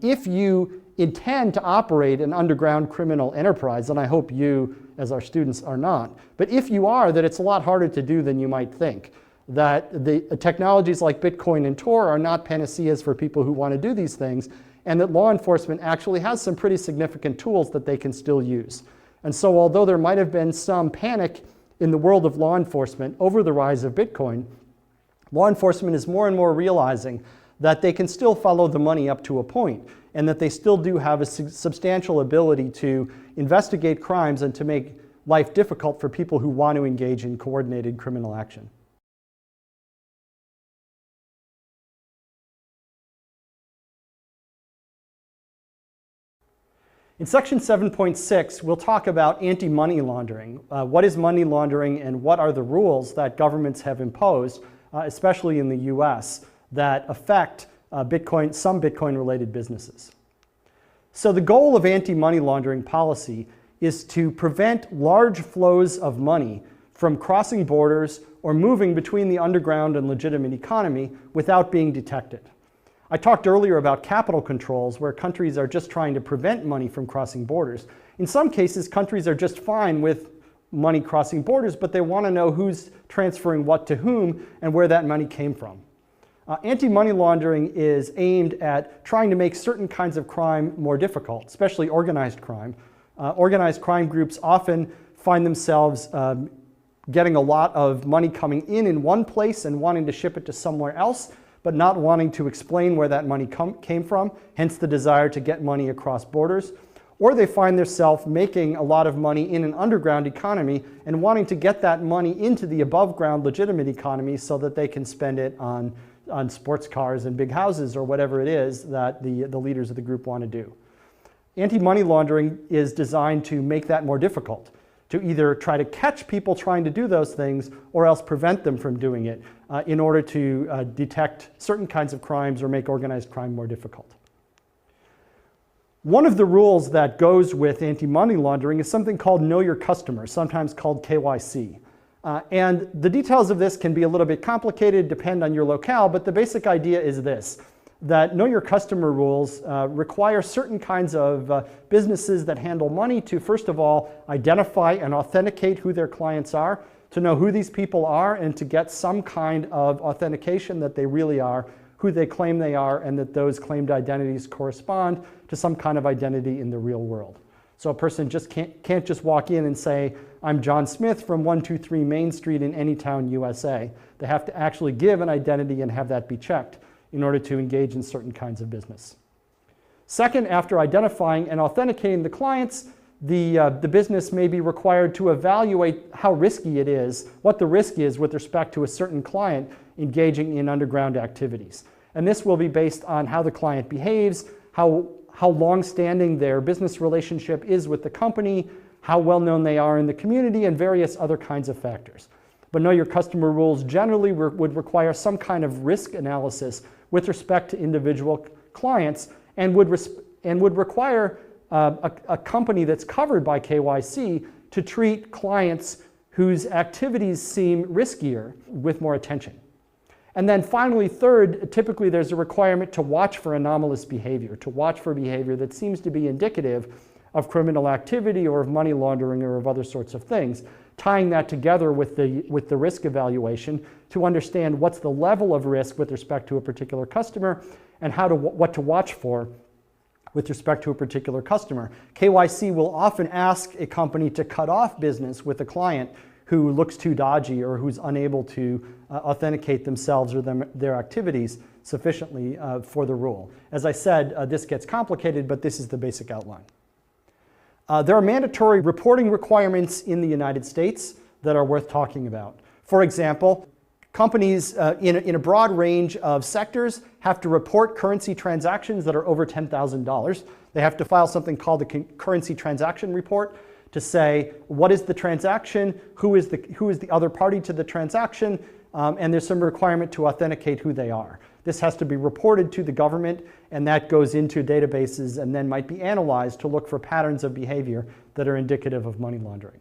S2: if you intend to operate an underground criminal enterprise, and I hope you as our students are not, but if you are, that it's a lot harder to do than you might think. That the technologies like Bitcoin and Tor are not panaceas for people who want to do these things, and that law enforcement actually has some pretty significant tools that they can still use. And so although there might have been some panic in the world of law enforcement over the rise of Bitcoin, law enforcement is more and more realizing that they can still follow the money up to a point, and that they still do have a substantial ability to investigate crimes and to make life difficult for people who want to engage in coordinated criminal action. In section 7.6, we'll talk about anti-money laundering. What is money laundering and what are the rules that governments have imposed, especially in the US, that affect some Bitcoin-related businesses. So the goal of anti-money laundering policy is to prevent large flows of money from crossing borders or moving between the underground and legitimate economy without being detected. I talked earlier about capital controls where countries are just trying to prevent money from crossing borders. In some cases, countries are just fine with money crossing borders, but they want to know who's transferring what to whom and where that money came from. Anti-money laundering is aimed at trying to make certain kinds of crime more difficult, especially organized crime. Organized crime groups often find themselves getting a lot of money coming in one place and wanting to ship it to somewhere else, but not wanting to explain where that money came from, hence the desire to get money across borders. Or they find themselves making a lot of money in an underground economy and wanting to get that money into the above ground legitimate economy so that they can spend it on sports cars and big houses or whatever it is that the leaders of the group want to do. Anti-money laundering is designed to make that more difficult, to either try to catch people trying to do those things or else prevent them from doing it in order to detect certain kinds of crimes or make organized crime more difficult. One of the rules that goes with anti-money laundering is something called Know Your Customer, sometimes called KYC. And the details of this can be a little bit complicated, depend on your locale, but the basic idea is this, that Know Your Customer rules require certain kinds of businesses that handle money to, first of all, identify and authenticate who their clients are, to know who these people are, and to get some kind of authentication that they really are who they claim they are, and that those claimed identities correspond to some kind of identity in the real world. So a person just can't just walk in and say, I'm John Smith from 123 Main Street in any town, USA. They have to actually give an identity and have that be checked in order to engage in certain kinds of business. Second, after identifying and authenticating the clients, the business may be required to evaluate how risky it is, what the risk is with respect to a certain client engaging in underground activities. And this will be based on how the client behaves, how long-standing their business relationship is with the company, how well-known they are in the community, and various other kinds of factors. But Know Your Customer rules generally would require some kind of risk analysis with respect to individual clients and would require a company that's covered by KYC to treat clients whose activities seem riskier with more attention. And then finally, third, typically there's a requirement to watch for anomalous behavior, to watch for behavior that seems to be indicative of criminal activity or of money laundering or of other sorts of things, tying that together with the risk evaluation to understand what's the level of risk with respect to a particular customer and what to watch for with respect to a particular customer. KYC will often ask a company to cut off business with a client who looks too dodgy or who's unable to authenticate themselves or their activities sufficiently for the rule. As I said, this gets complicated, but this is the basic outline. There are mandatory reporting requirements in the United States that are worth talking about. For example, companies in a broad range of sectors have to report currency transactions that are over $10,000. They have to file something called the currency transaction report to say what is the transaction, who is the other party to the transaction, and there's some requirement to authenticate who they are. This has to be reported to the government, and that goes into databases and then might be analyzed to look for patterns of behavior that are indicative of money laundering.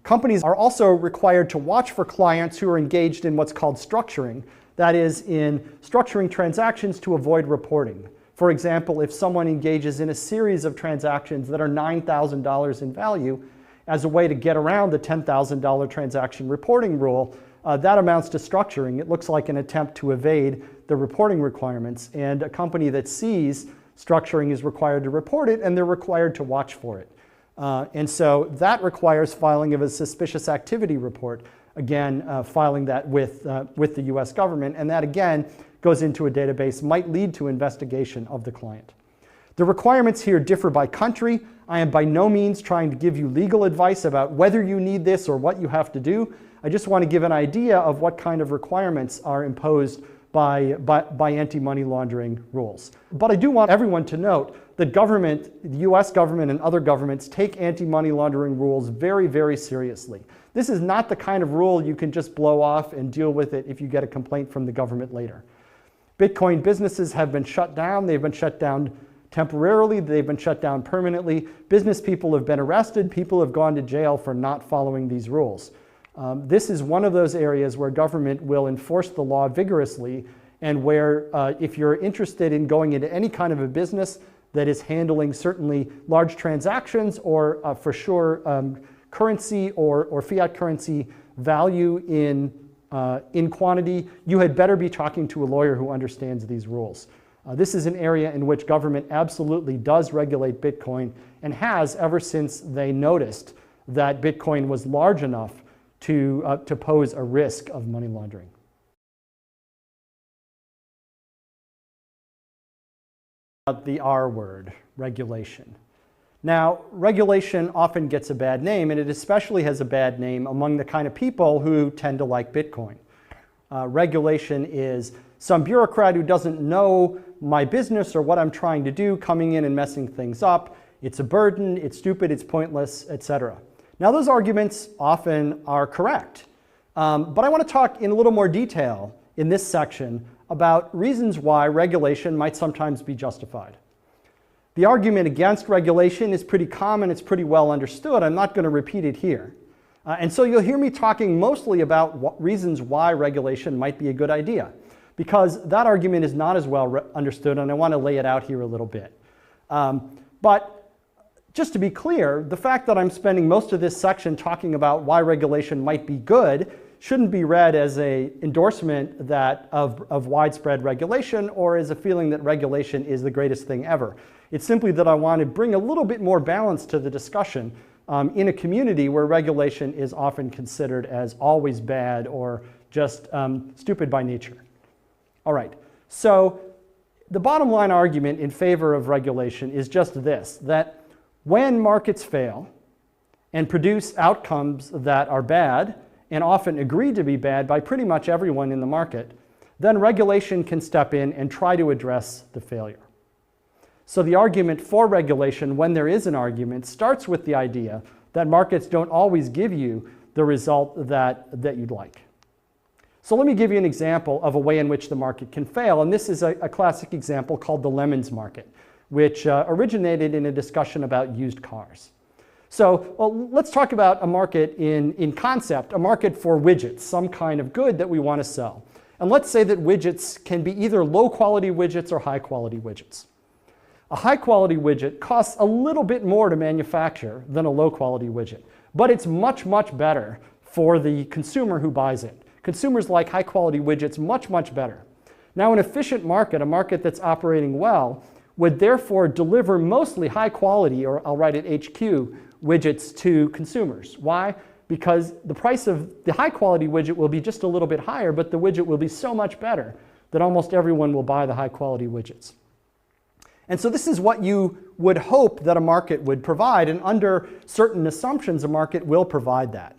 S2: Companies are also required to watch for clients who are engaged in what's called structuring, that is, in structuring transactions to avoid reporting. For example, if someone engages in a series of transactions that are $9,000 in value as a way to get around the $10,000 transaction reporting rule, that amounts to structuring. It looks like an attempt to evade the reporting requirements, and a company that sees structuring is required to report it, and they're required to watch for it. And so that requires filing of a suspicious activity report, again, filing that with the US government, and that again goes into a database, might lead to investigation of the client. The requirements here differ by country. I am by no means trying to give you legal advice about whether you need this or what you have to do. I just want to give an idea of what kind of requirements are imposed by anti-money laundering rules. But I do want everyone to note that government, the US government and other governments, take anti-money laundering rules very, very seriously. This is not the kind of rule you can just blow off and deal with it if you get a complaint from the government later. Bitcoin businesses have been shut down. They've been shut down temporarily. They've been shut down permanently. Business people have been arrested. People have gone to jail for not following these rules. This is one of those areas where government will enforce the law vigorously, and where if you're interested in going into any kind of a business that is handling certainly large transactions or for sure currency or fiat currency value in quantity, you had better be talking to a lawyer who understands these rules. This is an area in which government absolutely does regulate Bitcoin, and has ever since they noticed that Bitcoin was large enough to pose a risk of money laundering. The R word, regulation. Now, regulation often gets a bad name, and it especially has a bad name among the kind of people who tend to like Bitcoin. Regulation is some bureaucrat who doesn't know my business or what I'm trying to do coming in and messing things up. It's a burden, it's stupid, it's pointless, etc. Now, those arguments often are correct, but I want to talk in a little more detail in this section about reasons why regulation might sometimes be justified. The argument against regulation is pretty common, it's pretty well understood. I'm not going to repeat it here. And so you'll hear me talking mostly about reasons why regulation might be a good idea, because that argument is not as well understood, and I want to lay it out here a little bit. But just to be clear, the fact that I'm spending most of this section talking about why regulation might be good shouldn't be read as an endorsement of widespread regulation, or as a feeling that regulation is the greatest thing ever. It's simply that I want to bring a little bit more balance to the discussion in a community where regulation is often considered as always bad or just stupid by nature. All right, so the bottom line argument in favor of regulation is just this, that when markets fail and produce outcomes that are bad, and often agreed to be bad by pretty much everyone in the market, then regulation can step in and try to address the failure. So the argument for regulation, when there is an argument, starts with the idea that markets don't always give you the result that you'd like. So let me give you an example of a way in which the market can fail, and this is a classic example called the lemons market, which originated in a discussion about used cars. So let's talk about a market in concept, a market for widgets, some kind of good that we want to sell. And let's say that widgets can be either low quality widgets or high quality widgets. A high quality widget costs a little bit more to manufacture than a low quality widget, but it's much, much better for the consumer who buys it. Consumers like high quality widgets much, much better. Now, an efficient market, a market that's operating well, would therefore deliver mostly high quality, or I'll write it HQ, widgets to consumers. Why? Because the price of the high quality widget will be just a little bit higher, but the widget will be so much better that almost everyone will buy the high quality widgets. And so this is what you would hope that a market would provide, and under certain assumptions a market will provide that.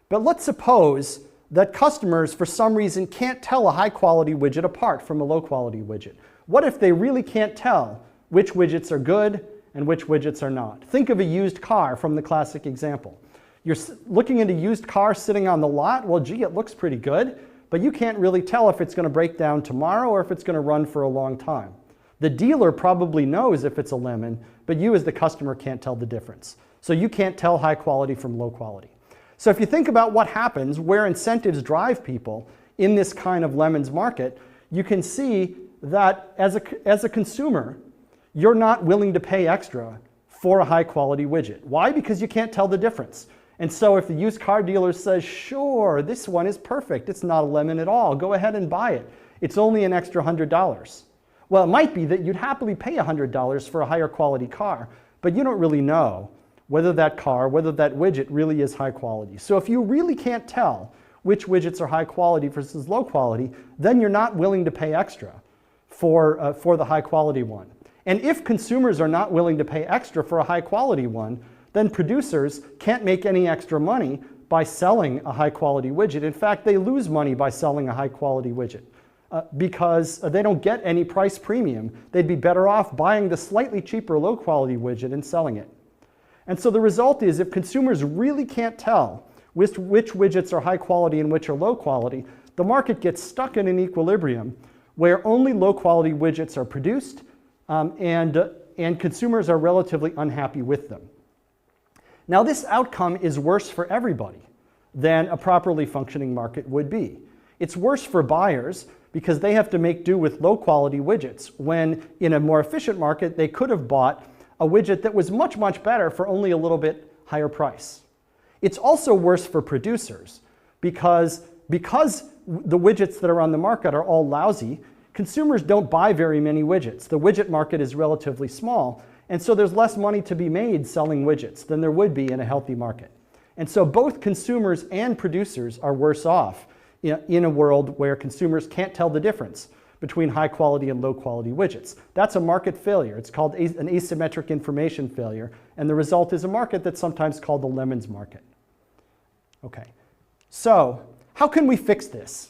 S2: But let's suppose that customers for some reason can't tell a high quality widget apart from a low quality widget. What if they really can't tell which widgets are good and which widgets are not. Think of a used car from the classic example. You're looking at a used car sitting on the lot. Well, gee, it looks pretty good, but you can't really tell if it's going to break down tomorrow or if it's going to run for a long time. The dealer probably knows if it's a lemon, but you as the customer can't tell the difference. So you can't tell high quality from low quality. So if you think about what happens, where incentives drive people in this kind of lemons market, you can see that as a consumer, you're not willing to pay extra for a high quality widget. Why? Because you can't tell the difference. And so if the used car dealer says, sure, this one is perfect, it's not a lemon at all, go ahead and buy it. It's only an extra $100. Well, it might be that you'd happily pay $100 for a higher quality car, but you don't really know whether that car, whether that widget really is high quality. So if you really can't tell which widgets are high quality versus low quality, then you're not willing to pay extra for the high quality one. And if consumers are not willing to pay extra for a high quality one, then producers can't make any extra money by selling a high quality widget. In fact, they lose money by selling a high quality widget because they don't get any price premium. They'd be better off buying the slightly cheaper low quality widget and selling it. And so the result is if consumers really can't tell which widgets are high quality and which are low quality, the market gets stuck in an equilibrium where only low quality widgets are produced and consumers are relatively unhappy with them. Now this outcome is worse for everybody than a properly functioning market would be. It's worse for buyers because they have to make do with low quality widgets when in a more efficient market they could have bought a widget that was much, much better for only a little bit higher price. It's also worse for producers because the widgets that are on the market are all lousy, consumers don't buy very many widgets. The widget market is relatively small, and so there's less money to be made selling widgets than there would be in a healthy market. And so both consumers and producers are worse off in a world where consumers can't tell the difference between high quality and low quality widgets. That's a market failure. It's called an asymmetric information failure, and the result is a market that's sometimes called the lemons market. Okay, so how can we fix this?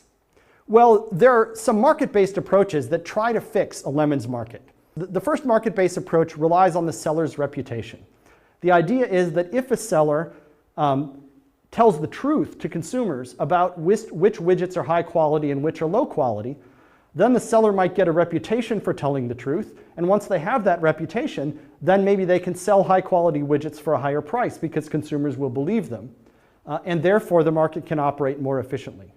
S2: Well, there are some market-based approaches that try to fix a lemons market. The first market-based approach relies on the seller's reputation. The idea is that if a seller tells the truth to consumers about which widgets are high quality and which are low quality, then the seller might get a reputation for telling the truth, and once they have that reputation, then maybe they can sell high quality widgets for a higher price because consumers will believe them, and therefore the market can operate more efficiently.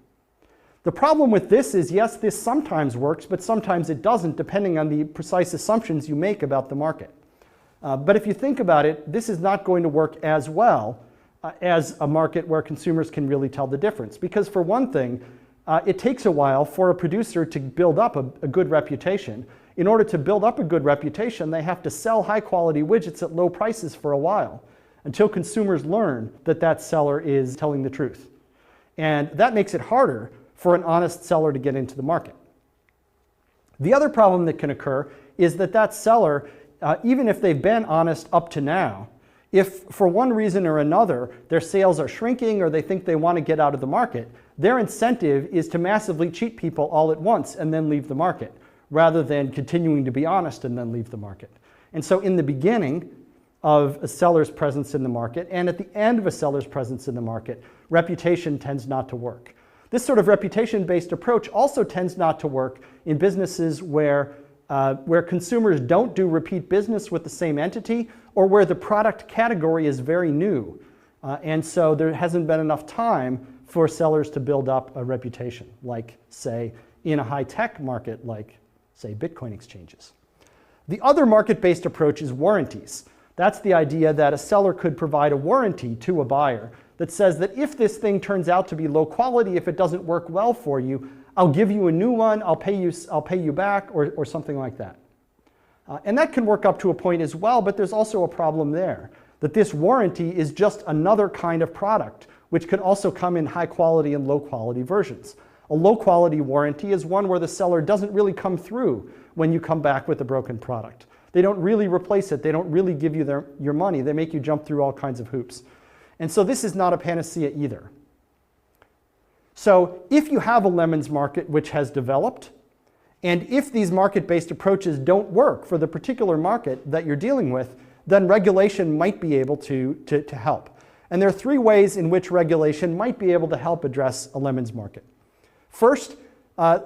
S2: The problem with this is, yes, this sometimes works, but sometimes it doesn't, depending on the precise assumptions you make about the market. But if you think about it, this is not going to work as well as a market where consumers can really tell the difference. Because for one thing, it takes a while for a producer to build up a good reputation. In order to build up a good reputation, they have to sell high quality widgets at low prices for a while until consumers learn that that seller is telling the truth. And that makes it harder for an honest seller to get into the market. The other problem that can occur is that that seller, even if they've been honest up to now, if for one reason or another their sales are shrinking or they think they want to get out of the market, their incentive is to massively cheat people all at once and then leave the market, rather than continuing to be honest and then leave the market. And so in the beginning of a seller's presence in the market and at the end of a seller's presence in the market, reputation tends not to work. This sort of reputation-based approach also tends not to work in businesses where consumers don't do repeat business with the same entity or where the product category is very new. And so there hasn't been enough time for sellers to build up a reputation, like, say, in a high-tech market like, say, Bitcoin exchanges. The other market-based approach is warranties. That's the idea that a seller could provide a warranty to a buyer that says that if this thing turns out to be low quality, if it doesn't work well for you, I'll give you a new one, I'll pay you back, or something like that. And that can work up to a point as well, but there's also a problem there, that this warranty is just another kind of product, which can also come in high quality and low quality versions. A low quality warranty is one where the seller doesn't really come through when you come back with a broken product. They don't really replace it, they don't really give you your money, they make you jump through all kinds of hoops. And so this is not a panacea either. So if you have a lemons market which has developed, and if these market-based approaches don't work for the particular market that you're dealing with, then regulation might be able to help. And there are three ways in which regulation might be able to help address a lemons market. First,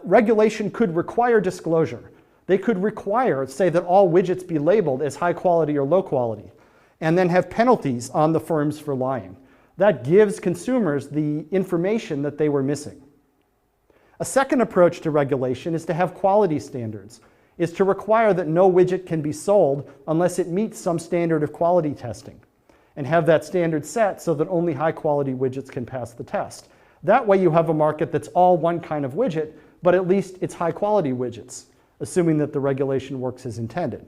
S2: regulation could require disclosure. They could require, say, that all widgets be labeled as high quality or low quality, and then have penalties on the firms for lying. That gives consumers the information that they were missing. A second approach to regulation is to have quality standards, is to require that no widget can be sold unless it meets some standard of quality testing, and have that standard set so that only high quality widgets can pass the test. That way you have a market that's all one kind of widget, but at least it's high quality widgets, assuming that the regulation works as intended.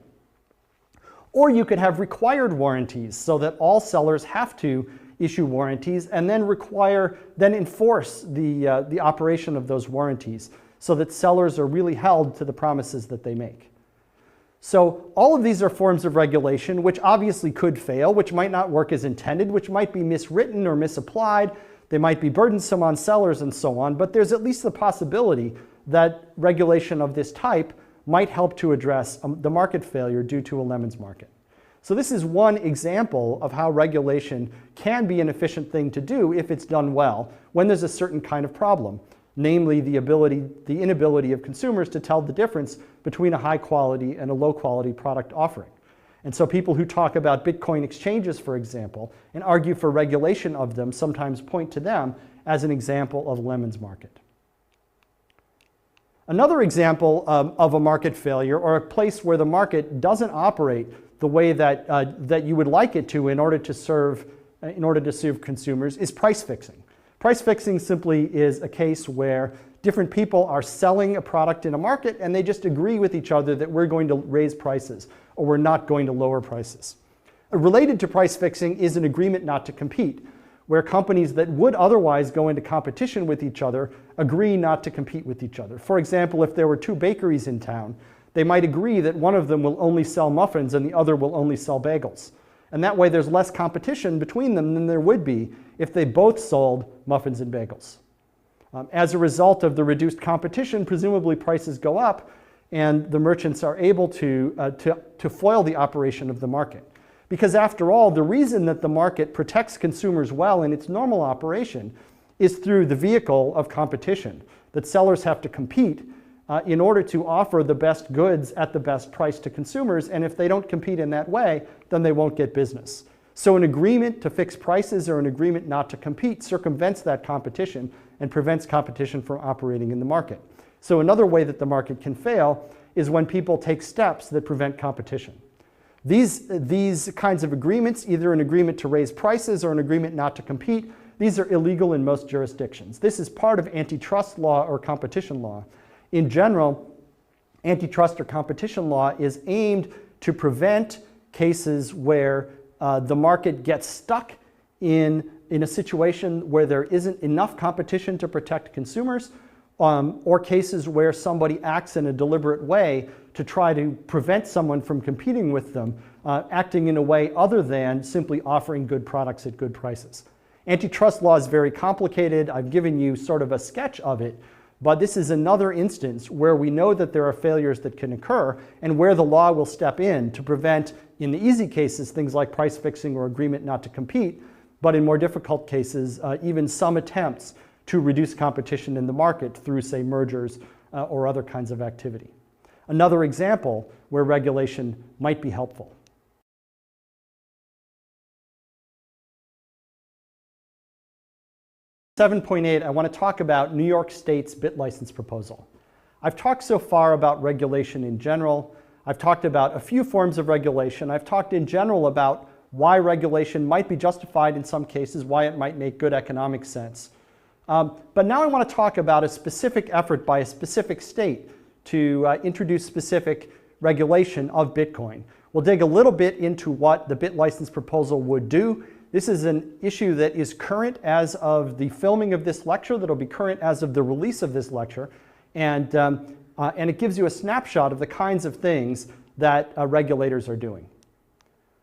S2: Or you could have required warranties so that all sellers have to issue warranties and then enforce the operation of those warranties so that sellers are really held to the promises that they make. So all of these are forms of regulation which obviously could fail, which might not work as intended, which might be miswritten or misapplied. They might be burdensome on sellers and so on, but there's at least the possibility that regulation of this type might help to address the market failure due to a lemons market. So this is one example of how regulation can be an efficient thing to do if it's done well when there's a certain kind of problem, namely the inability of consumers to tell the difference between a high quality and a low quality product offering. And so people who talk about Bitcoin exchanges, for example, and argue for regulation of them sometimes point to them as an example of a lemons market. Another example of a market failure, or a place where the market doesn't operate the way that you would like it to in order to serve consumers, is price fixing. Price fixing simply is a case where different people are selling a product in a market and they just agree with each other that we're going to raise prices or we're not going to lower prices. Related to price fixing is an agreement not to compete, where companies that would otherwise go into competition with each other agree not to compete with each other. For example, if there were two bakeries in town, they might agree that one of them will only sell muffins and the other will only sell bagels. And that way there's less competition between them than there would be if they both sold muffins and bagels. As a result of the reduced competition, presumably prices go up and the merchants are able to foil the operation of the market. Because after all, the reason that the market protects consumers well in its normal operation is through the vehicle of competition, that sellers have to compete in order to offer the best goods at the best price to consumers, and if they don't compete in that way, then they won't get business. So an agreement to fix prices or an agreement not to compete circumvents that competition and prevents competition from operating in the market. So another way that the market can fail is when people take steps that prevent competition. These kinds of agreements, either an agreement to raise prices or an agreement not to compete, these are illegal in most jurisdictions. This is part of antitrust law or competition law. In general, antitrust or competition law is aimed to prevent cases where the market gets stuck in a situation where there isn't enough competition to protect consumers, or cases where somebody acts in a deliberate way to try to prevent someone from competing with them, acting in a way other than simply offering good products at good prices. Antitrust law is very complicated. I've given you sort of a sketch of it, but this is another instance where we know that there are failures that can occur and where the law will step in to prevent, in the easy cases, things like price fixing or agreement not to compete, but in more difficult cases, even some attempts to reduce competition in the market through, say, mergers or other kinds of activity. Another example where regulation might be helpful. 7.8, I want to talk about New York State's bit license proposal. I've talked so far about regulation in general. I've talked about a few forms of regulation. I've talked in general about why regulation might be justified in some cases, why it might make good economic sense. But now I want to talk about a specific effort by a specific state to introduce specific regulation of Bitcoin. We'll dig a little bit into what the bit license proposal would do. This is an issue that is current as of the filming of this lecture, that'll be current as of the release of this lecture, and it gives you a snapshot of the kinds of things that regulators are doing.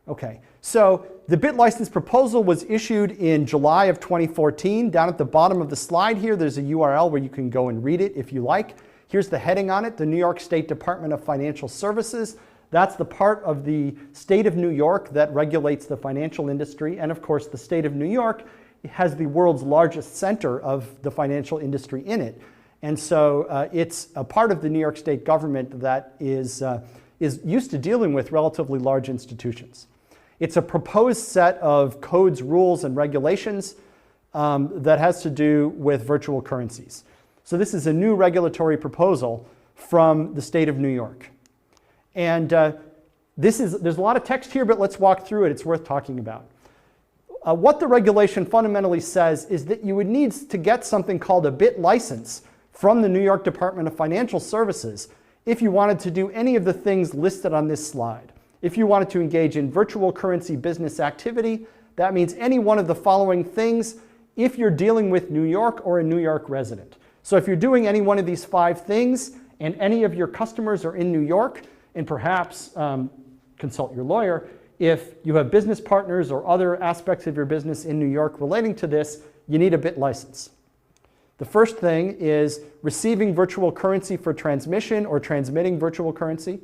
S2: Okay, so the bit license proposal was issued in July of 2014. Down at the bottom of the slide here, there's a URL where you can go and read it if you like. Here's the heading on it, the New York State Department of Financial Services. That's the part of the state of New York that regulates the financial industry. And of course, the state of New York has the world's largest center of the financial industry in it. And so it's a part of the New York State government that is used to dealing with relatively large institutions. It's a proposed set of codes, rules, and regulations that has to do with virtual currencies. So this is a new regulatory proposal from the state of New York. And there's a lot of text here, but let's walk through it. It's worth talking about. What the regulation fundamentally says is that you would need to get something called a bit license from the New York Department of Financial Services if you wanted to do any of the things listed on this slide. If you wanted to engage in virtual currency business activity, that means any one of the following things if you're dealing with New York or a New York resident. So if you're doing any one of these 5 things and any of your customers are in New York, and perhaps consult your lawyer, if you have business partners or other aspects of your business in New York relating to this, you need a bit license. The first thing is receiving virtual currency for transmission or transmitting virtual currency.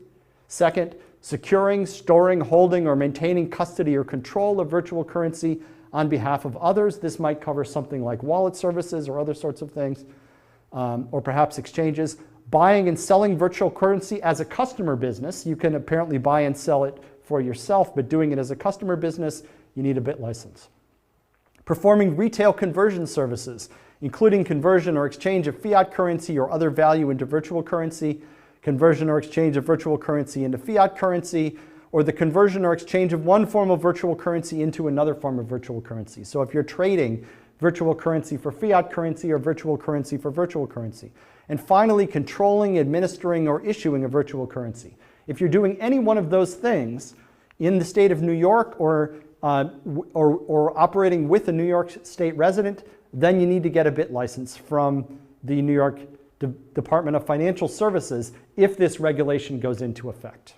S2: Second, securing, storing, holding, or maintaining custody or control of virtual currency on behalf of others. This might cover something like wallet services or other sorts of things, or perhaps exchanges. Buying and selling virtual currency as a customer business. You can apparently buy and sell it for yourself, but doing it as a customer business, you need a bit license. Performing retail conversion services, including conversion or exchange of fiat currency or other value into virtual currency, conversion or exchange of virtual currency into fiat currency, or the conversion or exchange of one form of virtual currency into another form of virtual currency. So if you're trading virtual currency for fiat currency or virtual currency for virtual currency. And finally, controlling, administering, or issuing a virtual currency. If you're doing any one of those things in the state of New York or operating with a New York State resident, then you need to get a bit license from the New York Department of Financial Services if this regulation goes into effect.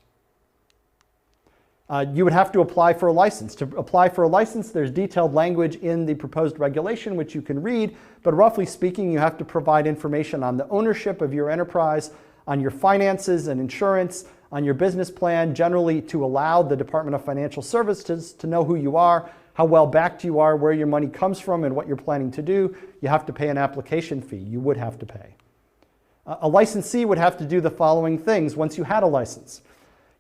S2: You would have to apply for a license. To apply for a license, there's detailed language in the proposed regulation which you can read, but roughly speaking, you have to provide information on the ownership of your enterprise, on your finances and insurance, on your business plan, generally to allow the Department of Financial Services to know who you are, how well backed you are, where your money comes from, and what you're planning to do. You have to pay an application fee. You would have to pay. A licensee would have to do the following things once you had a license.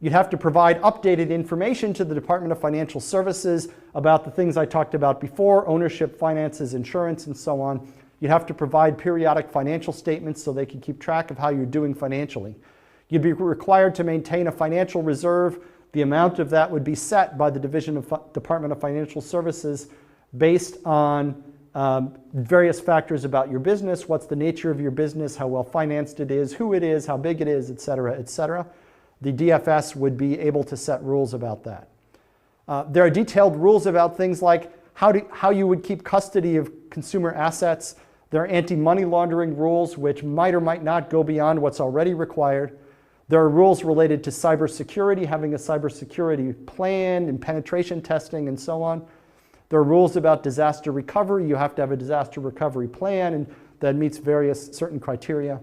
S2: You'd have to provide updated information to the Department of Financial Services about the things I talked about before, ownership, finances, insurance, and so on. You'd have to provide periodic financial statements so they can keep track of how you're doing financially. You'd be required to maintain a financial reserve. The amount of that would be set by the Department of Financial Services based on various factors about your business, what's the nature of your business, how well financed it is, who it is, how big it is, et cetera, et cetera. The DFS would be able to set rules about that. There are detailed rules about things like how you would keep custody of consumer assets. There are anti-money laundering rules which might or might not go beyond what's already required. There are rules related to cybersecurity, having a cybersecurity plan and penetration testing and so on. There are rules about disaster recovery. You have to have a disaster recovery plan and that meets various certain criteria.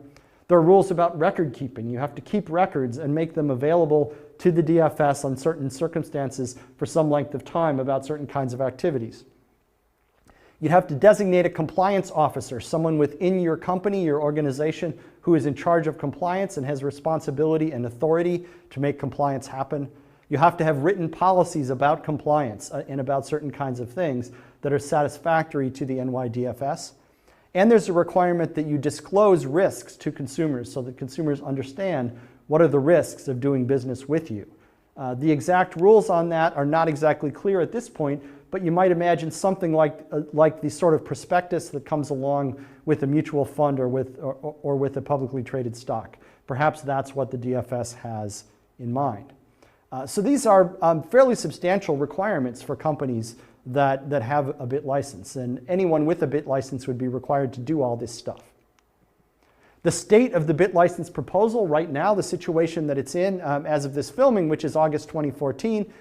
S2: There are rules about record keeping. You have to keep records and make them available to the DFS on certain circumstances for some length of time about certain kinds of activities. You'd have to designate a compliance officer, someone within your company, your organization, who is in charge of compliance and has responsibility and authority to make compliance happen. You have to have written policies about compliance and about certain kinds of things that are satisfactory to the NYDFS. And there's a requirement that you disclose risks to consumers so that consumers understand what are the risks of doing business with you. The exact rules on that are not exactly clear at this point, but you might imagine something like the sort of prospectus that comes along with a mutual fund or with a publicly traded stock. Perhaps that's what the DFS has in mind. So these are fairly substantial requirements for companies that have a bit license, and anyone with a bit license would be required to do all this stuff. The state of the bit license proposal right now, the situation that it's in as of this filming, which is August 2014,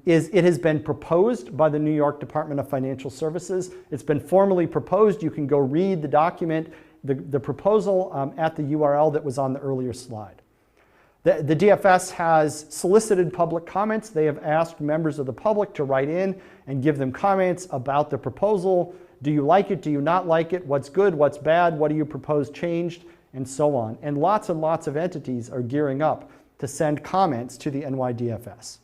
S2: is it has been proposed by the New York Department of Financial Services. It's been formally proposed. You can go read the document, the proposal at the URL that was on the earlier slide. The DFS has solicited public comments. They have asked members of the public to write in and give them comments about the proposal. Do you like it? Do you not like it? What's good? What's bad? What do you propose changed? And so on. And lots of entities are gearing up to send comments to the NYDFS.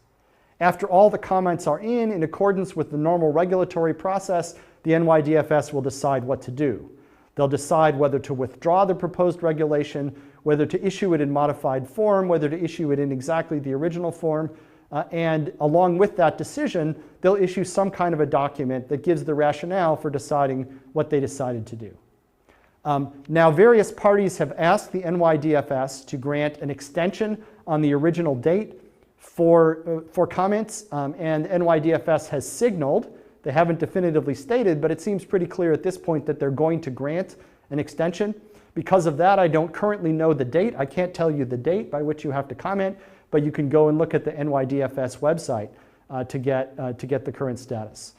S2: After all the comments are in accordance with the normal regulatory process, the NYDFS will decide what to do. They'll decide whether to withdraw the proposed regulation, whether to issue it in modified form, whether to issue it in exactly the original form, and along with that decision, they'll issue some kind of a document that gives the rationale for deciding what they decided to do. Now, various parties have asked the NYDFS to grant an extension on the original date for comments, and NYDFS has signaled, they haven't definitively stated, but it seems pretty clear at this point that they're going to grant an extension. Because of that, I don't currently know the date. I can't tell you the date by which you have to comment, but you can go and look at the NYDFS website to get the current status.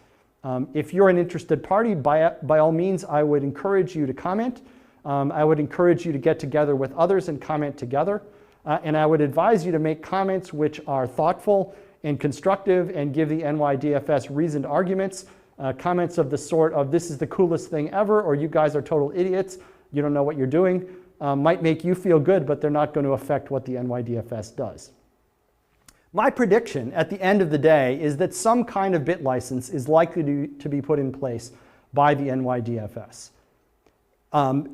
S2: If you're an interested party, by all means, I would encourage you to comment. I would encourage you to get together with others and comment together. And I would advise you to make comments which are thoughtful and constructive and give the NYDFS reasoned arguments. Comments of the sort of, this is the coolest thing ever, or you guys are total idiots, you don't know what you're doing, might make you feel good, but they're not going to affect what the NYDFS does. My prediction at the end of the day is that some kind of bit license is likely to be put in place by the NYDFS.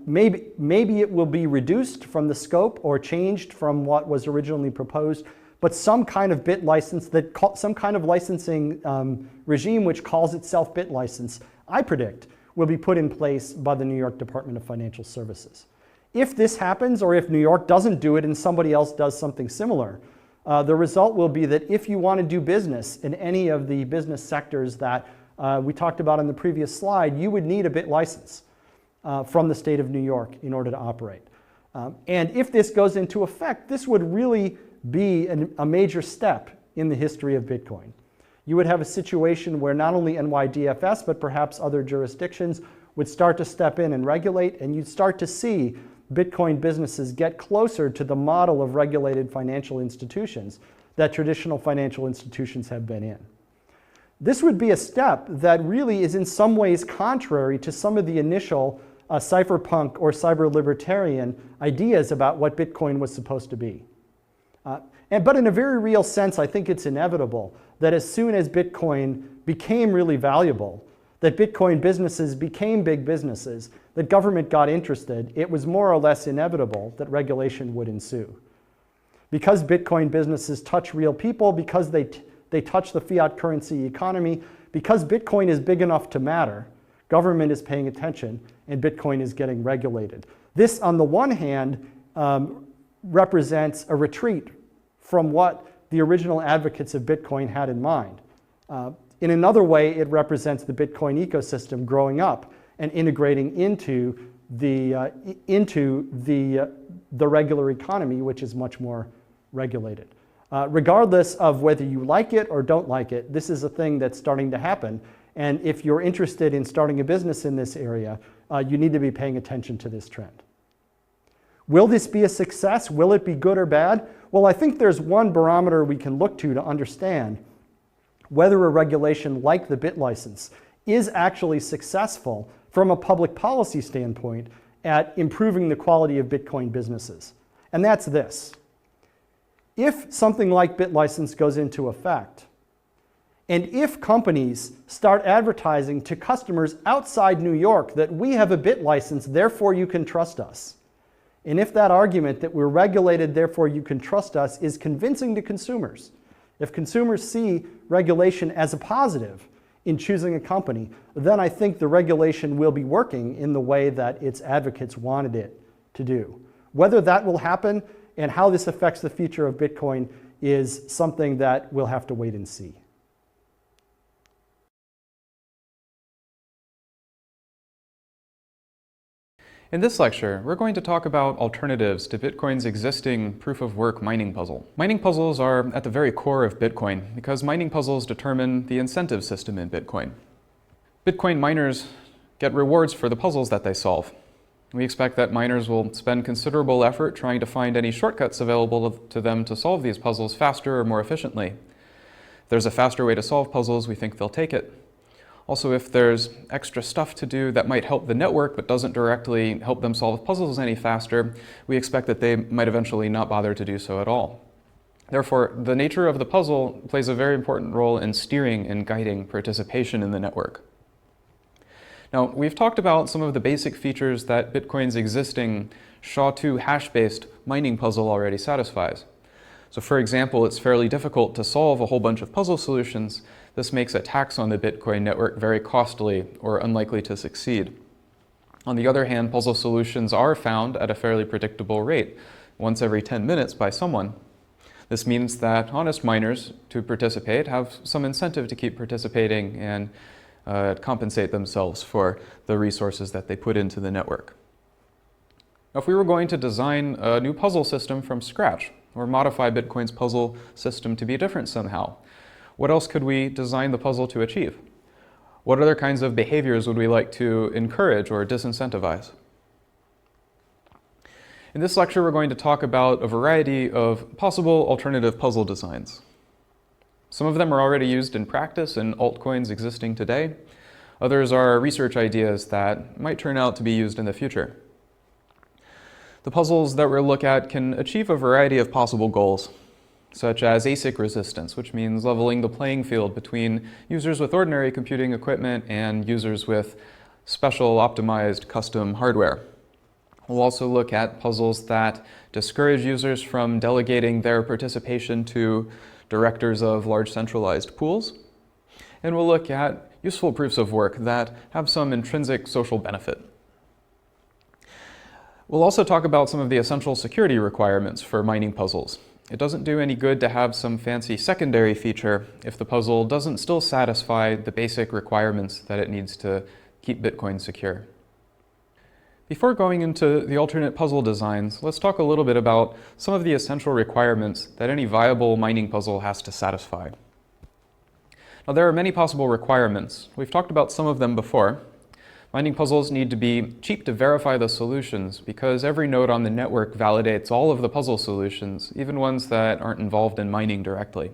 S2: Maybe it will be reduced from the scope or changed from what was originally proposed, but some kind of bit license, some kind of licensing regime which calls itself bit license, I predict, will be put in place by the New York Department of Financial Services. If this happens, or if New York doesn't do it and somebody else does something similar, the result will be that if you want to do business in any of the business sectors that we talked about in the previous slide, you would need a bit license from the state of New York in order to operate. And if this goes into effect, this would really be a major step in the history of Bitcoin. You would have a situation where not only NYDFS, but perhaps other jurisdictions would start to step in and regulate, and you'd start to see Bitcoin businesses get closer to the model of regulated financial institutions that traditional financial institutions have been in. This would be a step that really is in some ways contrary to some of the initial cypherpunk or cyber-libertarian ideas about what Bitcoin was supposed to be. But in a very real sense, I think it's inevitable that as soon as Bitcoin became really valuable, that Bitcoin businesses became big businesses, that government got interested, it was more or less inevitable that regulation would ensue. Because Bitcoin businesses touch real people, because they touch the fiat currency economy, because Bitcoin is big enough to matter, government is paying attention and Bitcoin is getting regulated. This, on the one hand, represents a retreat from what the original advocates of Bitcoin had in mind. In another way, it represents the Bitcoin ecosystem growing up and integrating into the regular economy, which is much more regulated. Regardless of whether you like it or don't like it, this is a thing that's starting to happen. And if you're interested in starting a business in this area, you need to be paying attention to this trend. Will this be a success? Will it be good or bad? Well, I think there's one barometer we can look to understand whether a regulation like the bit license is actually successful from a public policy standpoint at improving the quality of Bitcoin businesses. And that's this. If something like bit license goes into effect, and if companies start advertising to customers outside New York that we have a bit license, therefore you can trust us, and if that argument that we're regulated, therefore you can trust us, is convincing to consumers, if consumers see regulation as a positive in choosing a company, then I think the regulation will be working in the way that its advocates wanted it to do. Whether that will happen and how this affects the future of Bitcoin is something that we'll have to wait and see.
S3: In this lecture, we're going to talk about alternatives to Bitcoin's existing proof-of-work mining puzzle. Mining puzzles are at the very core of Bitcoin because mining puzzles determine the incentive system in Bitcoin. Bitcoin miners get rewards for the puzzles that they solve. We expect that miners will spend considerable effort trying to find any shortcuts available to them to solve these puzzles faster or more efficiently. If there's a faster way to solve puzzles, we think they'll take it. Also, if there's extra stuff to do that might help the network but doesn't directly help them solve puzzles any faster, we expect that they might eventually not bother to do so at all. Therefore, the nature of the puzzle plays a very important role in steering and guiding participation in the network. Now, we've talked about some of the basic features that Bitcoin's existing SHA-2 hash-based mining puzzle already satisfies. So for example, it's fairly difficult to solve a whole bunch of puzzle solutions. This makes attacks on the Bitcoin network very costly or unlikely to succeed. On the other hand, puzzle solutions are found at a fairly predictable rate, once every 10 minutes by someone. This means that honest miners, to participate, have some incentive to keep participating and compensate themselves for the resources that they put into the network. Now, if we were going to design a new puzzle system from scratch, or modify Bitcoin's puzzle system to be different somehow, what else could we design the puzzle to achieve? What other kinds of behaviors would we like to encourage or disincentivize? In this lecture, we're going to talk about a variety of possible alternative puzzle designs. Some of them are already used in practice in altcoins existing today. Others are research ideas that might turn out to be used in the future. The puzzles that we'll look at can achieve a variety of possible goals, such as ASIC resistance, which means leveling the playing field between users with ordinary computing equipment and users with special optimized custom hardware. We'll also look at puzzles that discourage users from delegating their participation to directors of large centralized pools. And we'll look at useful proofs of work that have some intrinsic social benefit. We'll also talk about some of the essential security requirements for mining puzzles. It doesn't do any good to have some fancy secondary feature if the puzzle doesn't still satisfy the basic requirements that it needs to keep Bitcoin secure. Before going into the alternate puzzle designs, let's talk a little bit about some of the essential requirements that any viable mining puzzle has to satisfy. Now, there are many possible requirements. We've talked about some of them before. Mining puzzles need to be cheap to verify the solutions because every node on the network validates all of the puzzle solutions, even ones that aren't involved in mining directly.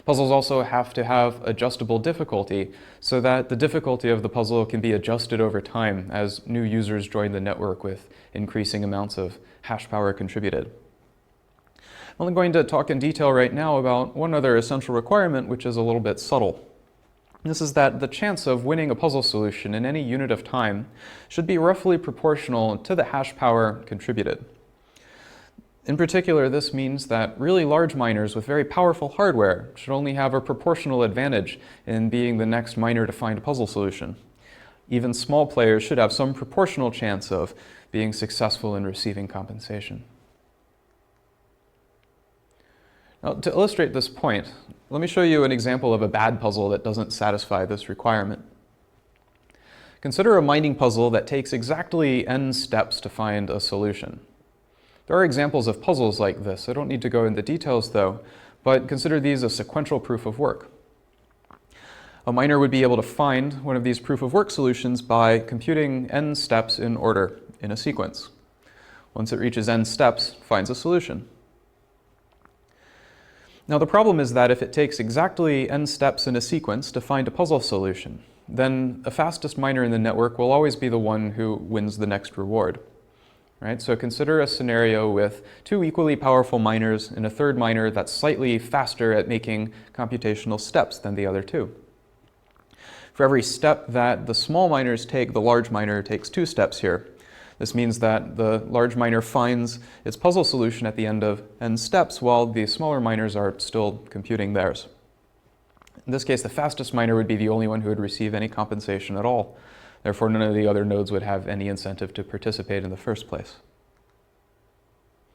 S3: Puzzles also have to have adjustable difficulty so that the difficulty of the puzzle can be adjusted over time as new users join the network with increasing amounts of hash power contributed. I'm only going to talk in detail right now about one other essential requirement, which is a little bit subtle. This is that the chance of winning a puzzle solution in any unit of time should be roughly proportional to the hash power contributed. In particular, this means that really large miners with very powerful hardware should only have a proportional advantage in being the next miner to find a puzzle solution. Even small players should have some proportional chance of being successful in receiving compensation. Now, to illustrate this point, let me show you an example of a bad puzzle that doesn't satisfy this requirement. Consider a mining puzzle that takes exactly n steps to find a solution. There are examples of puzzles like this. I don't need to go into details though, but consider these a sequential proof of work. A miner would be able to find one of these proof of work solutions by computing n steps in order in a sequence. Once it reaches n steps, it finds a solution. Now the problem is that if it takes exactly n steps in a sequence to find a puzzle solution, then the fastest miner in the network will always be the one who wins the next reward. Right? So consider a scenario with two equally powerful miners and a third miner that's slightly faster at making computational steps than the other two. For every step that the small miners take, the large miner takes 2 steps here. This means that the large miner finds its puzzle solution at the end of n steps while the smaller miners are still computing theirs. In this case, the fastest miner would be the only one who would receive any compensation at all. Therefore, none of the other nodes would have any incentive to participate in the first place.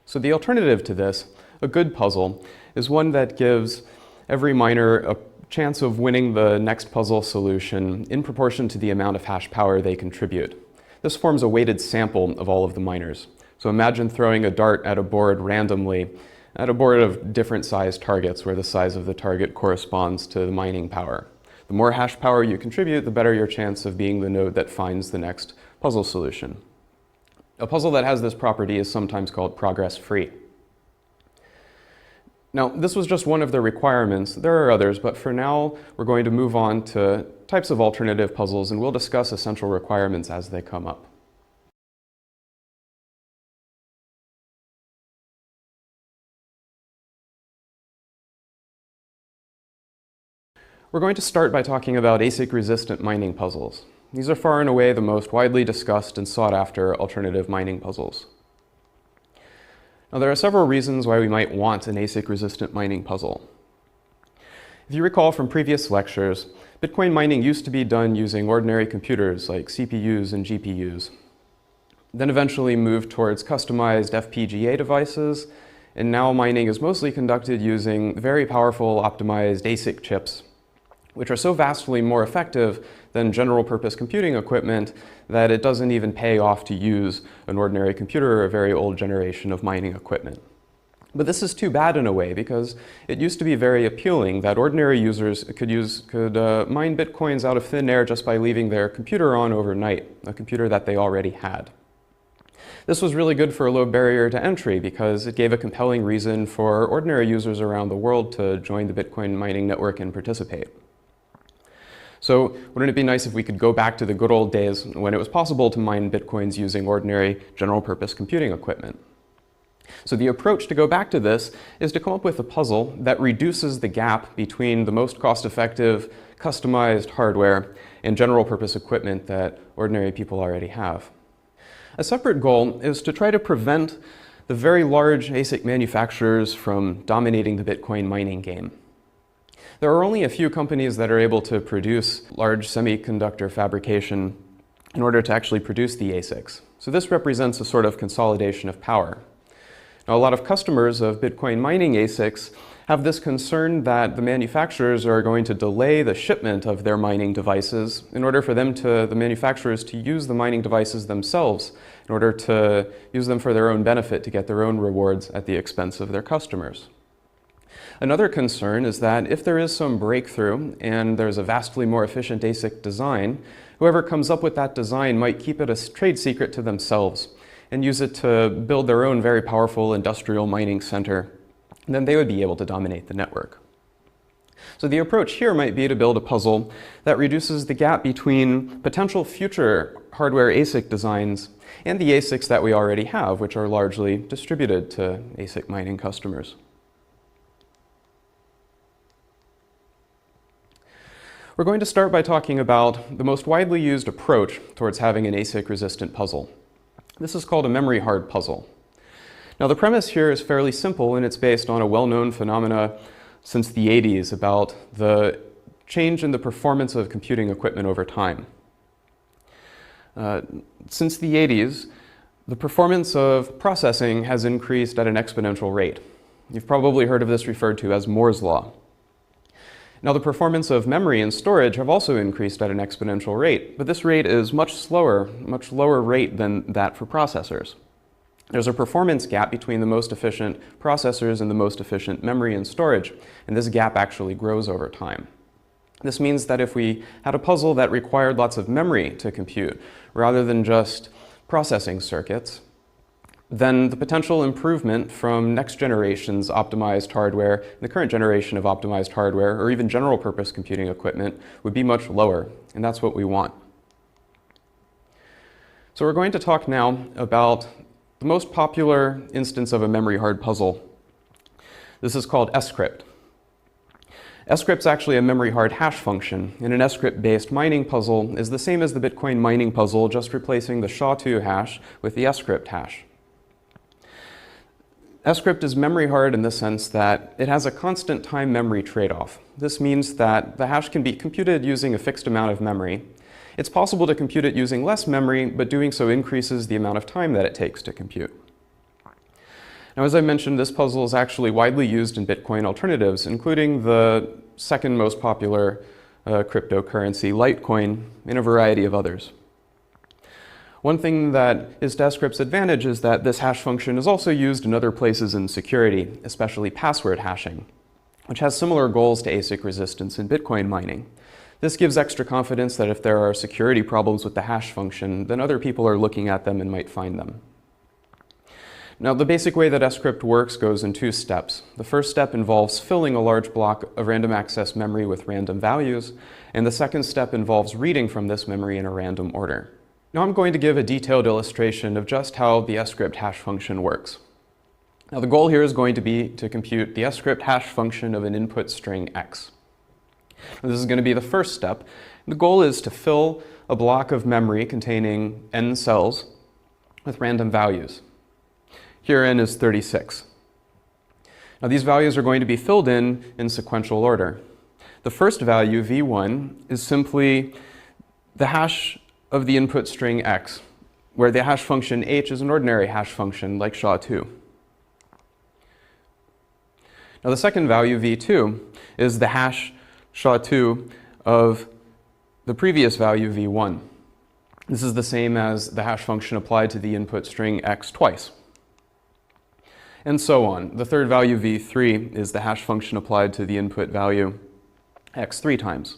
S3: So the alternative to this, a good puzzle, is one that gives every miner a chance of winning the next puzzle solution in proportion to the amount of hash power they contribute. This forms a weighted sample of all of the miners. So imagine throwing a dart at a board randomly, at a board of different sized targets where the size of the target corresponds to the mining power. The more hash power you contribute, the better your chance of being the node that finds the next puzzle solution. A puzzle that has this property is sometimes called progress-free. Now, this was just one of the requirements. There are others, but for now, we're going to move on to types of alternative puzzles, and we'll discuss essential requirements as they come up. We're going to start by talking about ASIC-resistant mining puzzles. These are far and away the most widely discussed and sought-after alternative mining puzzles. Now, there are several reasons why we might want an ASIC-resistant mining puzzle. If you recall from previous lectures, Bitcoin mining used to be done using ordinary computers like CPUs and GPUs, then eventually moved towards customized FPGA devices, and now mining is mostly conducted using very powerful optimized ASIC chips, which are so vastly more effective than general-purpose computing equipment that it doesn't even pay off to use an ordinary computer or a very old generation of mining equipment. But this is too bad in a way, because it used to be very appealing that ordinary users could mine Bitcoins out of thin air just by leaving their computer on overnight, a computer that they already had. This was really good for a low barrier to entry because it gave a compelling reason for ordinary users around the world to join the Bitcoin mining network and participate. So wouldn't it be nice if we could go back to the good old days when it was possible to mine Bitcoins using ordinary general-purpose computing equipment? So the approach to go back to this is to come up with a puzzle that reduces the gap between the most cost-effective, customized hardware and general-purpose equipment that ordinary people already have. A separate goal is to try to prevent the very large ASIC manufacturers from dominating the Bitcoin mining game. There are only a few companies that are able to produce large semiconductor fabrication in order to actually produce the ASICs. So this represents a sort of consolidation of power. Now, a lot of customers of Bitcoin mining ASICs have this concern that the manufacturers are going to delay the shipment of their mining devices in order for the manufacturers to use the mining devices themselves in order to use them for their own benefit to get their own rewards at the expense of their customers. Another concern is that if there is some breakthrough and there's a vastly more efficient ASIC design, whoever comes up with that design might keep it a trade secret to themselves and use it to build their own very powerful industrial mining center. And then they would be able to dominate the network. So the approach here might be to build a puzzle that reduces the gap between potential future hardware ASIC designs and the ASICs that we already have, which are largely distributed to ASIC mining customers. We're going to start by talking about the most widely used approach towards having an ASIC-resistant puzzle. This is called a memory hard puzzle. Now, the premise here is fairly simple, and it's based on a well-known phenomena since the 80s about the change in the performance of computing equipment over time. Since the 80s, the performance of processing has increased at an exponential rate. You've probably heard of this referred to as Moore's Law. Now, the performance of memory and storage have also increased at an exponential rate, but this rate is much lower rate than that for processors. There's a performance gap between the most efficient processors and the most efficient memory and storage, and this gap actually grows over time. This means that if we had a puzzle that required lots of memory to compute, rather than just processing circuits, then the potential improvement from next generation's optimized hardware, the current generation of optimized hardware, or even general purpose computing equipment would be much lower, and that's what we want. So we're going to talk now about the most popular instance of a memory hard puzzle. This is called scrypt. Scrypt's actually a memory hard hash function, and an scrypt-based mining puzzle is the same as the Bitcoin mining puzzle, just replacing the SHA-2 hash with the scrypt hash. Scrypt is memory hard in the sense that it has a constant time memory trade-off. This means that the hash can be computed using a fixed amount of memory. It's possible to compute it using less memory, but doing so increases the amount of time that it takes to compute. Now, as I mentioned, this puzzle is actually widely used in Bitcoin alternatives, including the second most popular cryptocurrency, Litecoin, and a variety of others. One thing that is to scrypt's advantage is that this hash function is also used in other places in security, especially password hashing, which has similar goals to ASIC resistance in Bitcoin mining. This gives extra confidence that if there are security problems with the hash function, then other people are looking at them and might find them. Now, the basic way that script works goes in 2 steps. The first step involves filling a large block of random access memory with random values, and the second step involves reading from this memory in a random order. Now I'm going to give a detailed illustration of just how the script hash function works. Now the goal here is going to be to compute the script hash function of an input string x. Now, this is going to be the first step. The goal is to fill a block of memory containing n cells with random values. Here n is 36. Now these values are going to be filled in sequential order. The first value, v1, is simply the hash of the input string x, where the hash function h is an ordinary hash function like SHA-2. Now the second value, v2, is the hash SHA-2 of the previous value, v1. This is the same as the hash function applied to the input string x twice. And so on. The third value, v3, is the hash function applied to the input value x 3 times.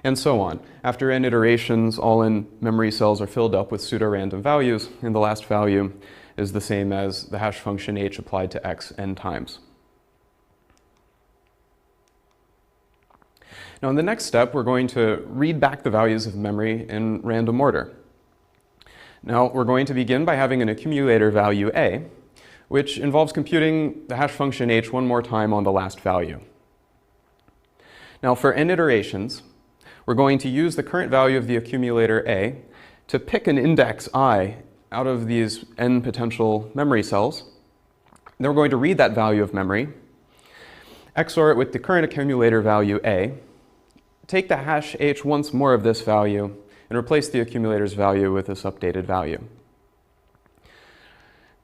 S3: And so on. After n iterations, all n memory cells are filled up with pseudo-random values, and the last value is the same as the hash function h applied to x n times. Now in the next step, we're going to read back the values of memory in random order. Now we're going to begin by having an accumulator value a, which involves computing the hash function h one more time on the last value. Now for n iterations, we're going to use the current value of the accumulator a to pick an index I out of these n potential memory cells. Then we're going to read that value of memory, XOR it with the current accumulator value a, take the hash h once more of this value, and replace the accumulator's value with this updated value.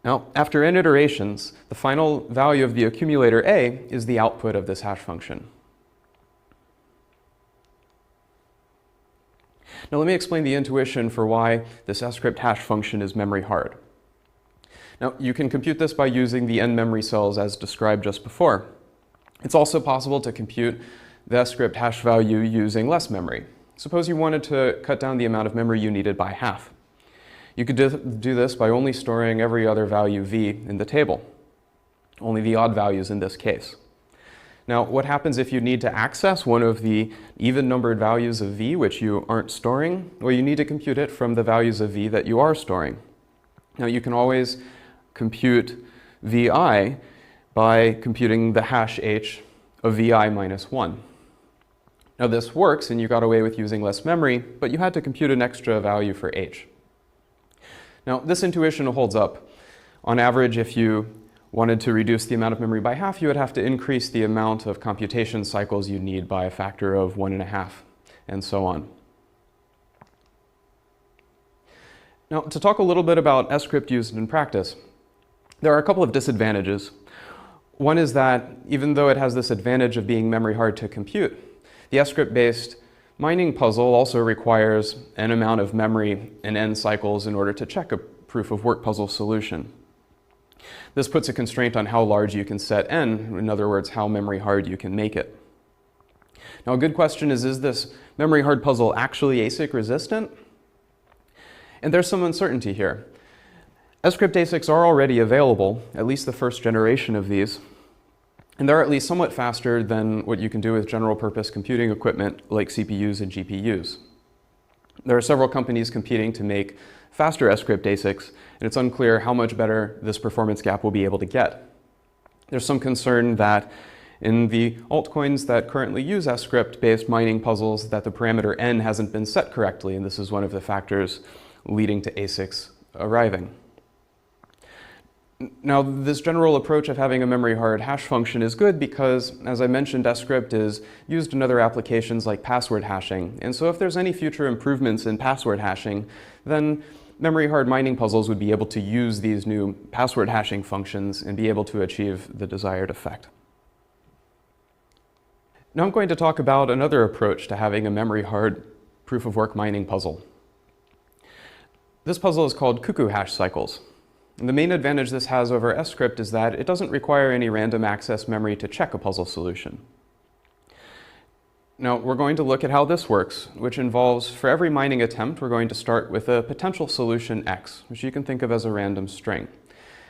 S3: Now, after n iterations, the final value of the accumulator a is the output of this hash function. Now let me explain the intuition for why this script hash function is memory hard. Now you can compute this by using the n memory cells as described just before. It's also possible to compute the script hash value using less memory. Suppose you wanted to cut down the amount of memory you needed by half. You could do this by only storing every other value v in the table, only the odd values in this case. Now, what happens if you need to access one of the even-numbered values of v which you aren't storing? Well, you need to compute it from the values of v that you are storing. Now, you can always compute vi by computing the hash h of vi minus 1. Now, this works, and you got away with using less memory, but you had to compute an extra value for h. Now, this intuition holds up. On average, if you wanted to reduce the amount of memory by half, you would have to increase the amount of computation cycles you need by a factor of 1.5, and so on. Now, to talk a little bit about script used in practice, there are a couple of disadvantages. One is that even though it has this advantage of being memory hard to compute, the script-based mining puzzle also requires an amount of memory and n cycles in order to check a proof of work puzzle solution. This puts a constraint on how large you can set n, in other words, how memory hard you can make it. Now a good question is this memory hard puzzle actually ASIC resistant? And there's some uncertainty here. Script ASICs are already available, at least the first generation of these, and they're at least somewhat faster than what you can do with general purpose computing equipment like CPUs and GPUs. There are several companies competing to make faster script ASICs, and it's unclear how much better this performance gap will be able to get. There's some concern that in the altcoins that currently use script-based mining puzzles that the parameter n hasn't been set correctly, and this is one of the factors leading to ASICs arriving. Now, this general approach of having a memory hard hash function is good because, as I mentioned, script is used in other applications like password hashing. And so if there's any future improvements in password hashing, then memory hard mining puzzles would be able to use these new password hashing functions and be able to achieve the desired effect. Now I'm going to talk about another approach to having a memory hard proof of work mining puzzle. This puzzle is called cuckoo hash cycles. And the main advantage this has over script is that it doesn't require any random access memory to check a puzzle solution. Now, we're going to look at how this works, which involves, for every mining attempt, we're going to start with a potential solution x, which you can think of as a random string.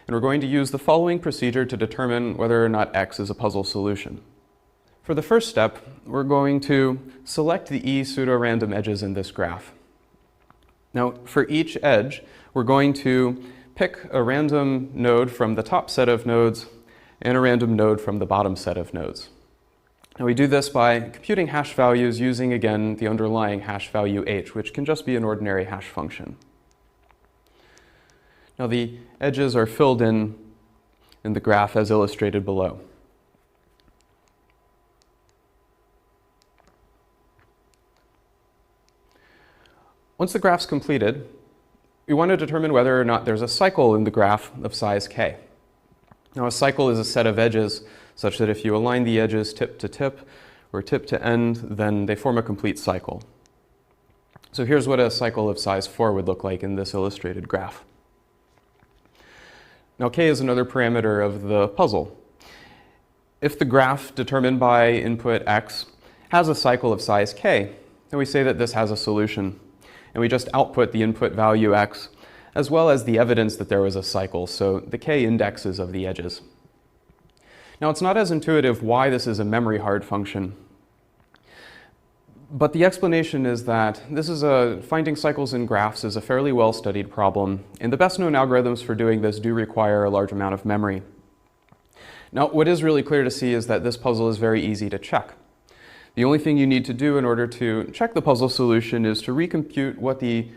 S3: And we're going to use the following procedure to determine whether or not x is a puzzle solution. For the first step, we're going to select the e pseudo-random edges in this graph. Now, for each edge, we're going to pick a random node from the top set of nodes and a random node from the bottom set of nodes. Now, we do this by computing hash values using, again, the underlying hash value h, which can just be an ordinary hash function. Now, the edges are filled in the graph as illustrated below. Once the graph's completed, we want to determine whether or not there's a cycle in the graph of size k. Now, a cycle is a set of edges such that if you align the edges tip to tip or tip to end, then they form a complete cycle. So here's what a cycle of size 4 would look like in this illustrated graph. Now, k is another parameter of the puzzle. If the graph determined by input x has a cycle of size k, then we say that this has a solution. And we just output the input value x, as well as the evidence that there was a cycle, so the k indexes of the edges. Now, it's not as intuitive why this is a memory hard function, but the explanation is that finding cycles in graphs is a fairly well-studied problem, and the best-known algorithms for doing this do require a large amount of memory. Now, what is really clear to see is that this puzzle is very easy to check. The only thing you need to do in order to check the puzzle solution is to recompute what the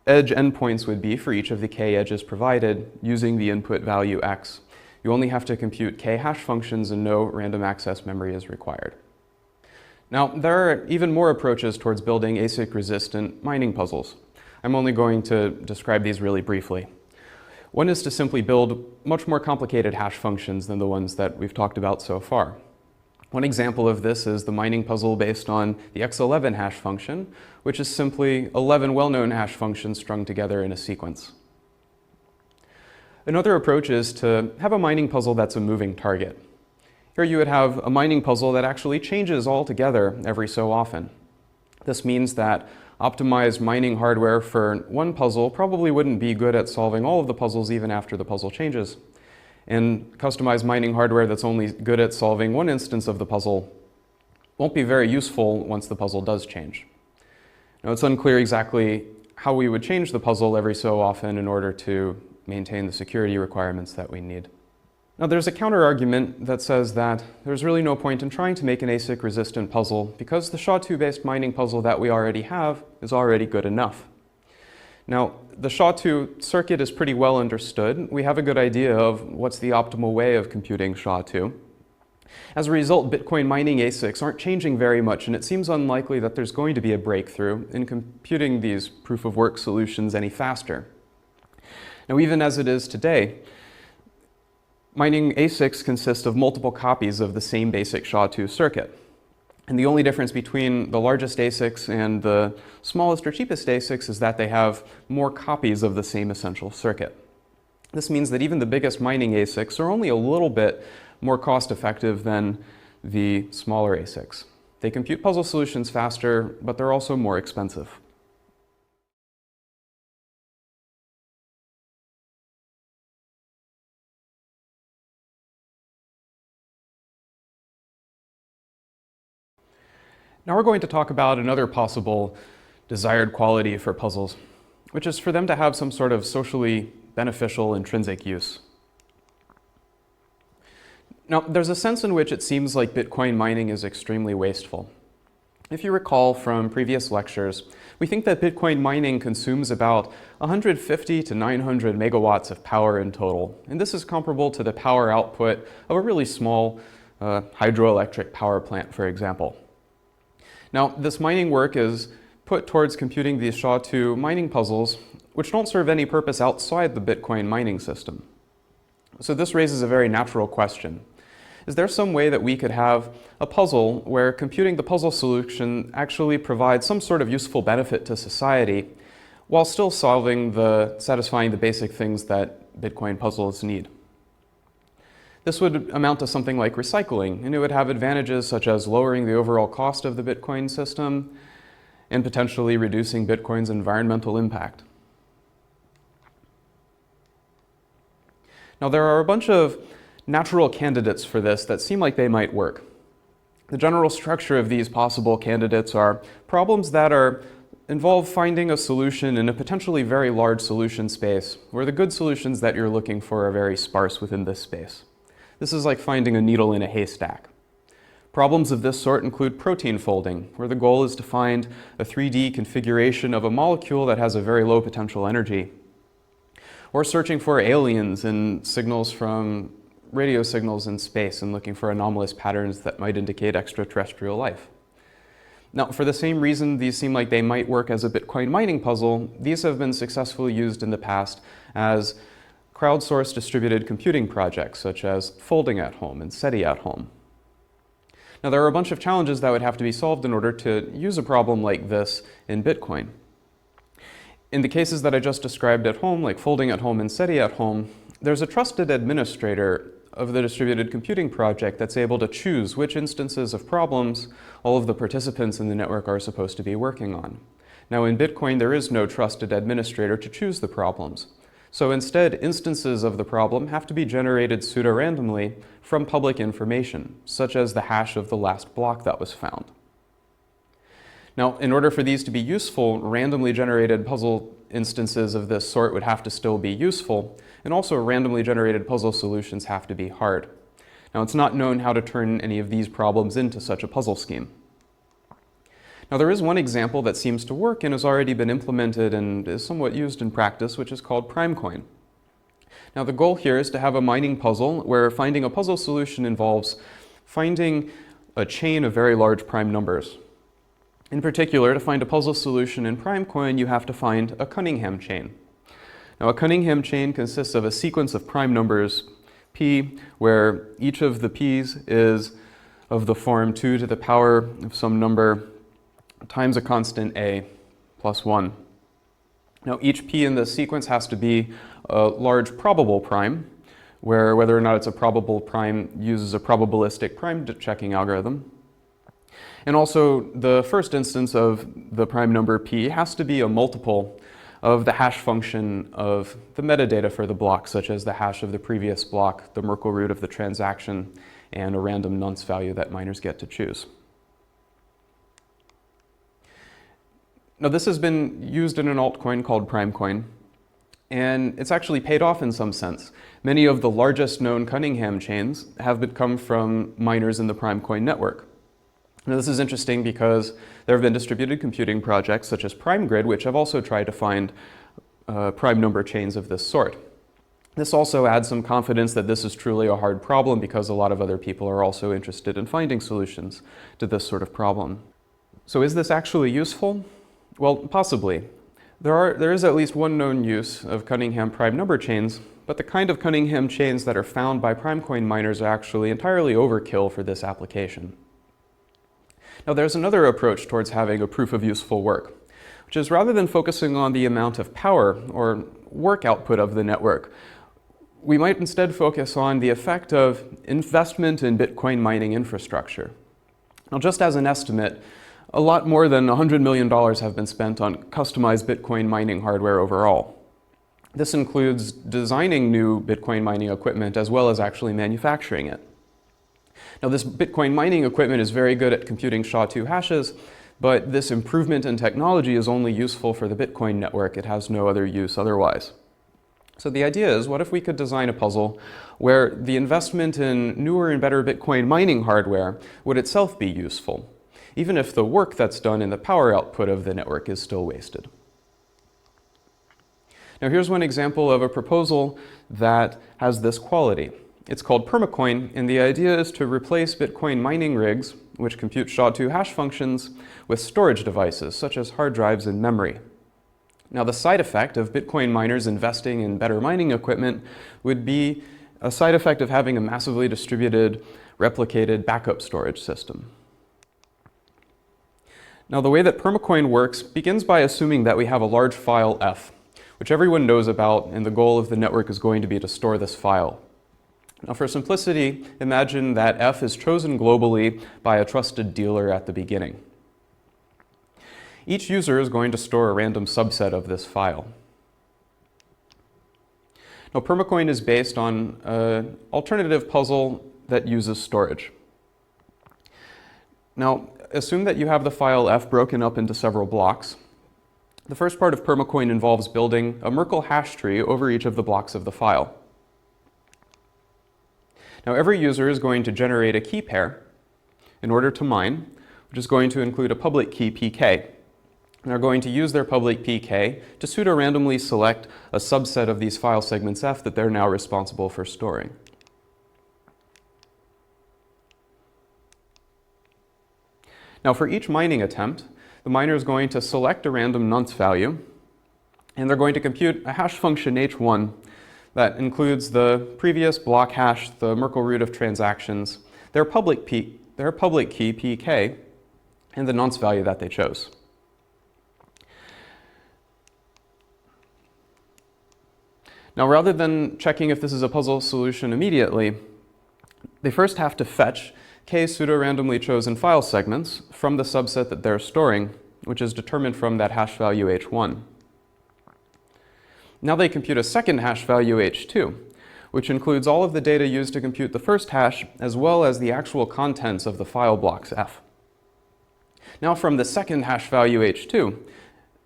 S3: edge endpoints would be for each of the k edges provided using the input value x. You only have to compute k hash functions and no random access memory is required. Now, there are even more approaches towards building ASIC-resistant mining puzzles. I'm only going to describe these really briefly. One is to simply build much more complicated hash functions than the ones that we've talked about so far. One example of this is the mining puzzle based on the x11 hash function, which is simply 11 well-known hash functions strung together in a sequence. Another approach is to have a mining puzzle that's a moving target. Here you would have a mining puzzle that actually changes altogether every so often. This means that optimized mining hardware for one puzzle probably wouldn't be good at solving all of the puzzles even after the puzzle changes. And customized mining hardware that's only good at solving one instance of the puzzle won't be very useful once the puzzle does change. Now, it's unclear exactly how we would change the puzzle every so often in order to maintain the security requirements that we need. Now, there's a counter-argument that says that there's really no point in trying to make an ASIC-resistant puzzle because the SHA-2-based mining puzzle that we already have is already good enough. Now, the SHA-2 circuit is pretty well understood. We have a good idea of what's the optimal way of computing SHA-2. As a result, Bitcoin mining ASICs aren't changing very much, and it seems unlikely that there's going to be a breakthrough in computing these proof-of-work solutions any faster. Now, even as it is today, mining ASICs consist of multiple copies of the same basic SHA-2 circuit. And the only difference between the largest ASICs and the smallest or cheapest ASICs is that they have more copies of the same essential circuit. This means that even the biggest mining ASICs are only a little bit more cost-effective than the smaller ASICs. They compute puzzle solutions faster, but they're also more expensive. Now we're going to talk about another possible desired quality for puzzles, which is for them to have some sort of socially beneficial intrinsic use. Now, there's a sense in which it seems like Bitcoin mining is extremely wasteful. If you recall from previous lectures, we think that Bitcoin mining consumes about 150 to 900 megawatts of power in total, and this is comparable to the power output of a really small hydroelectric power plant, for example. Now, this mining work is put towards computing these SHA-2 mining puzzles, which don't serve any purpose outside the Bitcoin mining system. So this raises a very natural question. Is there some way that we could have a puzzle where computing the puzzle solution actually provides some sort of useful benefit to society while still satisfying the basic things that Bitcoin puzzles need? This would amount to something like recycling, and it would have advantages such as lowering the overall cost of the Bitcoin system and potentially reducing Bitcoin's environmental impact. Now, there are a bunch of natural candidates for this that seem like they might work. The general structure of these possible candidates are problems that involve finding a solution in a potentially very large solution space, where the good solutions that you're looking for are very sparse within this space. This is like finding a needle in a haystack. Problems of this sort include protein folding, where the goal is to find a 3D configuration of a molecule that has a very low potential energy. Or searching for aliens and signals from radio signals in space and looking for anomalous patterns that might indicate extraterrestrial life. Now, for the same reason these seem like they might work as a Bitcoin mining puzzle, these have been successfully used in the past as crowdsourced distributed computing projects, such as Folding at Home and SETI at Home. Now, there are a bunch of challenges that would have to be solved in order to use a problem like this in Bitcoin. In the cases that I just described at home, like Folding at Home and SETI at Home, there's a trusted administrator of the distributed computing project that's able to choose which instances of problems all of the participants in the network are supposed to be working on. Now, in Bitcoin, there is no trusted administrator to choose the problems. So instead, instances of the problem have to be generated pseudo-randomly from public information, such as the hash of the last block that was found. Now, in order for these to be useful, randomly generated puzzle instances of this sort would have to still be useful, and also randomly generated puzzle solutions have to be hard. Now, it's not known how to turn any of these problems into such a puzzle scheme. Now, there is one example that seems to work and has already been implemented and is somewhat used in practice, which is called PrimeCoin. Now, the goal here is to have a mining puzzle where finding a puzzle solution involves finding a chain of very large prime numbers. In particular, to find a puzzle solution in PrimeCoin, you have to find a Cunningham chain. Now, a Cunningham chain consists of a sequence of prime numbers p, where each of the p's is of the form 2 to the power of some number times a constant a plus 1. Now, each p in this sequence has to be a large probable prime, where whether or not it's a probable prime uses a probabilistic prime checking algorithm. And also, the first instance of the prime number p has to be a multiple of the hash function of the metadata for the block, such as the hash of the previous block, the Merkle root of the transaction, and a random nonce value that miners get to choose. Now, this has been used in an altcoin called PrimeCoin, and it's actually paid off in some sense. Many of the largest known Cunningham chains have come from miners in the PrimeCoin network. Now, this is interesting because there have been distributed computing projects such as PrimeGrid, which have also tried to find prime number chains of this sort. This also adds some confidence that this is truly a hard problem because a lot of other people are also interested in finding solutions to this sort of problem. So is this actually useful? Well, possibly. There is at least one known use of Cunningham prime number chains, but the kind of Cunningham chains that are found by PrimeCoin miners are actually entirely overkill for this application. Now, there's another approach towards having a proof of useful work, which is rather than focusing on the amount of power or work output of the network, we might instead focus on the effect of investment in Bitcoin mining infrastructure. Now, just as an estimate, a lot more than $100 million have been spent on customized Bitcoin mining hardware overall. This includes designing new Bitcoin mining equipment as well as actually manufacturing it. Now, this Bitcoin mining equipment is very good at computing SHA-2 hashes, but this improvement in technology is only useful for the Bitcoin network. It has no other use otherwise. So the idea is, what if we could design a puzzle where the investment in newer and better Bitcoin mining hardware would itself be useful, even if the work that's done in the power output of the network is still wasted? Now, here's one example of a proposal that has this quality. It's called PermaCoin, and the idea is to replace Bitcoin mining rigs, which compute SHA-2 hash functions, with storage devices, such as hard drives and memory. Now, the side effect of Bitcoin miners investing in better mining equipment would be a side effect of having a massively distributed, replicated backup storage system. Now, the way that PermaCoin works begins by assuming that we have a large file F, which everyone knows about, and the goal of the network is going to be to store this file. Now for simplicity, imagine that F is chosen globally by a trusted dealer at the beginning. Each user is going to store a random subset of this file. Now Permacoin is based on an alternative puzzle that uses storage. Now assume that you have the file F broken up into several blocks. The first part of Permacoin involves building a Merkle hash tree over each of the blocks of the file. Now every user is going to generate a key pair in order to mine, which is going to include a public key PK. And they're going to use their public PK to pseudo-randomly select a subset of these file segments F that they're now responsible for storing. Now for each mining attempt, the miner is going to select a random nonce value, and they're going to compute a hash function h1 that includes the previous block hash, the Merkle root of transactions, their public key pk, and the nonce value that they chose. Now rather than checking if this is a puzzle solution immediately, they first have to fetch k pseudo-randomly chosen file segments from the subset that they're storing, which is determined from that hash value h1. Now they compute a second hash value h2, which includes all of the data used to compute the first hash, as well as the actual contents of the file blocks F. Now from the second hash value h2,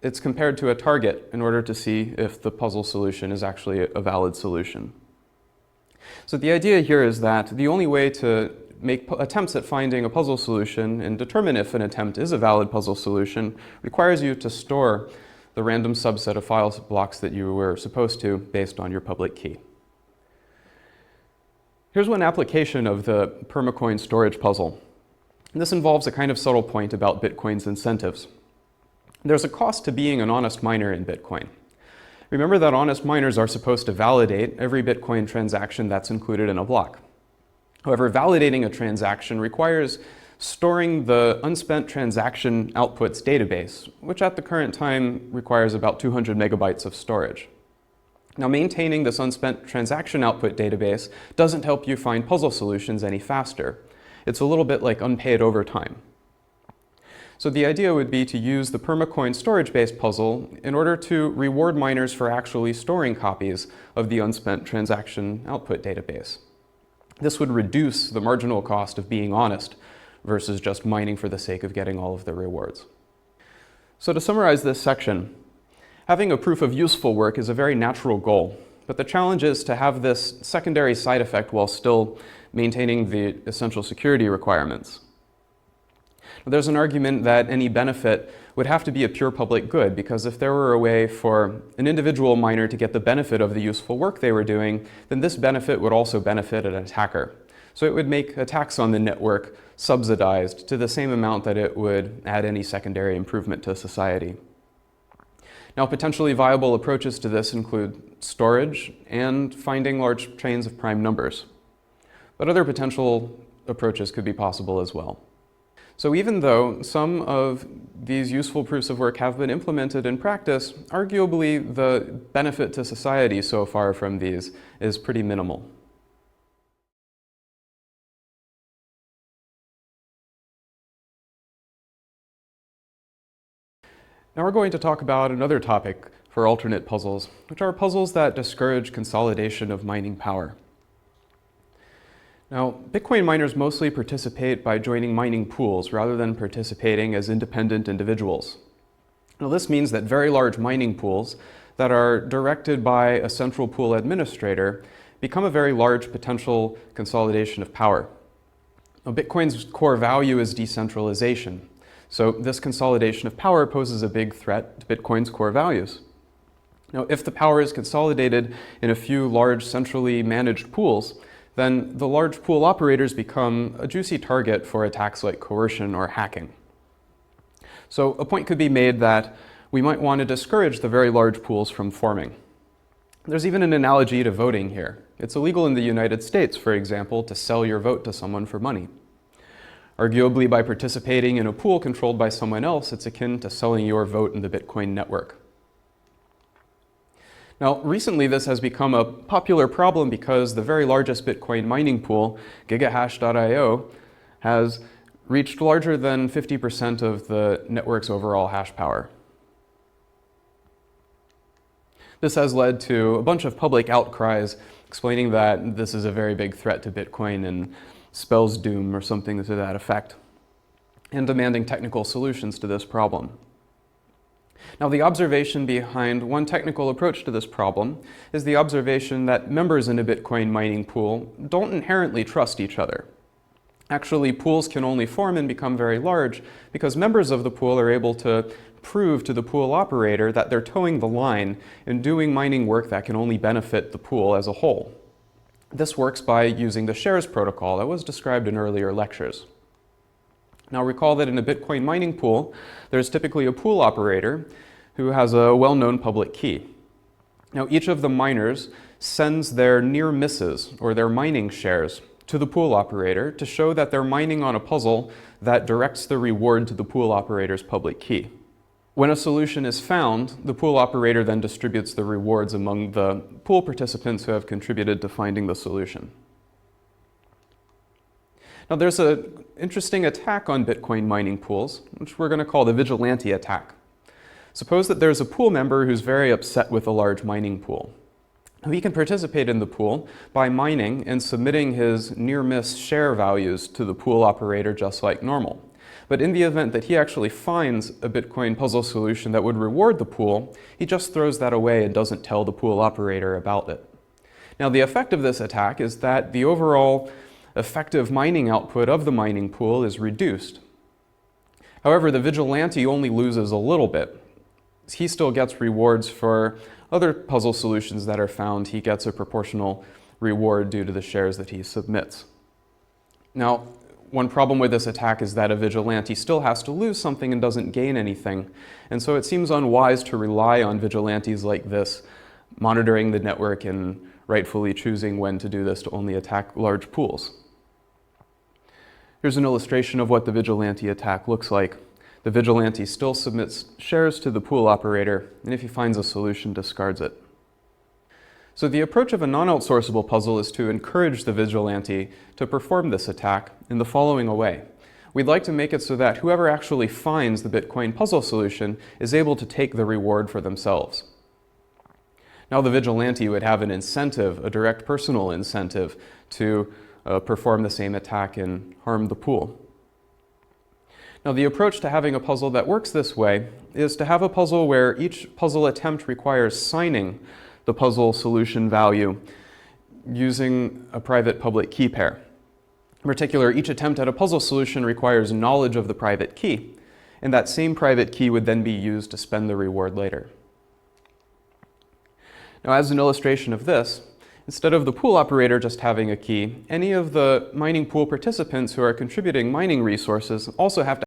S3: it's compared to a target in order to see if the puzzle solution is actually a valid solution. So the idea here is that the only way to make attempts at finding a puzzle solution and determine if an attempt is a valid puzzle solution requires you to store the random subset of file blocks that you were supposed to based on your public key. Here's one application of the Permacoin storage puzzle. This involves a kind of subtle point about Bitcoin's incentives. There's a cost to being an honest miner in Bitcoin. Remember that honest miners are supposed to validate every Bitcoin transaction that's included in a block. However, validating a transaction requires storing the unspent transaction outputs database, which at the current time requires about 200 megabytes of storage. Now, maintaining this unspent transaction output database doesn't help you find puzzle solutions any faster. It's a little bit like unpaid overtime. So the idea would be to use the Permacoin storage-based puzzle in order to reward miners for actually storing copies of the unspent transaction output database. This would reduce the marginal cost of being honest versus just mining for the sake of getting all of the rewards. So to summarize this section, having a proof of useful work is a very natural goal, but the challenge is to have this secondary side effect while still maintaining the essential security requirements. There's an argument that any benefit would have to be a pure public good, because if there were a way for an individual miner to get the benefit of the useful work they were doing, then this benefit would also benefit an attacker. So it would make attacks on the network subsidized to the same amount that it would add any secondary improvement to society. Now, potentially viable approaches to this include storage and finding large chains of prime numbers. But other potential approaches could be possible as well. So even though some of these useful proofs of work have been implemented in practice, arguably the benefit to society so far from these is pretty minimal. Now we're going to talk about another topic for alternate puzzles, which are puzzles that discourage consolidation of mining power. Now, Bitcoin miners mostly participate by joining mining pools rather than participating as independent individuals. Now, this means that very large mining pools that are directed by a central pool administrator become a very large potential consolidation of power. Now, Bitcoin's core value is decentralization. So this consolidation of power poses a big threat to Bitcoin's core values. Now, if the power is consolidated in a few large centrally managed pools, then the large pool operators become a juicy target for attacks like coercion or hacking. So a point could be made that we might want to discourage the very large pools from forming. There's even an analogy to voting here. It's illegal in the United States, for example, to sell your vote to someone for money. Arguably, by participating in a pool controlled by someone else, it's akin to selling your vote in the Bitcoin network. Now, recently this has become a popular problem because the very largest Bitcoin mining pool, gigahash.io, has reached larger than 50% of the network's overall hash power. This has led to a bunch of public outcries explaining that this is a very big threat to Bitcoin and spells doom or something to that effect, and demanding technical solutions to this problem. Now, the observation behind one technical approach to this problem is the observation that members in a Bitcoin mining pool don't inherently trust each other. Actually, pools can only form and become very large because members of the pool are able to prove to the pool operator that they're towing the line and doing mining work that can only benefit the pool as a whole. This works by using the shares protocol that was described in earlier lectures. Now, recall that in a Bitcoin mining pool, there's typically a pool operator who has a well-known public key. Now, each of the miners sends their near misses, or their mining shares, to the pool operator to show that they're mining on a puzzle that directs the reward to the pool operator's public key. When a solution is found, the pool operator then distributes the rewards among the pool participants who have contributed to finding the solution. Now, there's an interesting attack on Bitcoin mining pools, which we're going to call the vigilante attack. Suppose that there's a pool member who's very upset with a large mining pool. He can participate in the pool by mining and submitting his near-miss share values to the pool operator just like normal. But in the event that he actually finds a Bitcoin puzzle solution that would reward the pool, he just throws that away and doesn't tell the pool operator about it. Now, the effect of this attack is that the overall effective mining output of the mining pool is reduced. However, the vigilante only loses a little bit. He still gets rewards for other puzzle solutions that are found. He gets a proportional reward due to the shares that he submits. Now, one problem with this attack is that a vigilante still has to lose something and doesn't gain anything. And so it seems unwise to rely on vigilantes like this, monitoring the network and rightfully choosing when to do this to only attack large pools. Here's an illustration of what the vigilante attack looks like. The vigilante still submits shares to the pool operator, and if he finds a solution, discards it. So the approach of a non-outsourceable puzzle is to encourage the vigilante to perform this attack in the following way. We'd like to make it so that whoever actually finds the Bitcoin puzzle solution is able to take the reward for themselves. Now, the vigilante would have an incentive, a direct personal incentive, to perform the same attack and harm the pool. Now, the approach to having a puzzle that works this way is to have a puzzle where each puzzle attempt requires signing the puzzle solution value using a private public key pair. In particular, each attempt at a puzzle solution requires knowledge of the private key, and that same private key would then be used to spend the reward later. Now, as an illustration of this, instead of the pool operator just having a key, any of the mining pool participants who are contributing mining resources also have to